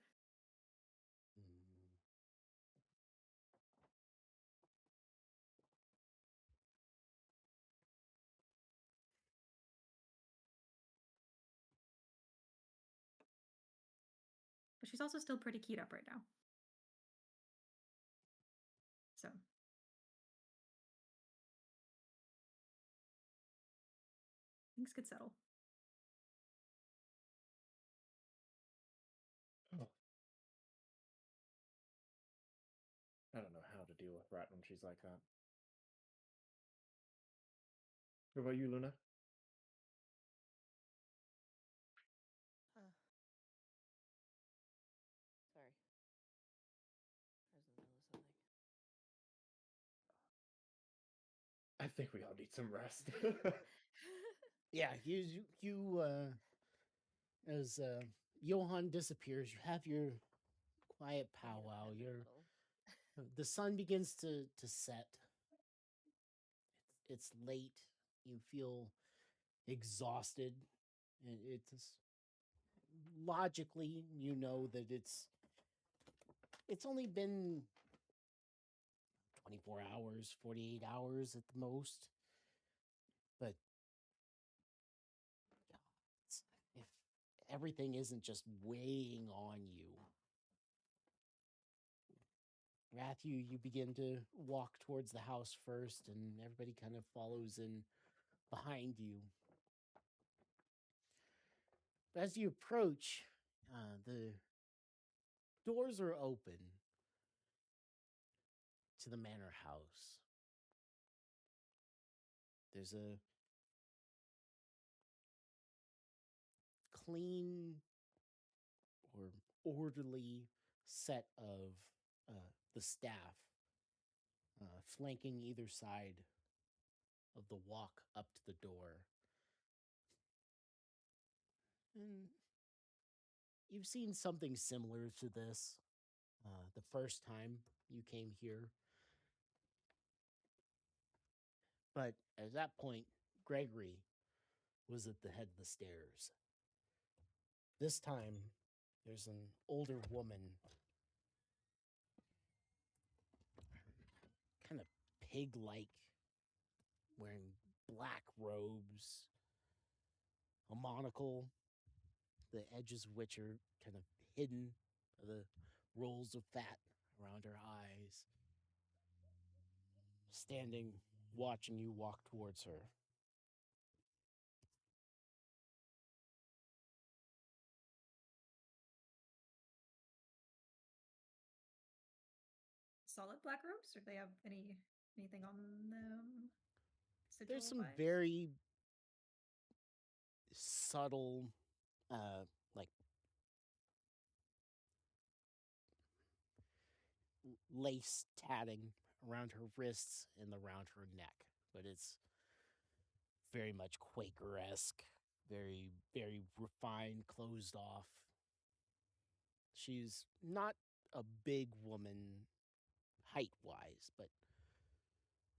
But she's also still pretty keyed up right now. So things could settle. Oh. I don't know how to deal with Rat when she's like that. What about you, Luna? Sorry. I was in the middle of something. I think we all need some rest. yeah, as Johan disappears, you have your quiet I need a powwow. pepper Your bottle. the sun begins to set. It's late. You feel exhausted. It's logically, you know that it's only been 24 hours, 48 hours at the most. But if everything isn't just weighing on you, Matthew, you begin to walk towards the house first, and everybody kind of follows in behind you. But as you approach, the doors are open to the manor house. There's a clean or orderly set of the staff flanking either side of the walk up to the door. And you've seen something similar to this the first time you came here. But at that point, Gregory was at the head of the stairs. This time, there's an older woman, kind of pig-like, wearing black robes, a monocle, the edges of which are kind of hidden by the rolls of fat around her eyes, standing, watching you walk towards her. Solid black robes, or do they have anything on them? There's some sigil-wise? very subtle, like lace tatting around her wrists and around her neck, but it's very much Quaker-esque, very, very refined, closed off. She's not a big woman height-wise, but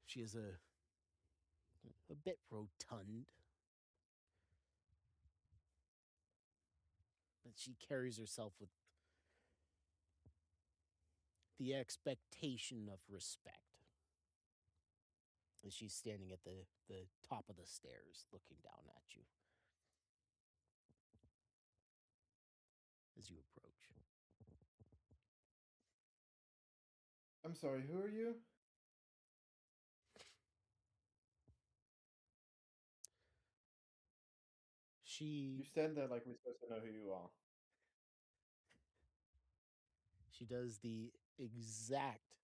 she is a bit rotund. But she carries herself with the expectation of respect as she's standing at the top of the stairs looking down at you as you approach. I'm sorry, who are you? She You stand there like we're supposed to know who you are. She does the exact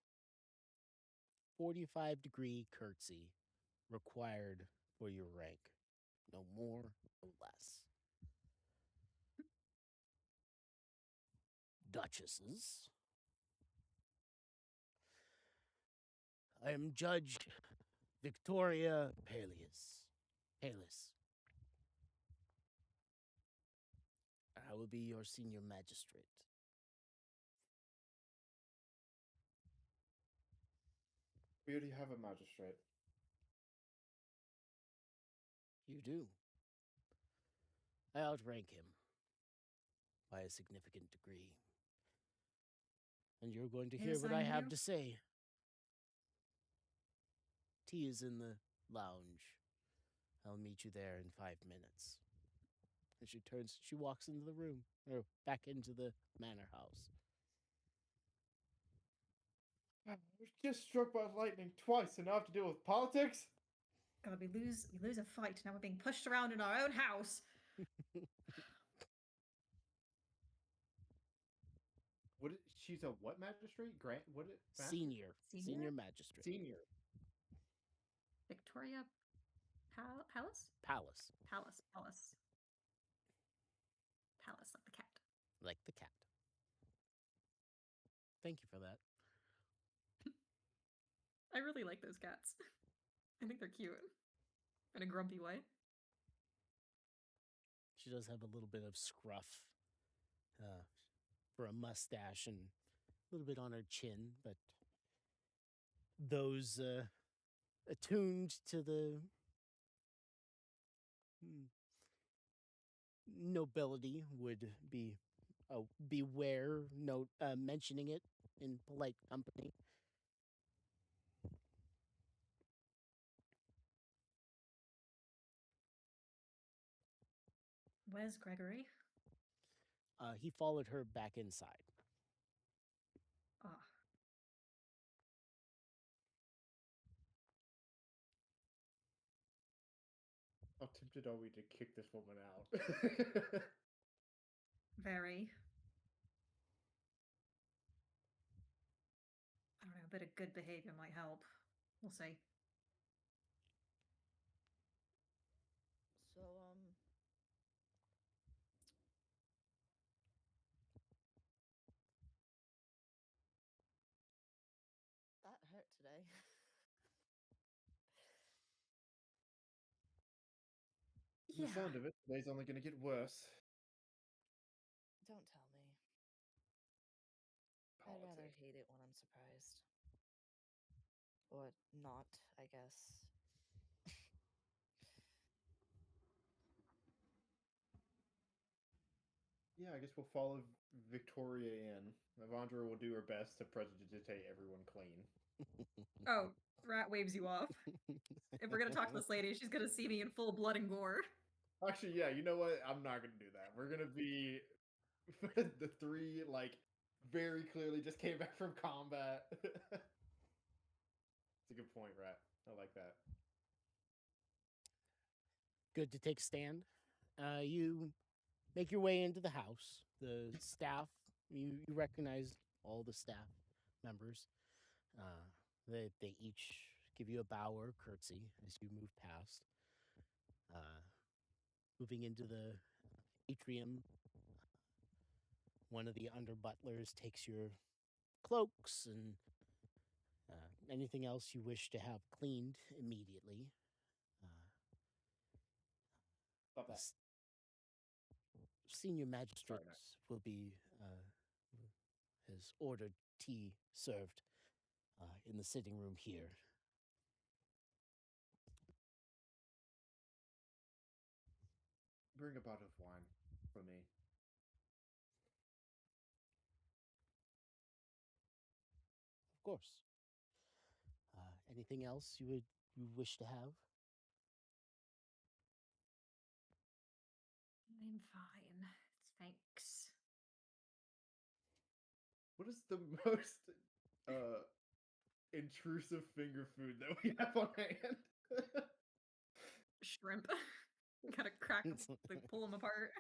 45-degree curtsy required for your rank. No more, no less. Duchesses. I am Judge Victoria Palis. I will be your senior magistrate. We already have a magistrate. You do. I outrank him by a significant degree. And you're going to They hear what I assigned have you? to say. Tea is in the lounge. I'll meet you there in 5 minutes. And she walks into the room, or back into the manor house. I was just struck by lightning twice, and now I have to deal with politics? God, we lose a fight. Now we're being pushed around in our own house. She's a what magistrate? Grant? What? Senior Senior? magistrate. Senior. Victoria Palace? Palace, Palace, like the cat. like the cat. Thank you for that. I really like those cats. I think they're cute. In a grumpy way. She does have a little bit of scruff for a mustache and a little bit on her chin, but those attuned to the nobility would beware mentioning it in polite company. Where's Gregory? He followed her back inside. Ah. How tempted are we to kick this woman out? Very. I don't know, a bit of good behavior might help. We'll see. So, that hurt today. The sound of it, today's only going to get worse. Don't tell me. I'd rather Politics. hate it when I'm surprised. Or not, I guess. Yeah, I guess we'll follow Victoria in. Evandra will do her best to prestidigitate everyone clean. Oh, Rat waves you off. If we're gonna talk to this lady, she's gonna see me in full blood and gore. Actually, yeah, you know what? I'm not going to do that. We're going to be the three, like, very clearly just came back from combat. It's a good point, Rat. I like that. Good to take a stand. You make your way into the house. The staff, you recognize all the staff members. They each give you a bow or a curtsy as you move past. Moving into the atrium, one of the under butlers takes your cloaks and anything else you wish to have cleaned immediately. Stop The that. senior magistrate Matt. will be has ordered tea served in the sitting room here. Bring a bottle of wine for me. Of course. Anything else you wish to have? I'm fine. Thanks. What is the most intrusive finger food that we have on hand? Shrimp. Gotta crack them, like pull them apart.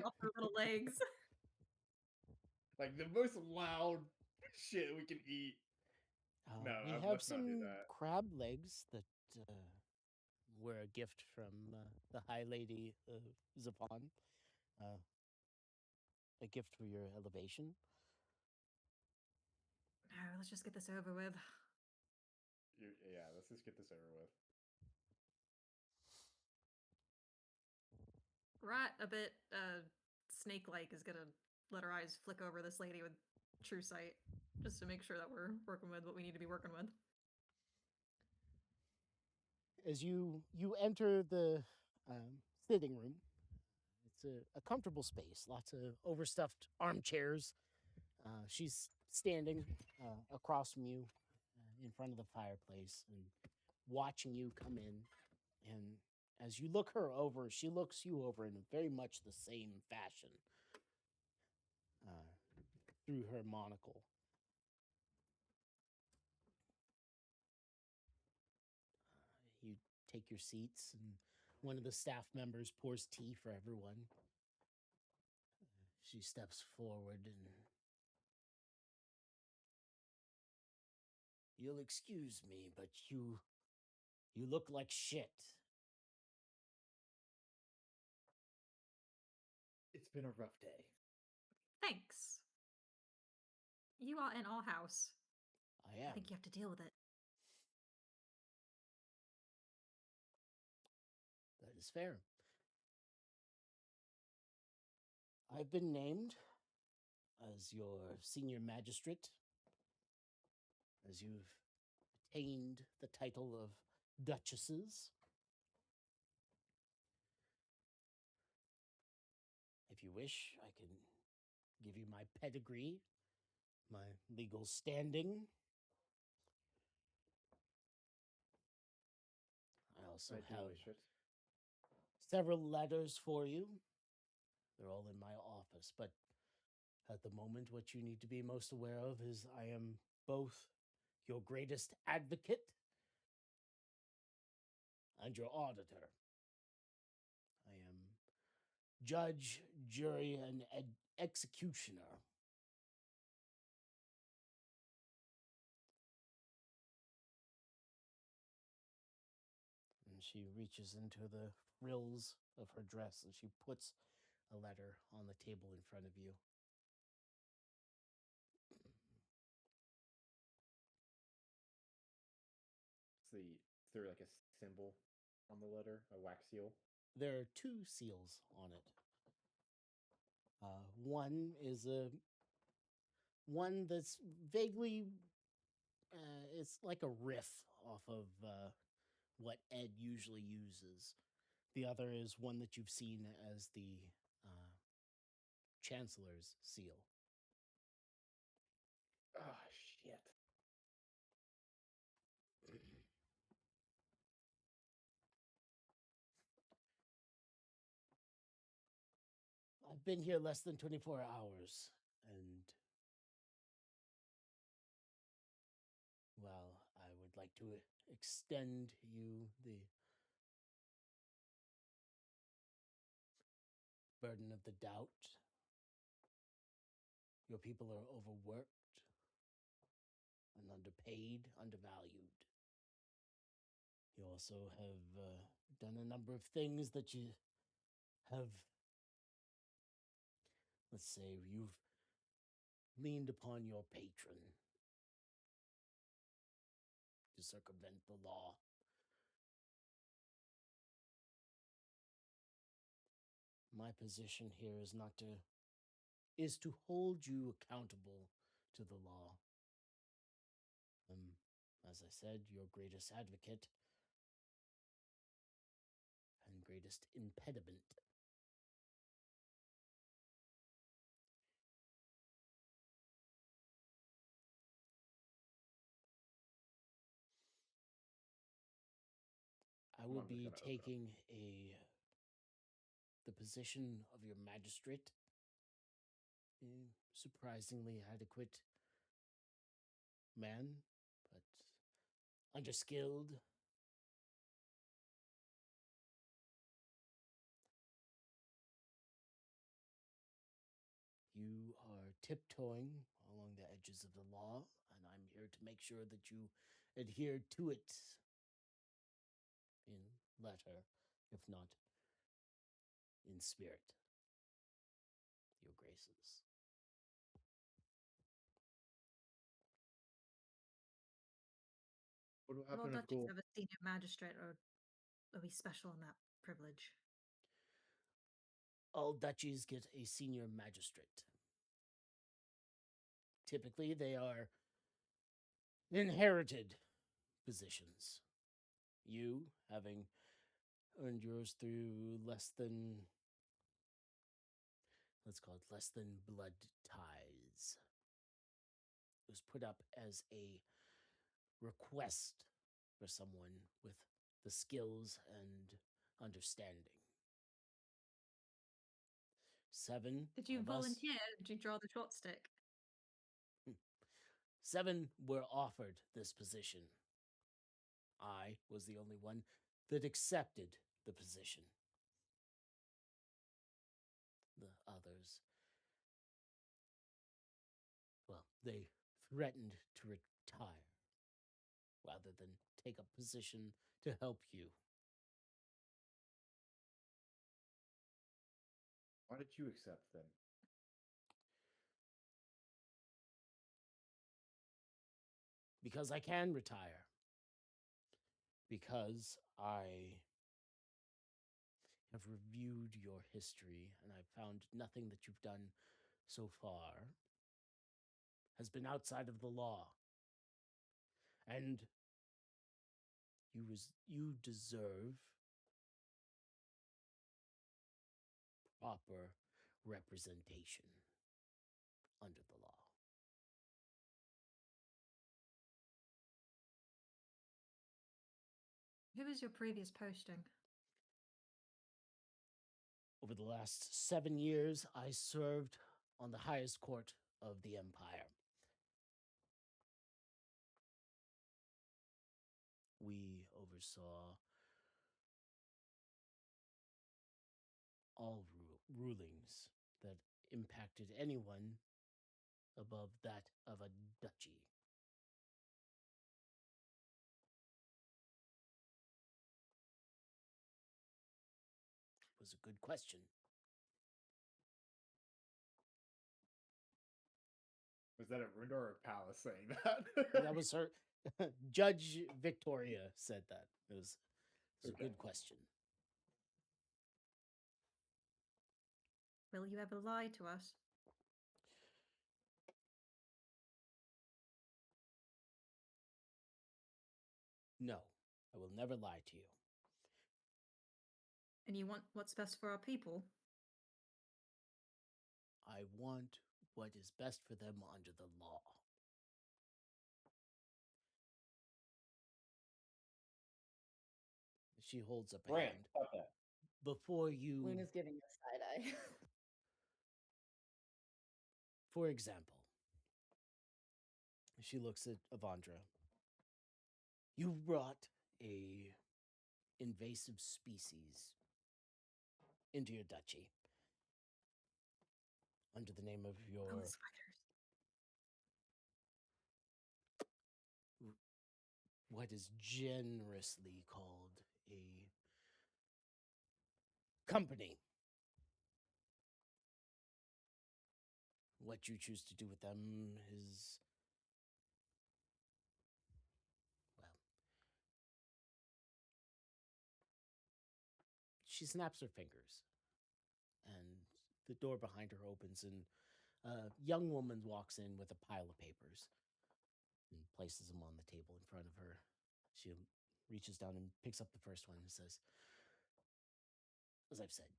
Off their little legs. Like the most loud shit we can eat. No, We have let's not do some that. crab legs that were a gift from the High Lady Zapan. A gift for your elevation. No, let's just get this over with. Yeah, let's just get this over with. Rat, a bit snake-like, is gonna let her eyes flick over this lady with true sight, just to make sure that we're working with what we need to be working with. As you enter the sitting room, it's a comfortable space. Lots of overstuffed armchairs. She's standing across from you in front of the fireplace and watching you come in. And as you look her over, she looks you over in very much the same fashion through her monocle. You take your seats, and one of the staff members pours tea for everyone. She steps forward and... You'll excuse me, but you look like shit. It's been a rough day. Thanks. You are in our house. I am. I think you have to deal with it. That is fair. I've been named as your senior magistrate, as you've attained the title of duchesses. If you wish, I can give you my pedigree, my legal standing. I also have Ideally, shit. several letters for you. They're all in my office, but at the moment, what you need to be most aware of is I am both your greatest advocate and your auditor. I am judge, jury, and executioner. And she reaches into the frills of her dress and she puts a letter on the table in front of you. Is there like a symbol on the letter, a wax seal? There are two seals on it. One is a one that's vaguely, it's like a riff off of what Ed usually uses. The other is one that you've seen as the Chancellor's seal. Ah, shit. I've been here less than 24 hours, and well, I would like to extend you the burden of the doubt. Your people are overworked and underpaid, undervalued. You also have done a number of things that you have, let's say, you've leaned upon your patron to circumvent the law. My position here is to hold you accountable to the law. As I said, your greatest advocate and greatest impediment. I will I'm just be gonna open up. taking the position of your magistrate. A surprisingly adequate man, but underskilled. You are tiptoeing along the edges of the law, and I'm here to make sure that you adhere to it in letter, if not in spirit, your graces. What will Will happen if duchies Ghoul? have a senior magistrate, or are we special in that privilege? All duchies get a senior magistrate. Typically, they are inherited positions. You, having earned yours through less than, let's call it less than blood ties, it was put up as a request for someone with the skills and understanding. 7 Did you of us, volunteer? Did you draw the short stick? 7 were offered this position. I was the only one that accepted the position. The others, well, they threatened to retire rather than take a position to help you. Why did you accept then? Because I can retire. Because I have reviewed your history and I've found nothing that you've done so far has been outside of the law. And you deserve proper representation under the law. Who was your previous posting? Over the last 7 years, I served on the highest court of the empire. We oversaw all rulings that impacted anyone above that of a duchy. It was a good question. Was that a Rundor or Palace saying that? That was her. Judge Victoria said that. It was a Okay. good question. Will you ever lie to us? No, I will never lie to you. And you want what's best for our people? I want what is best for them under the law. She holds up a Brand, hand. stop that. Before you, Luna's giving a side eye. for example, she looks at Avandra. You brought a invasive species into your duchy under the name of your Oh, the spiders. what is generously called a company. What you choose to do with them is, well, she snaps her fingers, and the door behind her opens, and a young woman walks in with a pile of papers and places them on the table in front of her. She reaches down and picks up the first one and says, as I've said,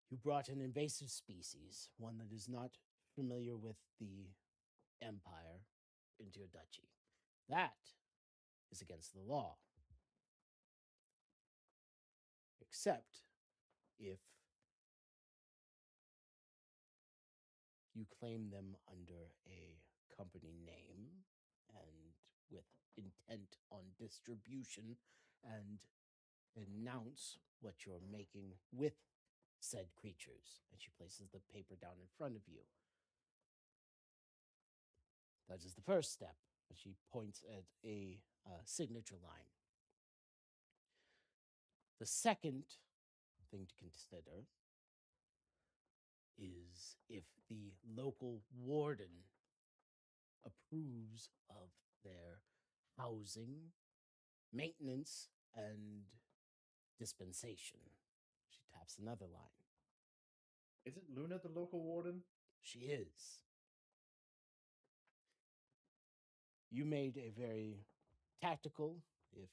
you brought an invasive species, one that is not familiar with the Empire, into your duchy. That is against the law. Except if you claim them under a company name and with intent on distribution and announce what you're making with said creatures. And she places the paper down in front of you. That is the first step. And she points at a signature line. The second thing to consider is if the local warden approves of their housing, maintenance, and dispensation. She taps another line. Isn't Luna the local warden? She is. You made a very tactical, if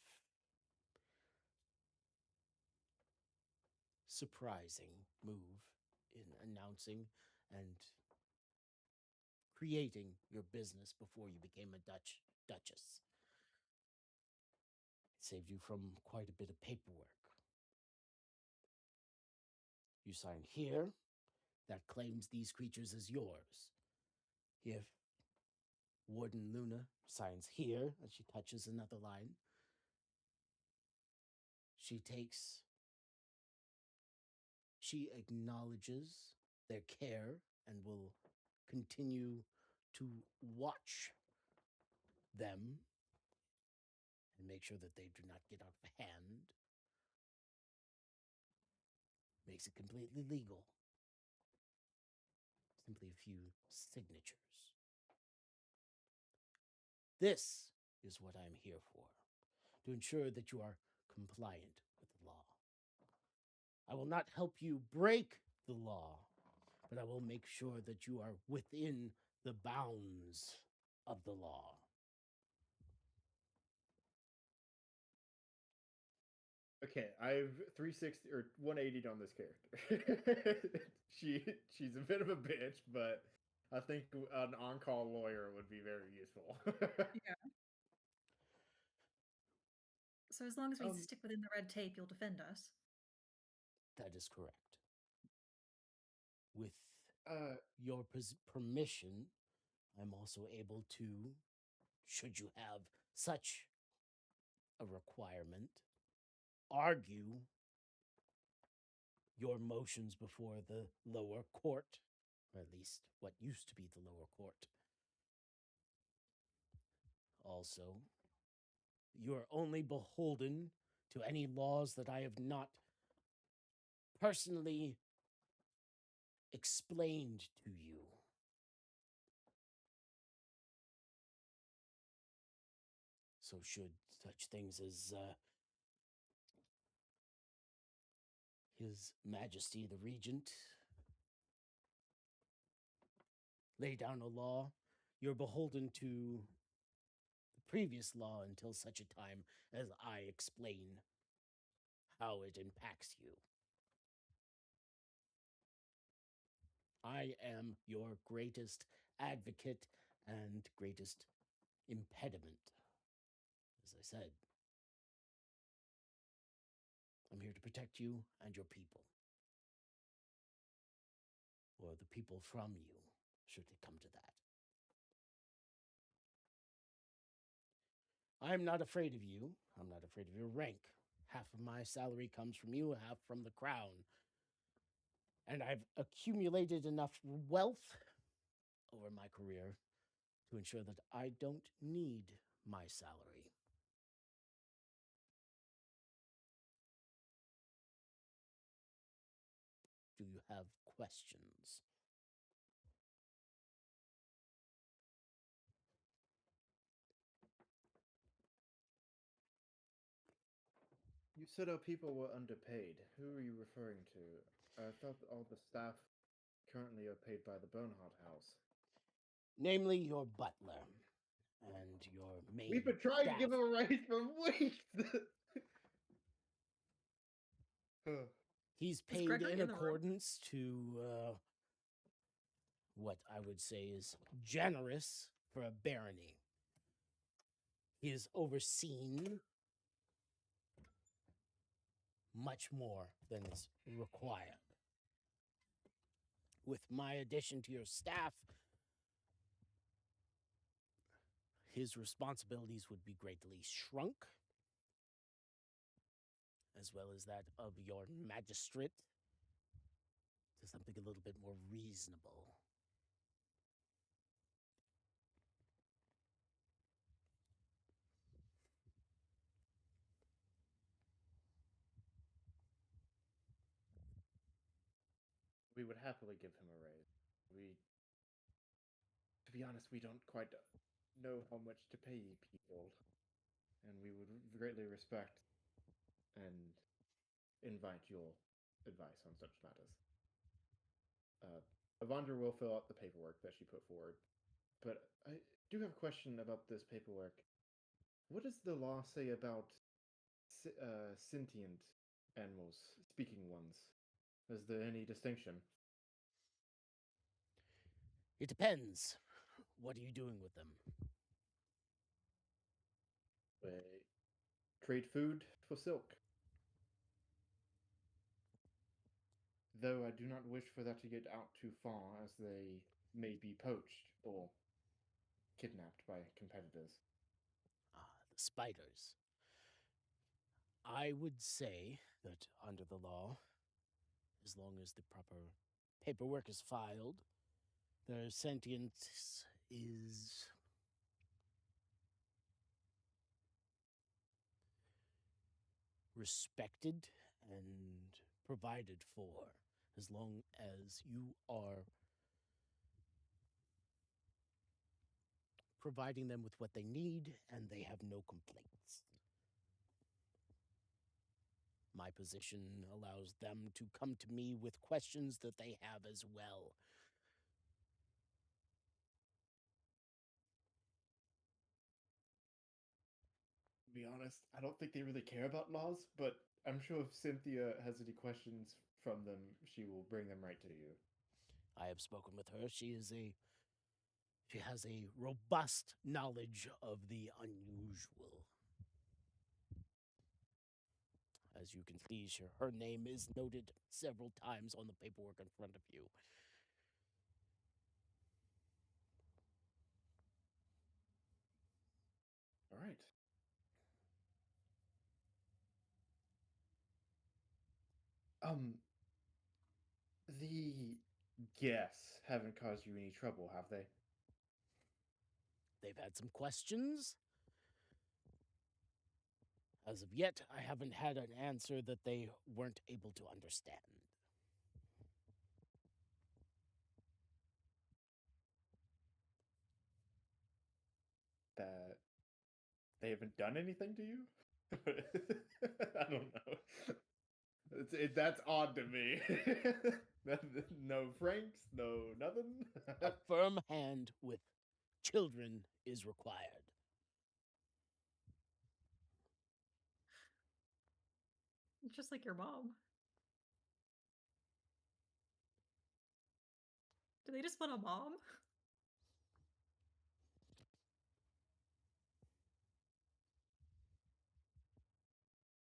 surprising, move in announcing and creating your business before you became a duchess. It saved you from quite a bit of paperwork. You sign here, that claims these creatures as yours. If Warden Luna signs here, and she touches another line, she acknowledges their care and will continue to watch them and make sure that they do not get out of hand. Makes it completely legal. Simply a few signatures. This is what I'm here for, to ensure that you are compliant with the law. I will not help you break the law, but I will make sure that you are within the bounds of the law. Okay, I've 360 or 180'd on this character. She's a bit of a bitch, but I think an on-call lawyer would be very useful. So as long as we Um, stick within the red tape, you'll defend us. That is correct. With uh, your permission, I'm also able to, should you have such a requirement, argue your motions before the lower court, or at least what used to be the lower court. Also, you are only beholden to any laws that I have not personally explained to you. So, should such things as His Majesty the Regent lay down a law, you're beholden to the previous law until such a time as I explain how it impacts you. I am your greatest advocate and greatest impediment. As I said, I'm here to protect you and your people. Or the people from you, should it come to that. I'm not afraid of you. I'm not afraid of your rank. Half of my salary comes from you, half from the crown. And I've accumulated enough wealth over my career to ensure that I don't need my salary. Do you have questions? You said our people were underpaid. Who are you referring to? I thought all the staff currently are paid by the Bernhardt House. Namely, your butler and your maid. We've been trying to give staff. him a raise for weeks. He's Is paid Gregory in in the room? accordance to what I would say is generous for a barony. He is overseen much more than is required. With my addition to your staff, his responsibilities would be greatly shrunk, as well as that of your magistrate, to something a little bit more reasonable. We would happily give him a raise. To be honest, we don't quite know how much to pay people, and we would greatly respect and invite your advice on such matters. Avandra will fill out the paperwork that she put forward, but I do have a question about this paperwork. What does the law say about sentient animals, speaking ones? Is there any distinction? It depends. What are you doing with them? Trade food for silk. Though I do not wish for that to get out too far, as they may be poached or kidnapped by competitors. The spiders. I would say that under the law, as long as the proper paperwork is filed, their sentience is respected and provided for, as long as you are providing them with what they need and they have no complaints. My position allows them to come to me with questions that they have as well. To be honest, I don't think they really care about laws, but I'm sure if Cynthia has any questions from them, she will bring them right to you. I have spoken with her. She has a robust knowledge of the unusual. As you can see, her name is noted several times on the paperwork in front of you. All right. The guests haven't caused you any trouble, have they? They've had some questions. As of yet, I haven't had an answer that they weren't able to understand. That they haven't done anything to you? I don't know. That's odd to me. No Franks, no nothing. A firm hand with children is required. Just like your mom. Do they just want a mom?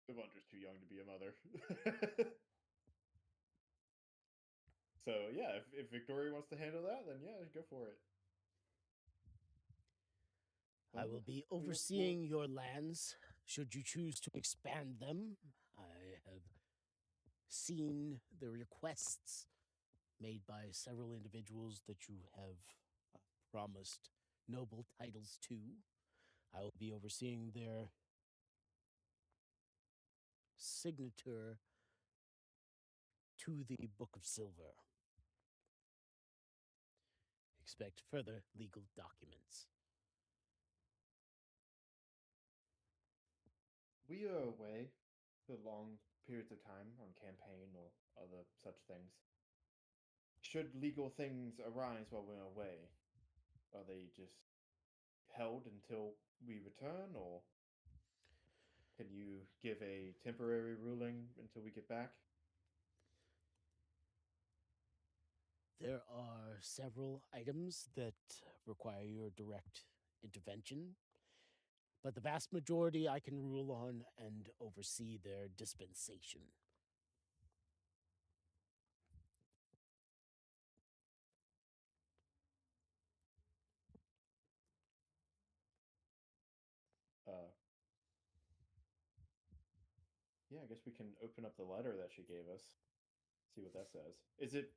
Devondra's too young to be a mother. So yeah, if Victoria wants to handle that, then yeah, go for it. I will be overseeing your lands should you choose to expand them. I have seen the requests made by several individuals that you have promised noble titles to. I will be overseeing their signature to the Book of Silver. Expect further legal documents. We are away for long periods of time on campaign or other such things. Should legal things arise while we're away, are they just held until we return, or can you give a temporary ruling until we get back? There are several items that require your direct intervention, but the vast majority I can rule on and oversee their dispensation. Yeah, I guess we can open up the letter that she gave us. See what that says. Is it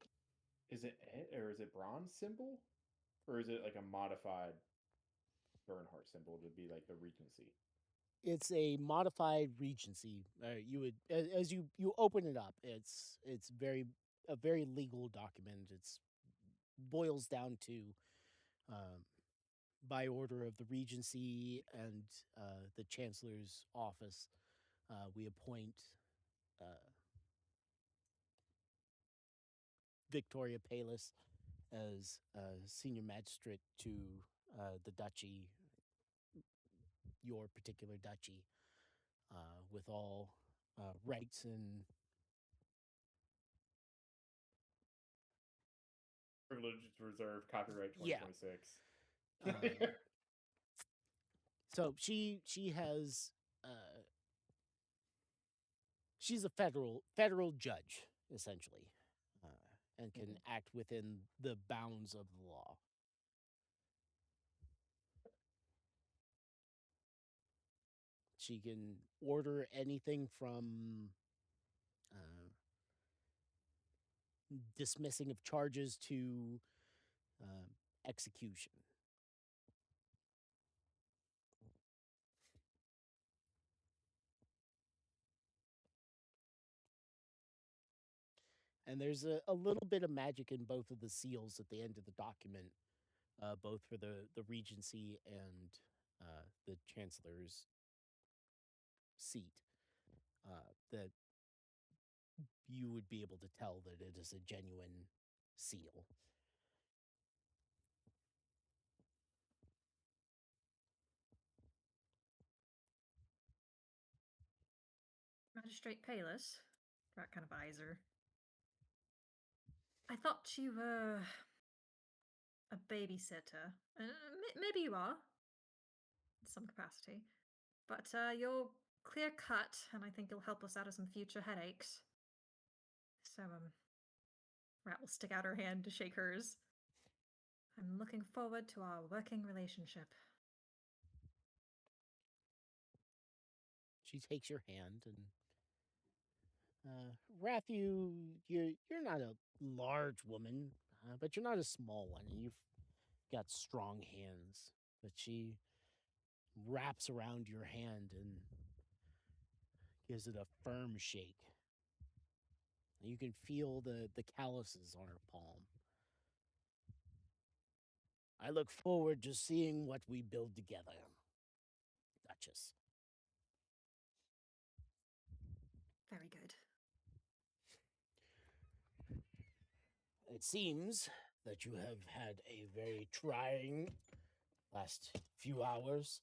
or is it bronze symbol? Or is it like a modified Bernhardt symbol to be like the Regency? It's a modified regency. You would, as you open it up, it's a very legal document. It's boils down to, by order of the Regency and the Chancellor's office, we appoint Victoria Palis as senior magistrate to the duchy, your particular duchy, with all rights and Privileged reserved copyright Yeah. 2026. So she has she's a federal judge essentially, and can act within the bounds of the law. She can order anything from dismissing of charges to execution. And there's a little bit of magic in both of the seals at the end of the document, both for the Regency and the Chancellor's seat, that you would be able to tell that it is a genuine seal. Magistrate Palis, that kind of eyes her. I thought you were a babysitter. Maybe you are, in some capacity. But you're clear cut, and I think you'll help us out of some future headaches. So, Rat will stick out her hand to shake hers. I'm looking forward to our working relationship. She takes your hand and Rathu, you're not a large woman, but you're not a small one, and you've got strong hands. But she wraps around your hand and gives it a firm shake. You can feel the calluses on her palm. I look forward to seeing what we build together, Duchess. Very good. It seems that you have had a very trying last few hours.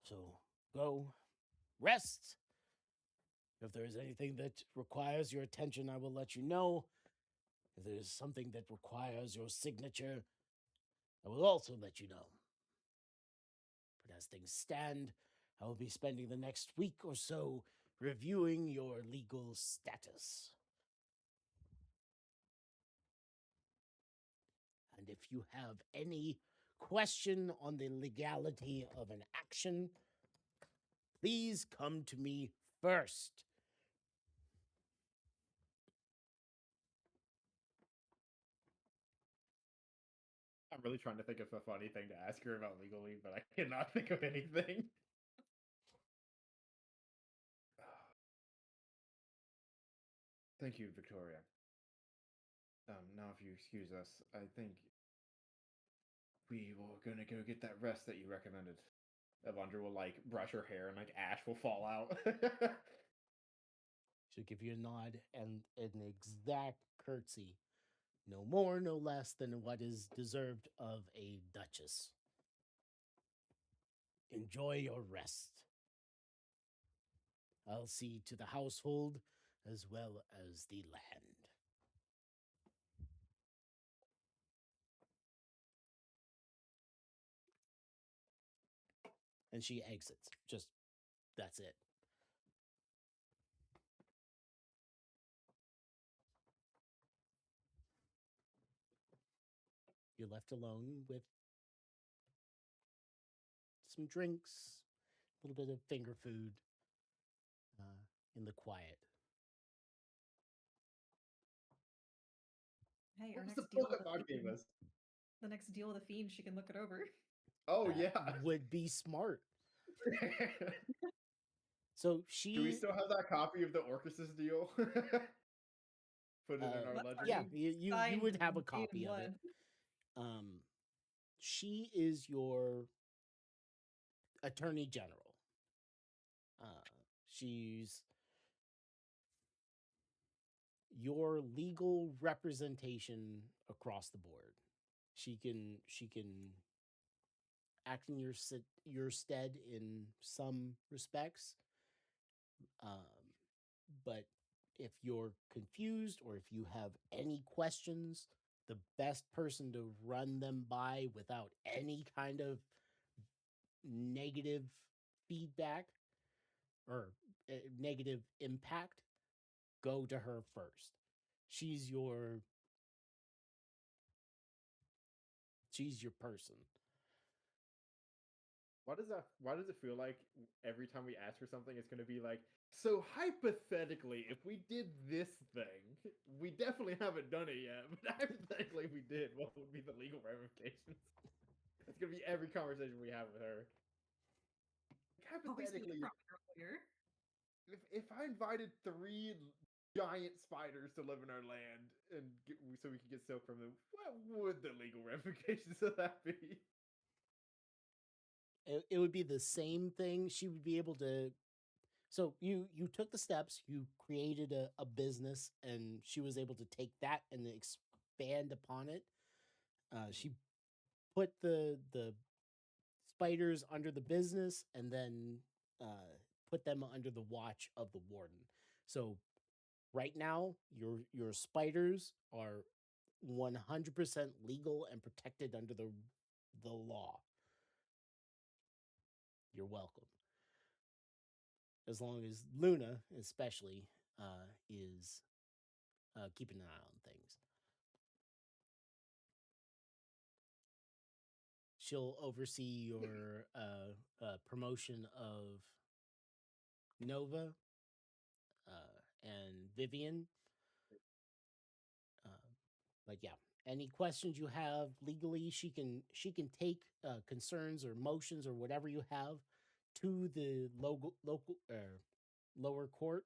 So go rest. If there is anything that requires your attention, I will let you know. If there is something that requires your signature, I will also let you know. But as things stand, I will be spending the next week or so reviewing your legal status. And if you have any question on the legality of an action, please come to me first. I'm really trying to think of a funny thing to ask her about legally, but I cannot think of anything. Thank you, Victoria. Now if you excuse us, I think we were gonna go get that rest that you recommended. Evandra will like brush her hair and like ash will fall out. She'll give you a nod and an exact curtsy. No more, no less than what is deserved of a duchess. Enjoy your rest. I'll see to the household as well as the land. And she exits. Just, that's it. You're left alone with some drinks, a little bit of finger food in the quiet. Hey, our What's next the deal book with that the Bob gave fiend. us? The next deal with the fiend, she can look it over. Oh That yeah. would be smart. So she. Do we still have that copy of the Orcus's deal? Put it in our Let's ledger. Yeah, find you would have a signed copy of it. one. She is your attorney general. She's your legal representation across the board. She can act in your stead in some respects. But if you're confused or if you have any questions, the best person to run them by without any kind of negative feedback or negative impact, go to her first. She's your person. Why does it feel like every time we ask her something, it's gonna be like, so hypothetically, if we did this thing, we definitely haven't done it yet, but hypothetically if we did, what would be the legal ramifications? It's gonna be every conversation we have with her. Always be Hypothetically, a proper lawyer. if I invited 3 giant spiders to live in our land and so we could get silk from them, what would the legal ramifications of that be? It would be the same thing. She would be able to. So you took the steps. You created a business, and she was able to take that and expand upon it. She put the spiders under the business, and then put them under the watch of the warden. So right now, your spiders are 100% legal and protected under the law. You're welcome. As long as Luna, especially, is keeping an eye on things. She'll oversee your promotion of Nova and Vivian. But yeah, any questions you have legally, she can take concerns or motions or whatever you have to the local lower court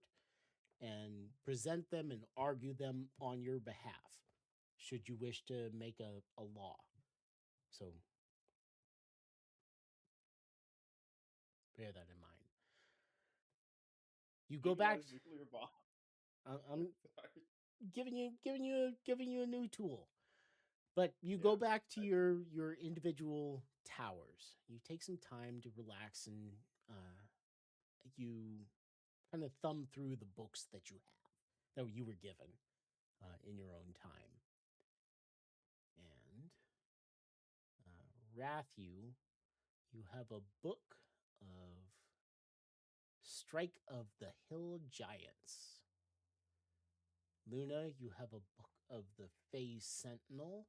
and present them and argue them on your behalf, should you wish to make a law. So bear that in mind. You go back. Nuclear bomb. I'm Sorry. giving you a new tool. But you go back to your individual towers. You take some time to relax and you kind of thumb through the books that you have that you were given in your own time. And Rathu, you have a book of Strike of the Hill Giants. Luna, you have a book of the Phase Sentinel.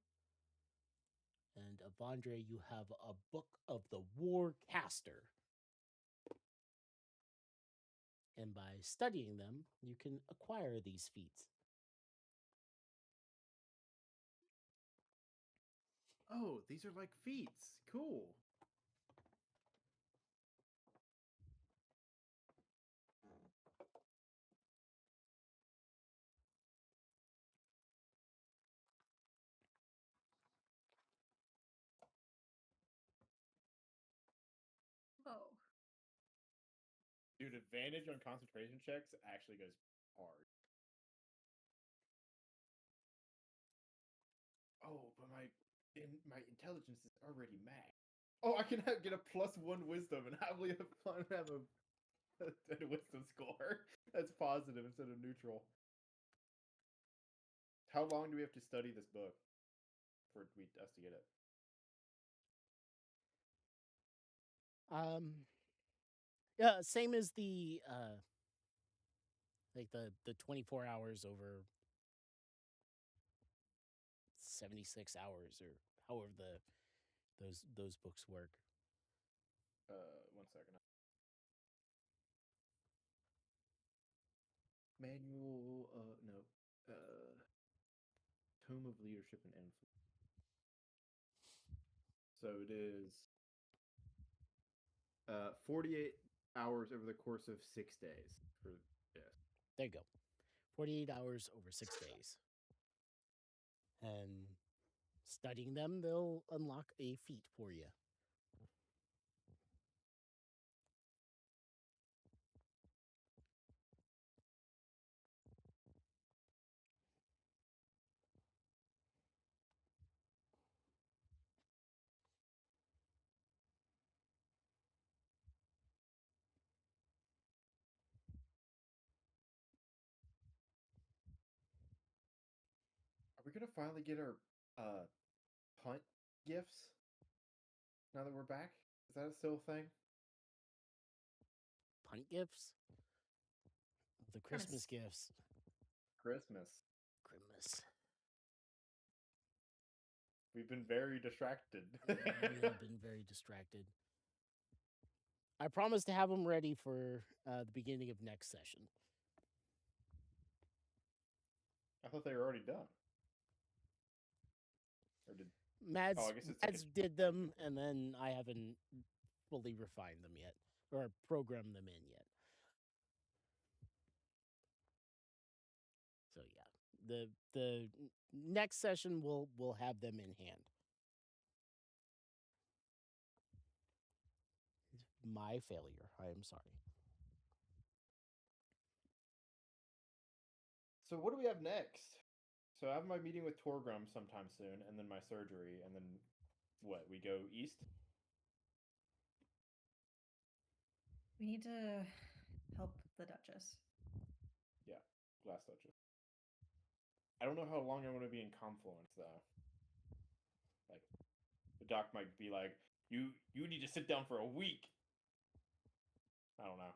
And Avandre, you have a book of the Warcaster. And by studying them, you can acquire these feats. Oh, these are like feats. Cool. Whoa. Dude, advantage on concentration checks actually goes hard. Oh, but my intelligence is already max. Oh, I can get a +1 wisdom and happily have fun and have a wisdom score that's positive instead of neutral. How long do we have to study this book for us to get it? Yeah, same as the like the 24 hours over 76 hours or however those books work. 1 second. Manual, no. Tome of Leadership and Influence. So it is 48 hours over the course of 6 days for this. There you go. 48 hours over 6 days. And studying them, they'll unlock a feat for you. Are we gonna finally get our punt gifts now that we're back? Is that still a thing? Punt gifts? The Christmas gifts. Christmas. Christmas. We've been very distracted. We have been very distracted. I promise to have them ready for the beginning of next session. I thought they were already done. Or did Mads, I guess it's Mads did them, and then I haven't fully refined them yet or programmed them in yet. So yeah, the next session we'll have them in hand. It's my failure. I am sorry. So what do we have next? So I have my meeting with Torgrim sometime soon, and then my surgery, and then what? We go east? We need to help the Duchess. Yeah, Glass Duchess. I don't know how long I'm going to be in Confluence, though. Like, the doc might be like, you need to sit down for a week. I don't know.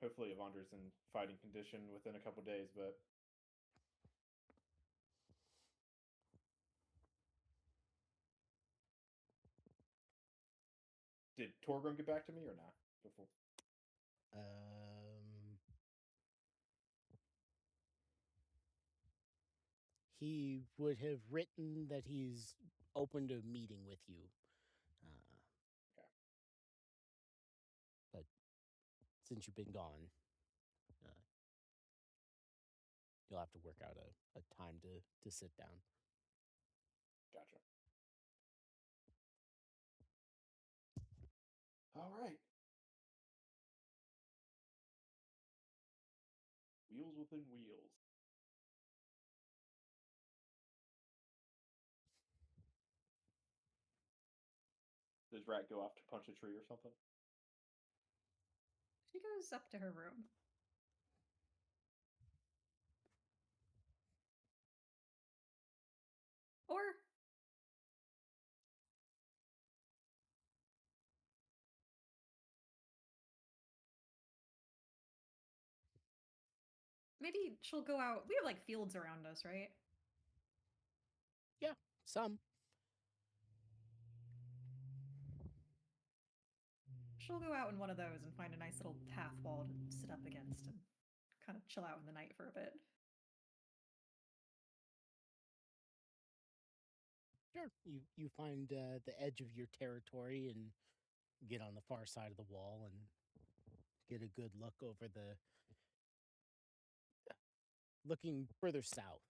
Hopefully Avandre's in fighting condition within a couple days, but... Did Torgrim get back to me or not? Before? he would have written that he's open to meeting with you. Okay. But since you've been gone, uh, you'll have to work out a time to sit down. Gotcha. All right. Wheels within wheels. Does Rat go off to punch a tree or something? She goes up to her room. Or maybe she'll go out. We have like fields around us, right? Yeah, some. She'll go out in one of those and find a nice little path wall to sit up against and kind of chill out in the night for a bit. Sure. You find the edge of your territory and get on the far side of the wall and get a good look over looking further south,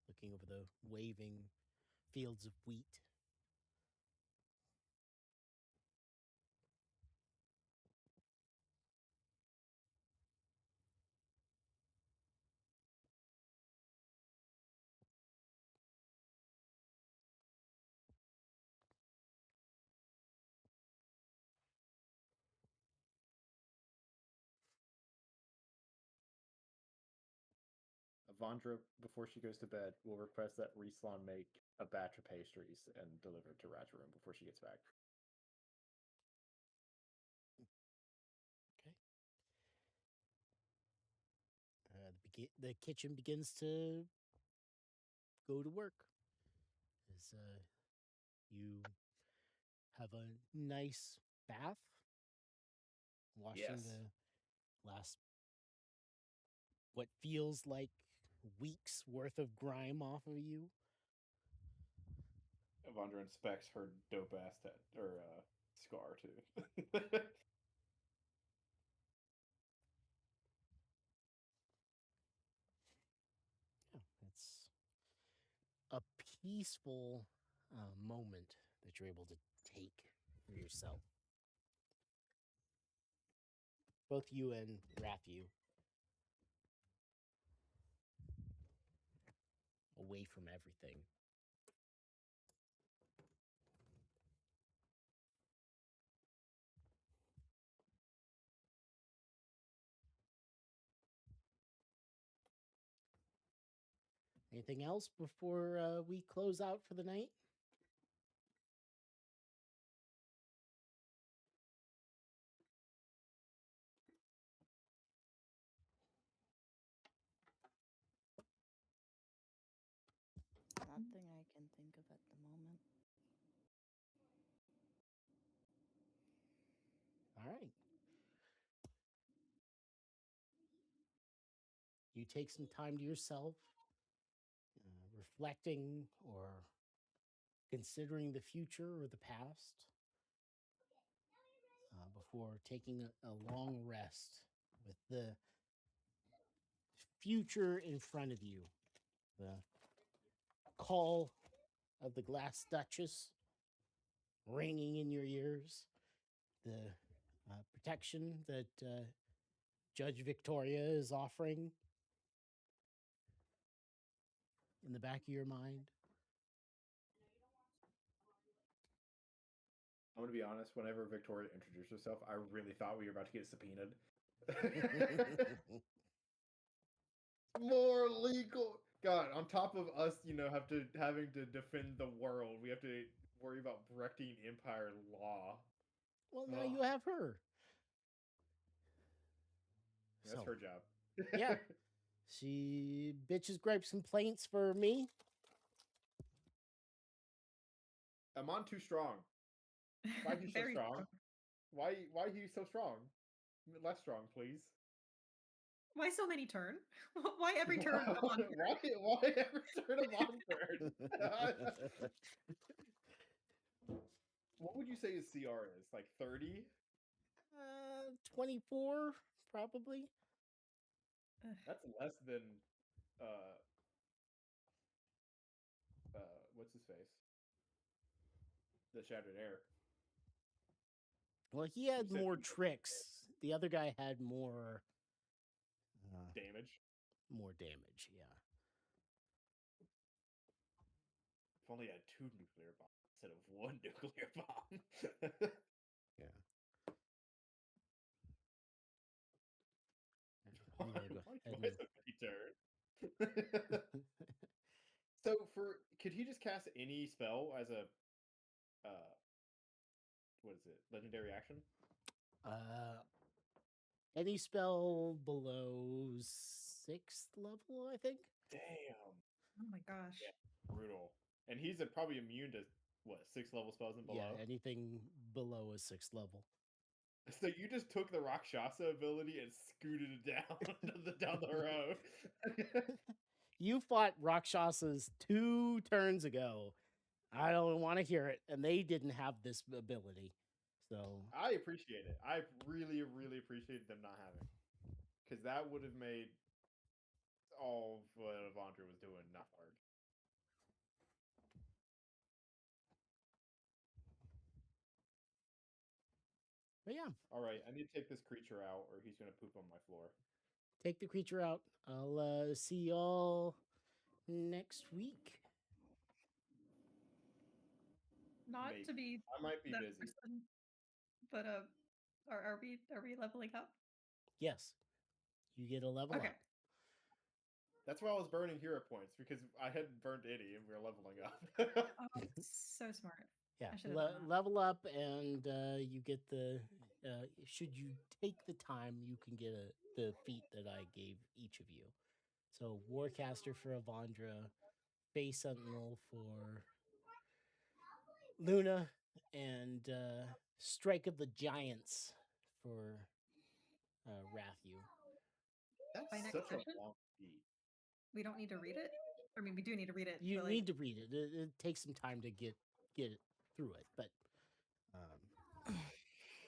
looking over the waving fields of wheat. Avandra, before she goes to bed, will request that Rislan make a batch of pastries and deliver it to Rat's room before she gets back. Okay. The kitchen begins to go to work. As you have a nice bath, washing Yes. the last what feels like weeks worth of grime off of you. Avandra inspects her dope ass scar too. Yeah, it's a peaceful moment that you're able to take for yourself. Both you and Rathu. Away from everything. Anything else before we close out for the night? Nothing I can think of at the moment. All right. You take some time to yourself, reflecting or considering the future or the past before taking a long rest with the future in front of you. The call of the Glass Duchess ringing in your ears. The protection that Judge Victoria is offering in the back of your mind. I'm gonna be honest. Whenever Victoria introduced herself, I really thought we were about to get subpoenaed. More legal. God, on top of us, having to defend the world, we have to worry about Brechtian Empire law. Well, now Ugh. you have her. That's So, her job. yeah. She bitches, gripes, complaints for me. Amon too strong. Why he's so Very strong? Why he so strong? Less strong, please. Why so many turn? Why every turn? a Why, monster? why every turn a monster? What would you say his CR is? Like 30? 24 probably. That's less than what's his face? The Shattered Air. Well, he had said more he- tricks. The other guy had more Damage. more damage. Yeah. If only I had 2 nuclear bombs instead of 1 nuclear bomb. Yeah. Why, I'm gonna go why ahead do I so many turns? So could he just cast any spell as a what is it? Legendary action? Any spell below 6th level, I think. Damn. Oh my gosh. Yeah. Brutal. And he's probably immune to what, 6th level spells and below? Yeah, anything below a 6th level. So you just took the Rakshasa ability and scooted it down the road. You fought Rakshasas 2 turns ago. I don't want to hear it, and they didn't have this ability. So I appreciate it. I really, really appreciated them not having, because that would have made all what Avandra was doing not hard. but yeah, All right, I need to take this creature out, or he's gonna poop on my floor. take the creature out. I'll see y'all next week. Not Maybe. to be I might be that busy. person, but are we leveling up? Yes, you get a level Okay. up. That's why I was burning hero points, because I hadn't burned any and we were leveling up. Oh, so smart. Yeah, I should have done that. level up, and you get the. Should you take the time, you can get the feat that I gave each of you. So Warcaster for Avandra, Face Sentinel for Luna, and Strike of the Giants for Rathu. That's By next such session? a long feat. We don't need to read it. I mean, we do need to read it. You but, like, need to read it. It takes some time to get it through it, but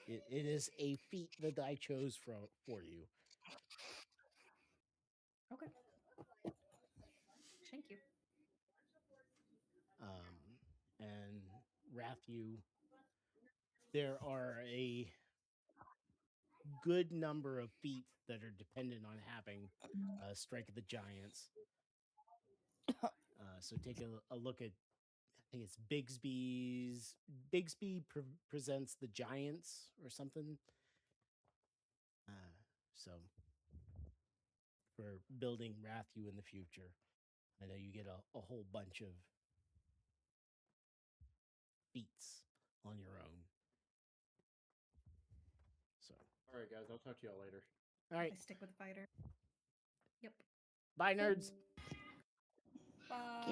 it is a feat that I chose for you. Okay. Thank you. And Rathu, there are a good number of feats that are dependent on having Strike of the Giants. So take a look at, I think it's Bigsby's. Bigsby presents the Giants or something. So for building Rathu in the future, I know you get a whole bunch of feats on your own. So, All right, guys, I'll talk to y'all later. all right, I stick with fighter. Yep. bye, nerds. Bye.